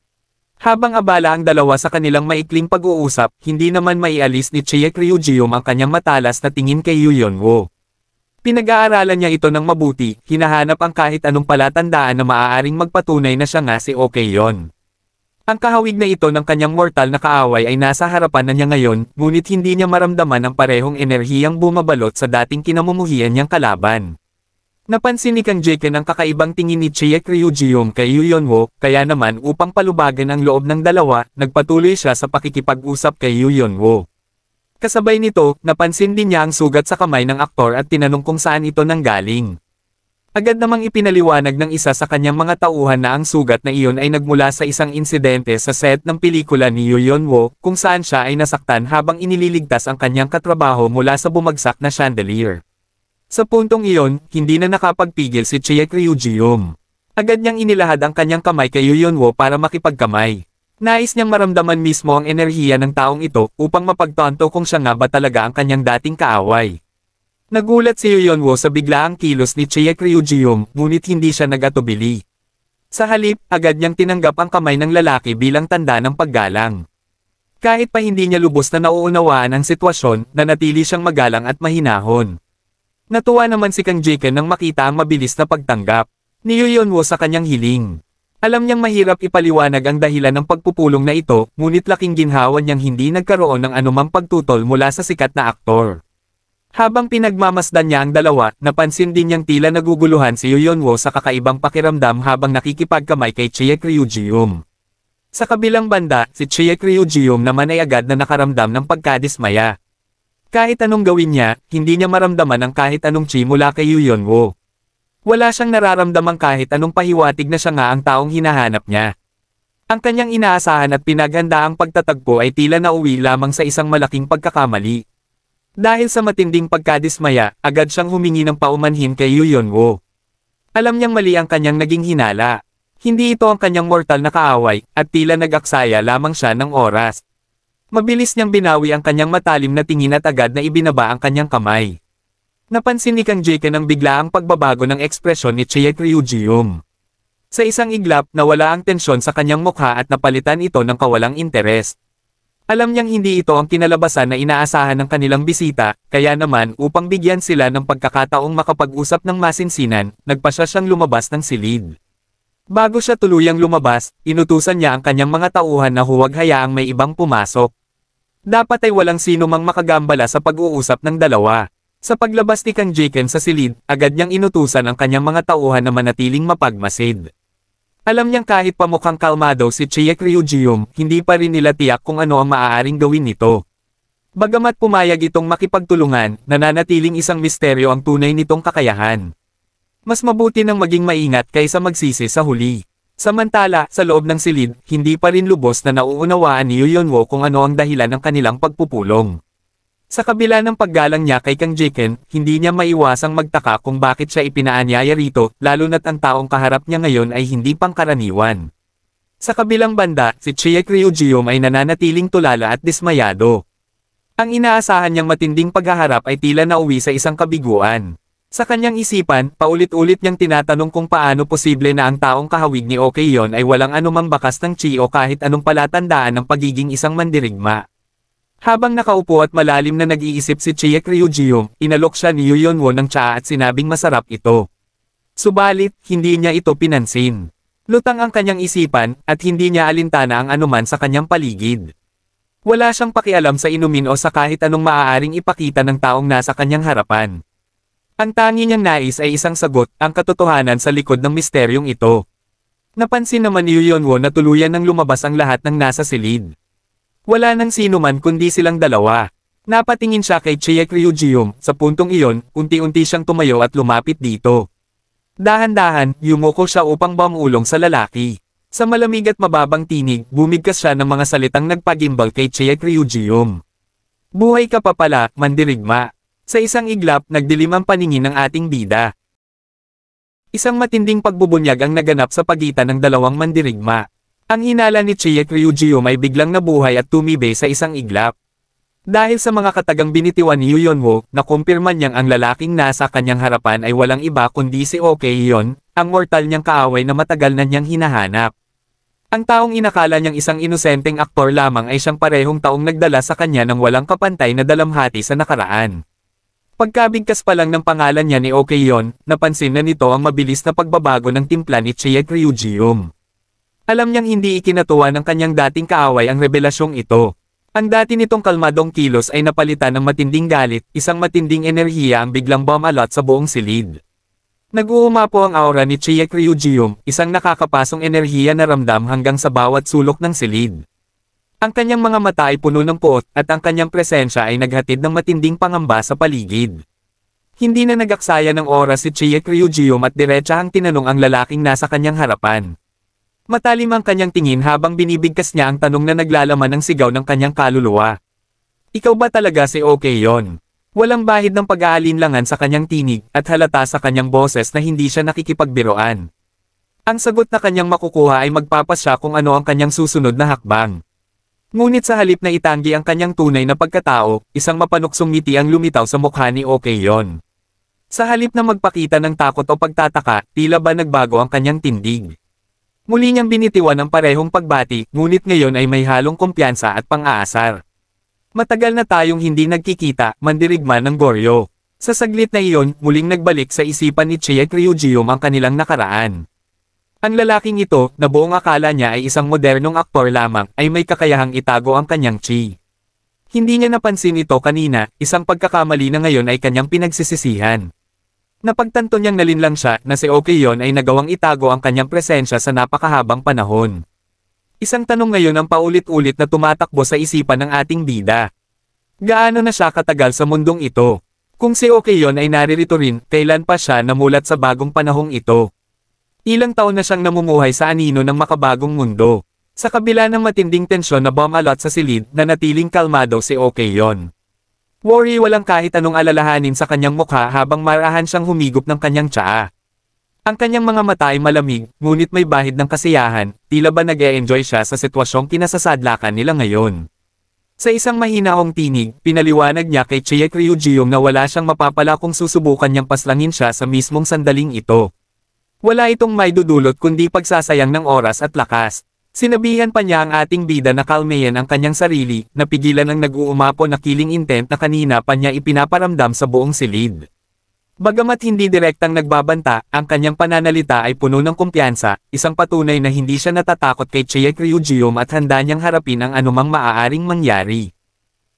S1: Habang abala ang dalawa sa kanilang maikling pag-uusap, hindi naman maialis ni Chiek Ryujium ang kanyang matalas na tingin kay Yu Yonwo. Pinag-aaralan niya ito ng mabuti, hinahanap ang kahit anong palatandaan na maaaring magpatunay na siya nga si Okeyon. Ang kahawig na ito ng kanyang mortal na kaaway ay nasa harapan na niya ngayon, ngunit hindi niya maramdaman ang parehong enerhiyang bumabalot sa dating kinamumuhian niyang kalaban. Napansin ni Kang Jekan ang kakaibang tingin ni Chiek Ryujium kay Yu Yonwo, kaya naman upang palubagan ang loob ng dalawa, nagpatuloy siya sa pakikipag-usap kay Yu Yonwo. Kasabay nito, napansin din niya ang sugat sa kamay ng aktor at tinanong kung saan ito nanggaling. Agad namang ipinaliwanag ng isa sa kanyang mga tauhan na ang sugat na iyon ay nagmula sa isang insidente sa set ng pelikula ni Yu Yonwo, kung saan siya ay nasaktan habang inililigtas ang kanyang katrabaho mula sa bumagsak na chandelier. Sa puntong iyon, hindi na nakapagpigil si Chiek Ryujium. Agad niyang inilahad ang kanyang kamay kay Yu Yonwo para makipagkamay. Nais niyang maramdaman mismo ang enerhiya ng taong ito upang mapagtanto kung siya nga ba talaga ang kanyang dating kaaway. Nagulat si Yu Yonwo sa biglaang kilos ni Chiek Ryujium, ngunit hindi siya nagatubili. Sa halip, agad niyang tinanggap ang kamay ng lalaki bilang tanda ng paggalang. Kahit pa hindi niya lubos na nauunawaan ang sitwasyon, nanatili siyang magalang at mahinahon. Natuwa naman si Kang Jekan nang makita ang mabilis na pagtanggap ni Yu Yonwo sa kanyang hiling. Alam niyang mahirap ipaliwanag ang dahilan ng pagpupulong na ito, ngunit laking ginhawa niyang hindi nagkaroon ng anumang pagtutol mula sa sikat na aktor. Habang pinagmamasdan niya ang dalawa, napansin din niyang tila naguguluhan si Yu Yonwo sa kakaibang pakiramdam habang nakikipagkamay kay Chiek Ryujium. Sa kabilang banda, si Chiek Ryujium naman ay agad na nakaramdam ng pagkadismaya. Kahit anong gawin niya, hindi niya maramdaman ang kahit anong chi mula kay Yu Yonwo. Wala siyang nararamdamang kahit anong pahiwatig na siya nga ang taong hinahanap niya. Ang kanyang inaasahan at pinaghandaang pagtatagpo ay tila nauwi lamang sa isang malaking pagkakamali. Dahil sa matinding pagkadismaya, agad siyang humingi ng paumanhin kay Yu Yonwo. Alam niyang mali ang kanyang naging hinala. Hindi ito ang kanyang mortal na kaaway, at tila nag-aksaya lamang siya ng oras. Mabilis niyang binawi ang kanyang matalim na tingin at agad na ibinaba ang kanyang kamay. Napansin ni Kang Jekan ang biglaang pagbabago ng ekspresyon ni Chiek Ryujium. Sa isang iglap, nawala ang tensyon sa kanyang mukha at napalitan ito ng kawalang interes. Alam niyang hindi ito ang kinalabasan na inaasahan ng kanilang bisita, kaya naman upang bigyan sila ng pagkakataong makapag-usap ng masinsinan, nagpasya siyang lumabas ng silid. Bago siya tuluyang lumabas, inutusan niya ang kanyang mga tauhan na huwag hayaang may ibang pumasok. Dapat ay walang sino mang makagambala sa pag-uusap ng dalawa. Sa paglabas ni Kang Jekan sa silid, agad niyang inutusan ang kanyang mga tauhan na manatiling mapagmasid. Alam niyang kahit pa mukhang kalmado si Chiek Ryujium, hindi pa rin nila tiyak kung ano ang maaaring gawin nito. Bagamat pumayag itong makipagtulungan, nananatiling isang misteryo ang tunay nitong kakayahan. Mas mabuti nang maging maingat kaysa magsisi sa huli. Samantala, sa loob ng silid, hindi pa rin lubos na nauunawaan ni Yu Yonwo kung ano ang dahilan ng kanilang pagpupulong. Sa kabila ng paggalang niya kay Kang Jekan, hindi niya maiwasang magtaka kung bakit siya ipinaanyaya rito, lalo na't ang taong kaharap niya ngayon ay hindi pangkaraniwan. Sa kabilang banda, si Chiek Ryujium ay nananatiling tulala at dismayado. Ang inaasahan niyang matinding paghaharap ay tila nauwi sa isang kabiguan. Sa kanyang isipan, paulit-ulit niyang tinatanong kung paano posible na ang taong kahawig ni Okeyon ay walang anumang bakas ng chi o kahit anong palatandaan ng pagiging isang mandirigma. Habang nakaupo at malalim na nag-iisip si Chiek Ryujium, inalok siya ni Yu Yonwo ng tsaa at sinabing masarap ito. Subalit, hindi niya ito pinansin. Lutang ang kanyang isipan, at hindi niya alintana ang anuman sa kanyang paligid. Wala siyang pakialam sa inumin o sa kahit anong maaaring ipakita ng taong nasa kanyang harapan. Ang tangi niyang nais ay isang sagot, ang katotohanan sa likod ng misteryong ito. Napansin naman ni Yu Yonwo na tuluyan ng lumabas ang lahat ng nasa silid. Wala nang sino man kundi silang dalawa. Napatingin siya kay Chiek Ryujium, sa puntong iyon, unti-unti siyang tumayo at lumapit dito. Dahan-dahan, yumuko siya upang bumulong sa lalaki. Sa malamig at mababang tinig, bumigkas siya ng mga salitang nagpagimbal kay Chiek Ryujium. Buhay ka pa pala, mandirigma. Sa isang iglap, nagdilim ang paningin ng ating bida. Isang matinding pagbubunyag ang naganap sa pagitan ng dalawang mandirigma. Ang hinala ni Chiek Ryujium ay biglang nabuhay at tumibay sa isang iglap. Dahil sa mga katagang binitiwan ni Yu Yonwo, nakumpirma niyang ang lalaking nasa kanyang harapan ay walang iba kundi si Okeyon, ang mortal niyang kaaway na matagal na niyang hinahanap. Ang taong inakala niyang isang inosenteng aktor lamang ay siyang parehong taong nagdala sa kanya ng walang kapantay na dalamhati sa nakaraan. Pagkabigkas pa lang ng pangalan niya ni Okeyon, napansin na nito ang mabilis na pagbabago ng timpla ni Chiek Ryujium. Alam niyang hindi ikinatuwa ng kanyang dating kaaway ang revelasyong ito. Ang dati nitong kalmadong kilos ay napalitan ng matinding galit, isang matinding enerhiya ang biglang bumalot sa buong silid. Nag-uumapo ang aura ni Chiek Ryujium, isang nakakapasong enerhiya na ramdam hanggang sa bawat sulok ng silid. Ang kanyang mga mata ay puno ng puot at ang kanyang presensya ay naghatid ng matinding pangamba sa paligid. Hindi na nagaksaya ng oras si Chiek Ryujium at diretsahang tinanong ang lalaking nasa kanyang harapan. Matalim ang kanyang tingin habang binibigkas niya ang tanong na naglalaman ng sigaw ng kanyang kaluluwa. Ikaw ba talaga si Okeyon? Walang bahid ng pag-aalinlangan sa kanyang tinig at halata sa kanyang boses na hindi siya nakikipagbiroan. Ang sagot na kanyang makukuha ay magpapasya kung ano ang kanyang susunod na hakbang. Ngunit sa halip na itanggi ang kanyang tunay na pagkatao, isang mapanuksong ngiti ang lumitaw sa mukha ni Okeyon. Sa halip na magpakita ng takot o pagtataka, tila ba nagbago ang kanyang tindig. Muli niyang binitiwan ang parehong pagbati, ngunit ngayon ay may halong kumpiyansa at pang-aasar. Matagal na tayong hindi nagkikita, mandirigma ng Goryo. Sa saglit na iyon, muling nagbalik sa isipan ni Chiek Ryujium ang kanilang nakaraan. Ang lalaking ito, na buong akala niya ay isang modernong aktor lamang, ay may kakayahang itago ang kanyang chi. Hindi niya napansin ito kanina, isang pagkakamali na ngayon ay kanyang pinagsisisihan. Napagtanto niyang nalinlang siya na si Okeyon ay nagawang itago ang kanyang presensya sa napakahabang panahon. Isang tanong ngayon ang paulit-ulit na tumatakbo sa isipan ng ating bida. Gaano na siya katagal sa mundong ito? Kung si Okeyon ay naririto rin, kailan pa siya namulat sa bagong panahong ito? Ilang taon na siyang namumuhay sa anino ng makabagong mundo. Sa kabila ng matinding tensyon na bumalot sa silid, nanatiling kalmado si Okeyon. Worry walang kahit anong alalahanin sa kanyang mukha habang marahan siyang humigop ng kanyang tsaa. Ang kanyang mga mata ay malamig, ngunit may bahid ng kasiyahan, tila ba nag-e-enjoy siya sa sitwasyong kinasasadlakan nila ngayon. Sa isang mahinahong tinig, pinaliwanag niya kay Chiek Ryujium na wala siyang mapapala kung susubukan niyang paslangin siya sa mismong sandaling ito. Wala itong may dudulot kundi pagsasayang ng oras at lakas. Sinabihan pa niya ang ating bida na kalmayan ang kanyang sarili, napigilan ang nag-uumapo na killing intent na kanina pa niya ipinaparamdam sa buong silid. Bagamat hindi direktang nagbabanta, ang kanyang pananalita ay puno ng kumpiyansa, isang patunay na hindi siya natatakot kay Chiek Ryujium at handa niyang harapin ang anumang maaaring mangyari.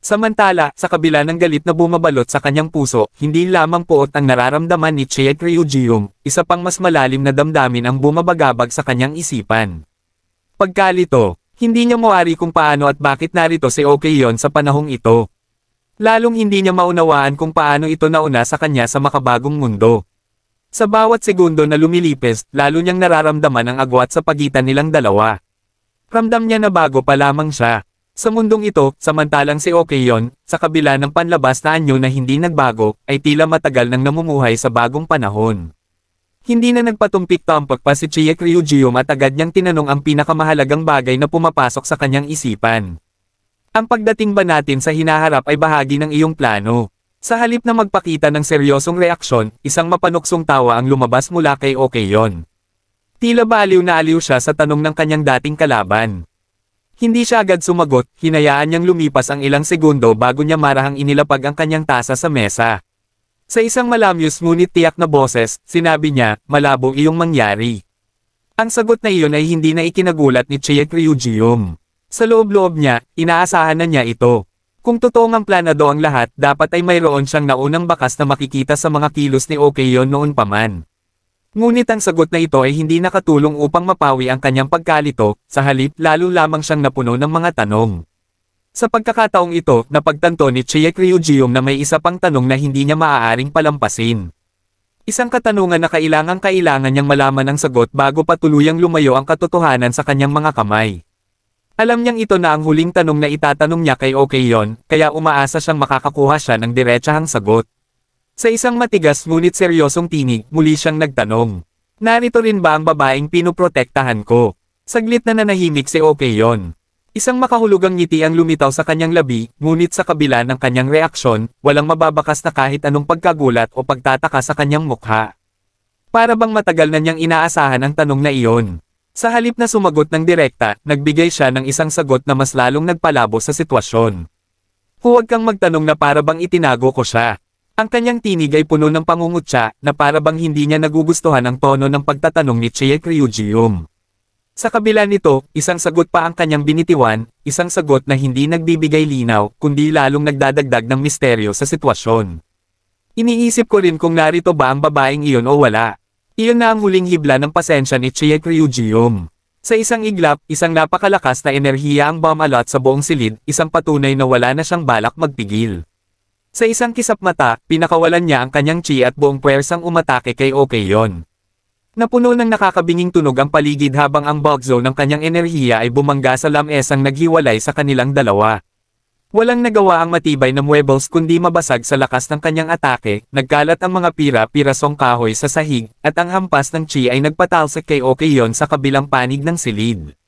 S1: Samantala, sa kabila ng galit na bumabalot sa kanyang puso, hindi lamang puot ang nararamdaman ni Chiek Ryujium, isa pang mas malalim na damdamin ang bumabagabag sa kanyang isipan. Pagkalito, hindi niya mawari kung paano at bakit narito si Okeyon sa panahong ito. Lalong hindi niya maunawaan kung paano ito nauna sa kanya sa makabagong mundo. Sa bawat segundo na lumilipis, lalo niyang nararamdaman ang agwat sa pagitan nilang dalawa. Ramdam niya na bago pa lamang siya. Sa mundong ito, samantalang si Okeyon, sa kabila ng panlabas na anyo na hindi nagbago, ay tila matagal nang namumuhay sa bagong panahon. Hindi na nagpatumpik-tampok pa si Chiek Ryujium at agad niyang tinanong ang pinakamahalagang bagay na pumapasok sa kanyang isipan. Ang pagdating ba natin sa hinaharap ay bahagi ng iyong plano? Sa halip na magpakita ng seryosong reaksyon, isang mapanuksong tawa ang lumabas mula kay Okeyon. Tila ba aliw na aliw siya sa tanong ng kanyang dating kalaban. Hindi siya agad sumagot, hinayaan niyang lumipas ang ilang segundo bago niya marahang inilapag ang kanyang tasa sa mesa. Sa isang malamyos ngunit tiyak na boses, sinabi niya, malabong iyong mangyari. Ang sagot na iyon ay hindi na ikinagulat ni Chiek Ryujium. Sa loob-loob niya, inaasahan na niya ito. Kung totoong ang planado ang lahat, dapat ay mayroon siyang naunang bakas na makikita sa mga kilos ni Okeyon noon pa man. Ngunit ang sagot na ito ay hindi nakatulong upang mapawi ang kanyang pagkalito, sa halip lalo lamang siyang napuno ng mga tanong. Sa pagkakataong ito, napagtanto ni Chiek Ryujium na may isa pang tanong na hindi niya maaaring palampasin. Isang katanungan na kailangan niyang malaman ang sagot bago pa tuluyang lumayo ang katotohanan sa kanyang mga kamay. Alam niyang ito na ang huling tanong na itatanong niya kay Okeyon, kaya umaasa siyang makakakuha siya ng diretsahang sagot. Sa isang matigas ngunit seryosong tinig, muli siyang nagtanong. Narito rin ba ang babaeng pinoprotektahan ko? Saglit na nanahimik si Okeyon. Isang makahulugang ngiti ang lumitaw sa kanyang labi, ngunit sa kabila ng kanyang reaksyon, walang mababakas na kahit anong pagkagulat o pagtataka sa kanyang mukha. Para bang matagal na niyang inaasahan ang tanong na iyon. Sa halip na sumagot ng direkta, nagbigay siya ng isang sagot na mas lalong nagpalabo sa sitwasyon. Huwag kang magtanong na para bang itinago ko siya. Ang kanyang tinig ay puno ng pangungutya na para bang hindi niya nagugustuhan ang tono ng pagtatanong ni Chie Ryujium. Sa kabila nito, isang sagot pa ang kanyang binitiwan, isang sagot na hindi nagbibigay linaw, kundi lalong nagdadagdag ng misteryo sa sitwasyon. Iniisip ko rin kung narito ba ang babaeng iyon o wala. Iyon na ang huling hibla ng pasensya ni Chie Ryujium. Sa isang iglap, isang napakalakas na enerhiya ang bumalot sa buong silid, isang patunay na wala na siyang balak magpigil. Sa isang kisap mata, pinakawalan niya ang kanyang chi at buong puwersang umatake kay Okeyon. Napuno ng nakakabinging tunog ang paligid habang ang bulk zone ng kanyang enerhiya ay bumangga sa lamesang naghiwalay sa kanilang dalawa. Walang nagawa ang matibay na muebles kundi mabasag sa lakas ng kanyang atake, nagkalat ang mga pira-pirasong kahoy sa sahig, at ang hampas ng chi ay nagpatalsik kay Okeyon sa kabilang panig ng silid.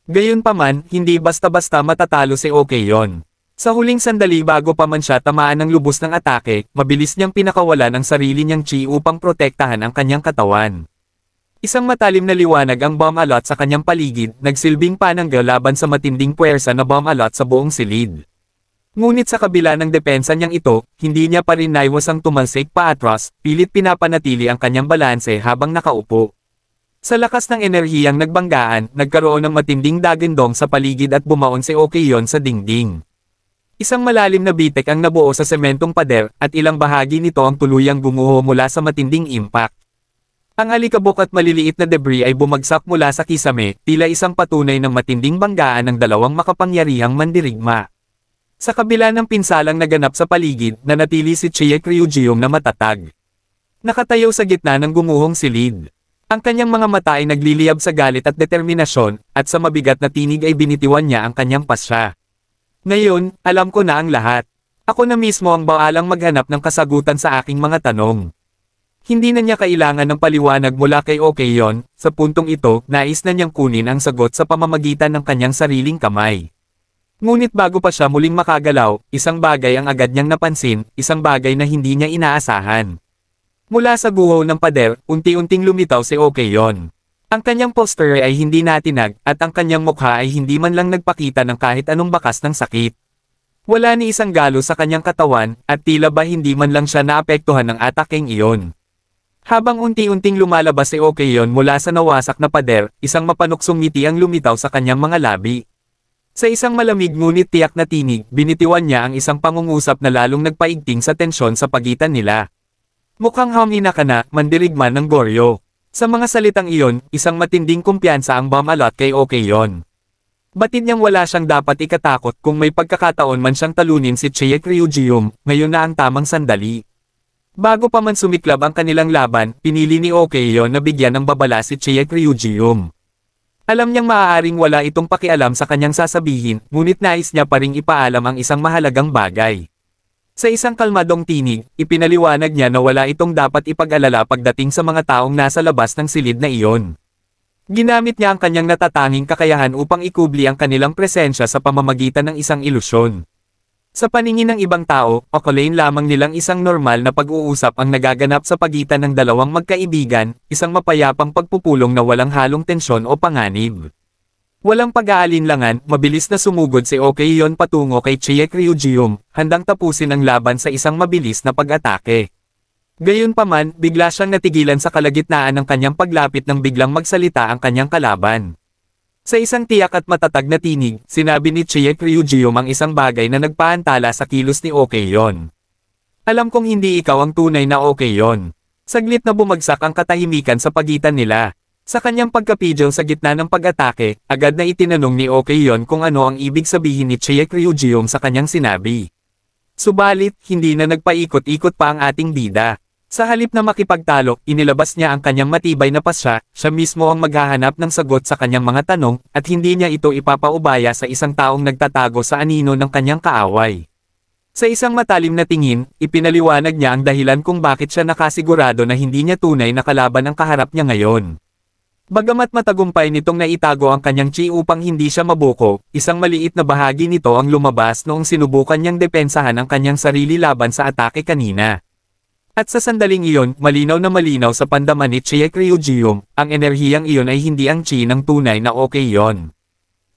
S1: Gayunpaman, hindi basta-basta matatalo si Okeyon. Sa huling sandali bago pa man siya tamaan ng lubos ng atake, mabilis niyang pinakawalan ang sarili niyang chi upang protektahan ang kanyang katawan. Isang matalim na liwanag ang bumalot sa kanyang paligid, nagsilbing panangga laban sa matinding puwersa na bumalot sa buong silid. Ngunit sa kabila ng depensa niyang ito, hindi niya pa rin naiwasang tumalsik paatras, pilit pinapanatili ang kanyang balanse habang nakaupo. Sa lakas ng enerhiyang nagbanggaan, nagkaroon ng matinding dagindong sa paligid at bumaon si Okeyon sa dingding. Isang malalim na bitek ang nabuo sa sementong pader, at ilang bahagi nito ang tuluyang gumuho mula sa matinding impact. Ang alikabok at maliliit na debris ay bumagsak mula sa kisame, tila isang patunay ng matinding banggaan ng dalawang makapangyarihang mandirigma. Sa kabila ng pinsalang naganap sa paligid, nanatili si Chie Ryujium na matatag. Nakatayo sa gitna ng gumuhong silid. Ang kanyang mga mata ay nagliliyab sa galit at determinasyon, at sa mabigat na tinig ay binitiwan niya ang kanyang pasya. Ngayon, alam ko na ang lahat. Ako na mismo ang baalang maghanap ng kasagutan sa aking mga tanong. Hindi na niya kailangan ng paliwanag mula kay Okeyon, sa puntong ito, nais na niyang kunin ang sagot sa pamamagitan ng kanyang sariling kamay. Ngunit bago pa siya muling makagalaw, isang bagay ang agad niyang napansin, isang bagay na hindi niya inaasahan. Mula sa guho ng pader, unti-unting lumitaw si Okeyon. Ang kanyang posture ay hindi natinag, at ang kanyang mukha ay hindi man lang nagpakita ng kahit anong bakas ng sakit. Wala ni isang galo sa kanyang katawan, at tila ba hindi man lang siya naapektuhan ng atakeng iyon. Habang unti-unting lumalabas si Okeyon mula sa nawasak na pader, isang mapanuksong ngiti ang lumitaw sa kanyang mga labi. Sa isang malamig ngunit tiyak na tinig, binitiwan niya ang isang pangungusap na lalong nagpaigting sa tensyon sa pagitan nila. Mukhang hamina ka na, mandirigman ng Goryo. Sa mga salitang iyon, isang matinding kumpiyansa ang bumalot kay Okeyon. Batid niyang wala siyang dapat ikatakot kung may pagkakataon man siyang talunin si Chie Ryujium, ngayon na ang tamang sandali. Bago pa man sumiklab ang kanilang laban, pinili ni Okeyon na bigyan ng babala si Chie Ryujium. Alam niyang maaaring wala itong pakialam sa kanyang sasabihin, ngunit nais niya pa ring ipaalam ang isang mahalagang bagay. Sa isang kalmadong tinig, ipinaliwanag niya na wala itong dapat ipag-alala pagdating sa mga taong nasa labas ng silid na iyon. Ginamit niya ang kanyang natatanging kakayahan upang ikubli ang kanilang presensya sa pamamagitan ng isang ilusyon. Sa paningin ng ibang tao, akalain lamang nilang isang normal na pag-uusap ang nagaganap sa pagitan ng dalawang magkaibigan, isang mapayapang pagpupulong na walang halong tensyon o panganib. Walang pag-aalinlangan, mabilis na sumugod si Okeyon patungo kay Chie Ryujium, handang tapusin ang laban sa isang mabilis na pag-atake. Gayunpaman, bigla siyang natigilan sa kalagitnaan ng kanyang paglapit nang biglang magsalita ang kanyang kalaban. Sa isang tiyak at matatag na tinig, sinabi ni Chie Ryujium ang isang bagay na nagpaantala sa kilos ni Okeyon. Alam kong hindi ikaw ang tunay na Okeyon. Saglit na bumagsak ang katahimikan sa pagitan nila. Sa kanyang pagkapigil sa gitna ng pag-atake, agad na itinanong ni Okeyon kung ano ang ibig sabihin ni Chie Ryujium sa kanyang sinabi. Subalit, hindi na nagpaikot-ikot pa ang ating bida. Sa halip na makipagtalo, inilabas niya ang kanyang matibay na pasya, siya mismo ang maghahanap ng sagot sa kanyang mga tanong, at hindi niya ito ipapaubaya sa isang taong nagtatago sa anino ng kanyang kaaway. Sa isang matalim na tingin, ipinaliwanag niya ang dahilan kung bakit siya nakasigurado na hindi niya tunay na kalaban ang kaharap niya ngayon. Bagamat matagumpay nitong naitago ang kanyang chi upang hindi siya mabuko, isang maliit na bahagi nito ang lumabas noong sinubukan niyang depensahan ang kanyang sarili laban sa atake kanina. At sa sandaling iyon, malinaw na malinaw sa pandaman ni Chiek Ryujium, ang enerhiyang iyon ay hindi ang chi ng tunay na Okeyon.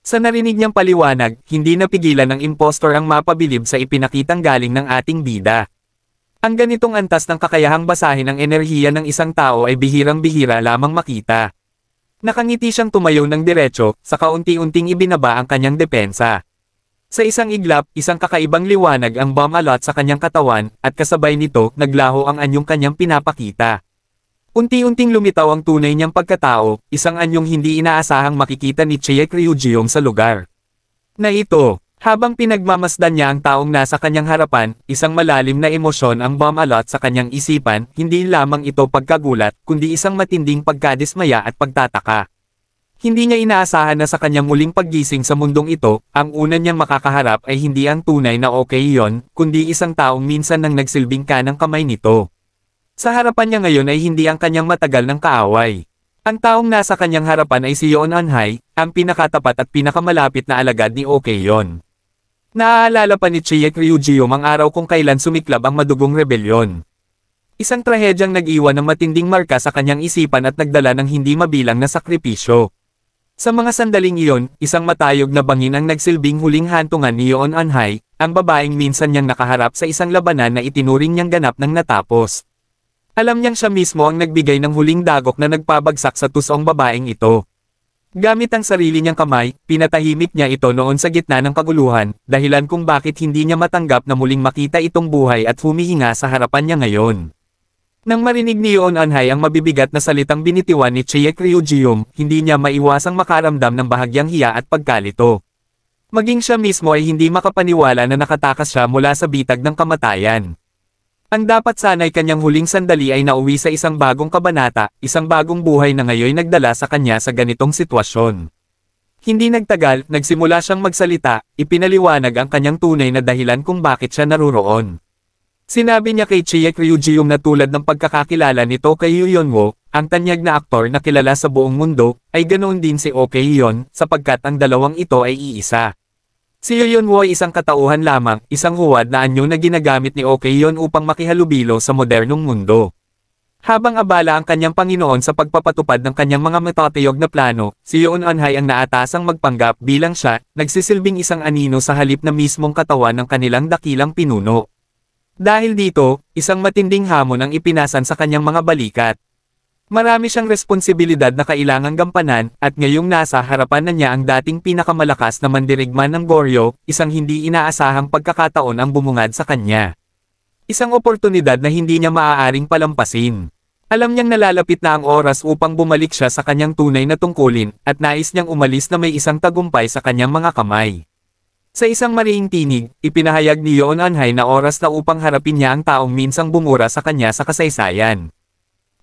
S1: Sa narinig niyang paliwanag, hindi napigilan ng impostor ang mapabilib sa ipinakitang galing ng ating bida. Ang ganitong antas ng kakayahang basahin ang enerhiya ng isang tao ay bihirang-bihira lamang makita. Nakangiti siyang tumayo ng diretso, sa kaunti-unting ibinaba ang kanyang depensa. Sa isang iglap, isang kakaibang liwanag ang bumalot sa kanyang katawan, at kasabay nito, naglaho ang anyong kanyang pinapakita. Unti-unting lumitaw ang tunay niyang pagkatao, isang anyong hindi inaasahang makikita ni Chiek Ryujium sa lugar. Na ito, habang pinagmamasdan niya ang taong nasa kanyang harapan, isang malalim na emosyon ang bumalot sa kanyang isipan, hindi lamang ito pagkagulat, kundi isang matinding pagkadismaya at pagtataka. Hindi niya inaasahan na sa kanyang muling paggising sa mundong ito, ang una niyang makakaharap ay hindi ang tunay na Okeyon, kundi isang taong minsan nang nagsilbing kanang kamay nito. Sa harapan niya ngayon ay hindi ang kanyang matagal ng kaaway. Ang taong nasa kanyang harapan ay si Yeon Anhai, ang pinakatapat at pinakamalapit na alagad ni Okeyon. Naaalala pa ni Chiek Ryujium ang araw kung kailan sumiklab ang madugong rebelyon. Isang trahedyang nag-iwan ng matinding marka sa kanyang isipan at nagdala ng hindi mabilang na sakripisyo. Sa mga sandaling iyon, isang matayog na bangin ang nagsilbing huling hantungan ni Yeon Anhai, ang babaeng minsan niyang nakaharap sa isang labanan na itinuring niyang ganap nang natapos. Alam niyang siya mismo ang nagbigay ng huling dagok na nagpabagsak sa tusong babaeng ito. Gamit ang sarili niyang kamay, pinatahimik niya ito noon sa gitna ng kaguluhan, dahilan kung bakit hindi niya matanggap na muling makita itong buhay at humihinga sa harapan niya ngayon. Nang marinig ni Yeon Anhai ang mabibigat na salitang binitiwan ni Chiek Ryujium, hindi niya maiwasang makaramdam ng bahagyang hiya at pagkalito. Maging siya mismo ay hindi makapaniwala na nakatakas siya mula sa bitag ng kamatayan. Ang dapat sana'y kanyang huling sandali ay nauwi sa isang bagong kabanata, isang bagong buhay na ngayon nagdala sa kanya sa ganitong sitwasyon. Hindi nagtagal, nagsimula siyang magsalita, ipinaliwanag ang kanyang tunay na dahilan kung bakit siya naruroon. Sinabi niya kay Chiek Ryujium na tulad ng pagkakakilala nito kay Yoonwoo, ang tanyag na aktor na kilala sa buong mundo, ay ganoon din si Okeyon, sapagkat ang dalawang ito ay iisa. Si Yoonwoo ay isang katauhan lamang, isang huwad na anyo na ginagamit ni Okeyon upang makihalubilo sa modernong mundo. Habang abala ang kanyang Panginoon sa pagpapatupad ng kanyang mga matatayog na plano, si Yeon Anhai ang naatasang magpanggap bilang siya, nagsisilbing isang anino sa halip na mismong katawan ng kanilang dakilang pinuno. Dahil dito, isang matinding hamon ang ipinasan sa kanyang mga balikat. Marami siyang responsibilidad na kailangang gampanan, at ngayong nasa harapan na niya ang dating pinakamalakas na mandirigma ng Goryeo, isang hindi inaasahang pagkakataon ang bumungad sa kanya. Isang oportunidad na hindi niya maaaring palampasin. Alam niyang nalalapit na ang oras upang bumalik siya sa kanyang tunay na tungkulin, at nais niyang umalis na may isang tagumpay sa kanyang mga kamay. Sa isang mariing tinig, ipinahayag ni Yeon Anhai na oras na upang harapin niya ang taong minsang bumura sa kanya sa kasaysayan.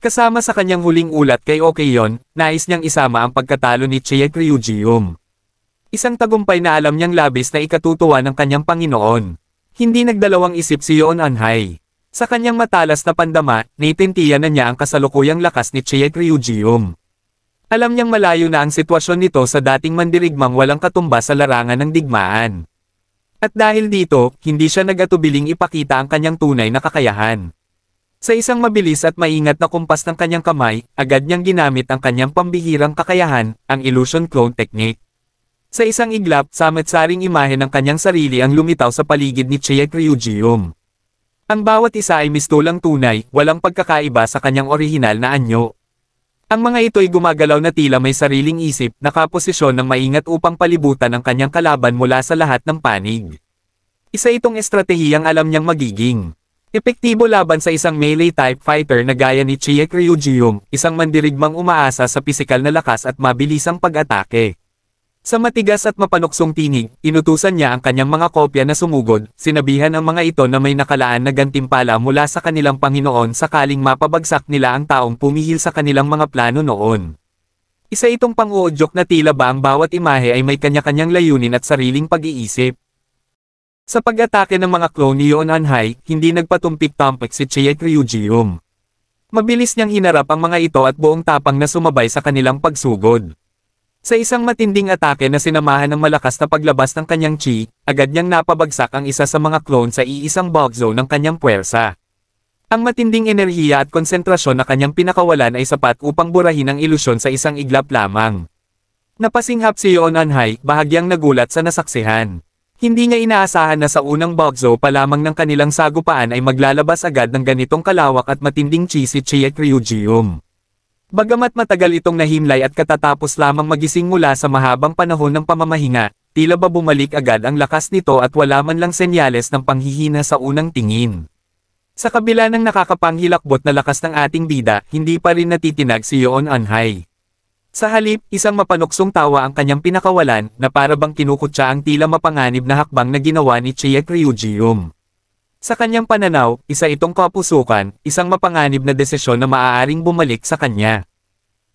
S1: Kasama sa kanyang huling ulat kay Okeyon, nais niyang isama ang pagkatalo ni Chiek Ryujium. Isang tagumpay na alam niyang labis na ikatutuwa ng kanyang Panginoon. Hindi nagdalawang isip si Yeon Anhai. Sa kanyang matalas na pandama, naiintindihan na niya ang kasalukuyang lakas ni Chiek Ryujium. Alam niyang malayo na ang sitwasyon nito sa dating mandirigmang walang katumbas sa larangan ng digmaan. At dahil dito, hindi siya nag-atubiling ipakita ang kanyang tunay na kakayahan. Sa isang mabilis at maingat na kumpas ng kanyang kamay, agad niyang ginamit ang kanyang pambihirang kakayahan, ang illusion clone technique. Sa isang iglap, samit-saring imahe ng kanyang sarili ang lumitaw sa paligid ni Chiek Ryujium. Ang bawat isa ay mistulang tunay, walang pagkakaiba sa kanyang orihinal na anyo. Ang mga ito'y gumagalaw na tila may sariling isip, nakaposisyon ng maingat upang palibutan ang kanyang kalaban mula sa lahat ng panig. Isa itong estratehiyang alam niyang magiging epektibo laban sa isang melee-type fighter na gaya ni Chiek Ryujium, isang mandirigmang umaasa sa pisikal na lakas at mabilisang pag-atake. Sa matigas at mapanuksong tinig, inutusan niya ang kanyang mga kopya na sumugod, sinabihan ang mga ito na may nakalaan na gantimpala mula sa kanilang Panginoon sakaling mapabagsak nila ang taong pumihil sa kanilang mga plano noon. Isa itong pang-uudyok na tila ba ang bawat imahe ay may kanya-kanyang layunin at sariling pag-iisip. Sa pag-atake ng mga clone ni Yeon Anhai, hindi nagpatumpik-tampik si Chie Ryujium. Mabilis niyang hinarap ang mga ito at buong tapang na sumabay sa kanilang pagsugod. Sa isang matinding atake na sinamahan ng malakas na paglabas ng kanyang chi, agad niyang napabagsak ang isa sa mga clone sa iisang bulk zone ng kanyang puwersa. Ang matinding enerhiya at konsentrasyon na kanyang pinakawalan ay sapat upang burahin ang ilusyon sa isang iglap lamang. Napasinghap si Yeon Anhai, bahagyang nagulat sa nasaksihan. Hindi niya inaasahan na sa unang bulk zone pa lamang ng kanilang sagupaan ay maglalabas agad ng ganitong kalawak at matinding chi si Chie Ryujium. Bagamat matagal itong nahimlay at katatapos lamang magising mula sa mahabang panahon ng pamamahinga, tila ba bumalik agad ang lakas nito at wala man lang senyales ng panghihina sa unang tingin. Sa kabila ng nakakapanghilakbot na lakas ng ating bida, hindi pa rin natitinag si Yeon Anhai. Sa halip, isang mapanuksong tawa ang kanyang pinakawalan, na para bang kinukutsa ang tila mapanganib na hakbang na ginawa ni Chie Ryujium. Sa kanyang pananaw, isa itong kapusukan, isang mapanganib na desisyon na maaaring bumalik sa kanya.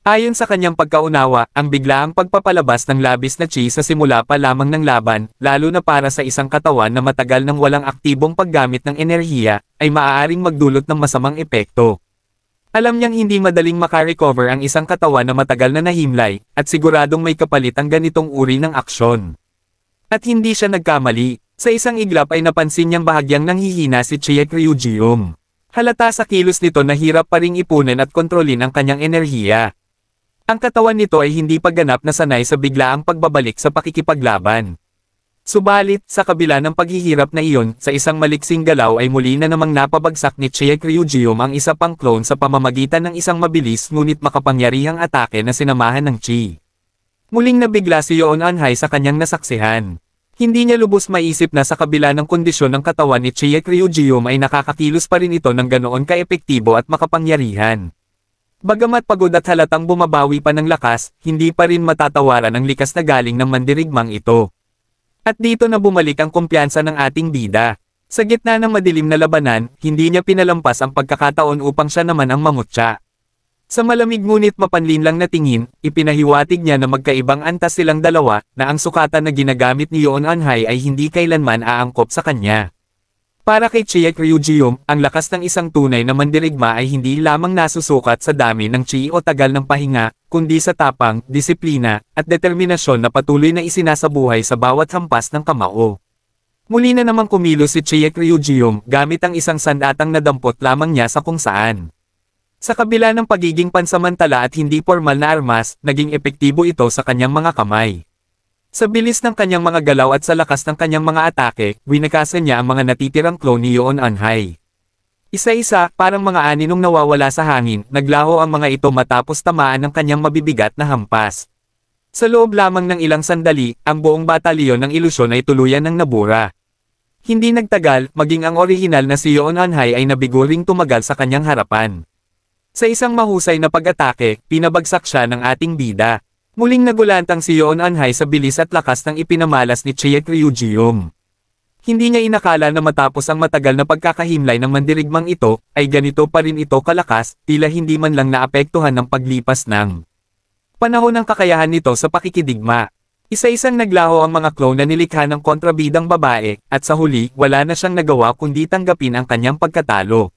S1: Ayon sa kanyang pagkaunawa, ang biglaang pagpapalabas ng labis na chi sa simula pa lamang ng laban, lalo na para sa isang katawan na matagal nang walang aktibong paggamit ng enerhiya, ay maaaring magdulot ng masamang epekto. Alam niyang hindi madaling makarecover ang isang katawan na matagal na nahimlay, at siguradong may kapalit ang ganitong uri ng aksyon. At hindi siya nagkamali. Sa isang iglap ay napansin niyang bahagyang nanghihina si Chie Ryujium. Halata sa kilos nito na hirap pa ring ipunin at kontrolin ang kanyang enerhiya. Ang katawan nito ay hindi pa ganap na sanay sa biglaang pagbabalik sa pakikipaglaban. Subalit, sa kabila ng paghihirap na iyon, sa isang maliksing galaw ay muli na namang napabagsak ni Chie Ryujium ang isa pang clone sa pamamagitan ng isang mabilis ngunit makapangyarihang atake na sinamahan ng chi. Muling nabigla si Yeon Anhai sa kanyang nasaksihan. Hindi niya lubos maisip na sa kabila ng kondisyon ng katawan ni Chie Ryujium ay nakakakilos pa rin ito ng ganoon kaepektibo at makapangyarihan. Bagamat pagod at halatang bumabawi pa ng lakas, hindi pa rin matatawaran ang likas na galing ng mandirigmang ito. At dito na bumalik ang kumpiyansa ng ating bida. Sa gitna ng madilim na labanan, hindi niya pinalampas ang pagkakataon upang siya naman ang mamutya. Sa malamig ngunit mapanlinlang na tingin, ipinahiwatig niya na magkaibang antas silang dalawa, na ang sukatan na ginagamit ni Yeon Anhai ay hindi kailanman aangkop sa kanya. Para kay Chie Ryujium, ang lakas ng isang tunay na mandirigma ay hindi lamang nasusukat sa dami ng chi o tagal ng pahinga, kundi sa tapang, disiplina, at determinasyon na patuloy na isinasabuhay sa bawat hampas ng kamao. Muli na namang kumilos si Chie Ryujium gamit ang isang sandatang na dampot lamang niya sa kung saan. Sa kabila ng pagiging pansamantala at hindi formal na armas, naging epektibo ito sa kanyang mga kamay. Sa bilis ng kanyang mga galaw at sa lakas ng kanyang mga atake, winakasan niya ang mga natitirang clone ni Yeon Anhai. Isa-isa, parang mga aninong nawawala sa hangin, naglaho ang mga ito matapos tamaan ng kanyang mabibigat na hampas. Sa loob lamang ng ilang sandali, ang buong batalyon ng ilusyon ay tuluyan ng nabura. Hindi nagtagal, maging ang orihinal na si Yeon Anhai ay nabiguring tumagal sa kanyang harapan. Sa isang mahusay na pag-atake, pinabagsak siya ng ating bida. Muling nagulantang si Yeon Anhai sa bilis at lakas ng ipinamalas ni Chie Ryujium. Hindi niya inakala na matapos ang matagal na pagkakahimlay ng mandirigmang ito, ay ganito pa rin ito kalakas, tila hindi man lang naapektuhan ng paglipas ng panahon ng kakayahan nito sa pakikidigma. Isa-isang naglaho ang mga clone na nilikha ng kontrabidang babae, at sa huli, wala na siyang nagawa kundi tanggapin ang kanyang pagkatalo.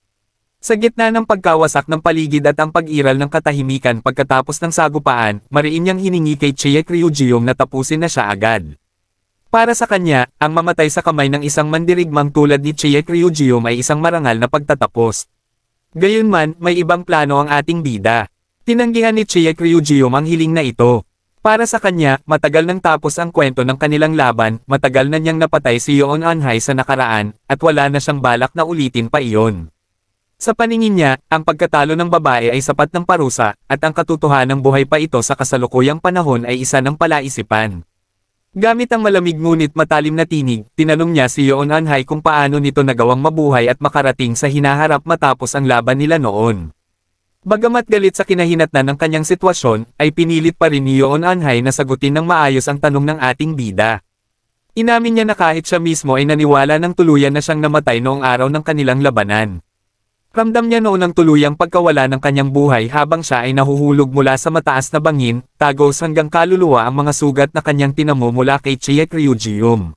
S1: Sa gitna ng pagkawasak ng paligid at ang pag-iral ng katahimikan pagkatapos ng sagupaan, mariin niyang hiningi kay Chie Ryujium na tapusin na siya agad. Para sa kanya, ang mamatay sa kamay ng isang mandirigmang tulad ni Chie Ryujium ay isang marangal na pagtatapos. Gayunman, may ibang plano ang ating bida. Tinanggihan ni Chie Ryujium ang hiling na ito. Para sa kanya, matagal nang tapos ang kwento ng kanilang laban, matagal na niyang napatay si Yeon Anhai sa nakaraan, at wala na siyang balak na ulitin pa iyon. Sa paningin niya, ang pagkatalo ng babae ay sapat ng parusa, at ang katotohanang buhay pa ito sa kasalukuyang panahon ay isa ng palaisipan. Gamit ang malamig ngunit matalim na tinig, tinanong niya si Yeon Anhai kung paano nito nagawang mabuhay at makarating sa hinaharap matapos ang laban nila noon. Bagamat galit sa kinahinatnan ng kanyang sitwasyon, ay pinilit pa rin ni Yeon Anhai na sagutin ng maayos ang tanong ng ating bida. Inamin niya na kahit siya mismo ay naniwala ng tuluyan na siyang namatay noong araw ng kanilang labanan. Ramdam niya noon ang tuluyang pagkawala ng kanyang buhay habang siya ay nahuhulog mula sa mataas na bangin, tagos hanggang kaluluwa ang mga sugat na kanyang tinamo mula kay Chie Ryujium.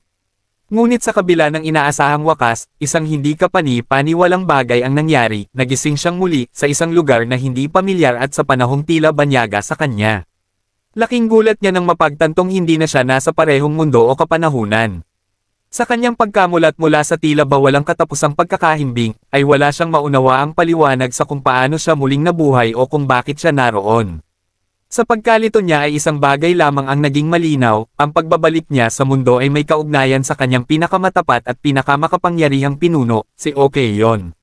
S1: Ngunit sa kabila ng inaasahang wakas, isang hindi kapani-paniwalang bagay ang nangyari, nagising siyang muli sa isang lugar na hindi pamilyar at sa panahong tila banyaga sa kanya. Laking gulat niya nang mapagtantong hindi na siya nasa parehong mundo o kapanahunan. Sa kanyang pagkamulat mula sa tila ba walang katapusang pagkakahimbing, ay wala siyang maunawaang paliwanag sa kung paano siya muling nabuhay o kung bakit siya naroon. Sa pagkalito niya ay isang bagay lamang ang naging malinaw, ang pagbabalik niya sa mundo ay may kaugnayan sa kanyang pinakamatapat at pinakamakapangyarihang pinuno, si Okeyon.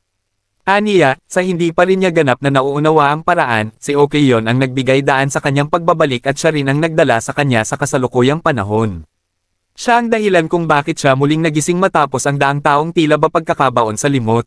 S1: Aniya, sa hindi pa rin niya ganap na nauunawa ang paraan, si Okeyon ang nagbigay daan sa kanyang pagbabalik at siya rin ang nagdala sa kanya sa kasalukuyang panahon. Siya ang dahilan kung bakit siya muling nagising matapos ang daang taong tila ba pagkakabaon sa limot.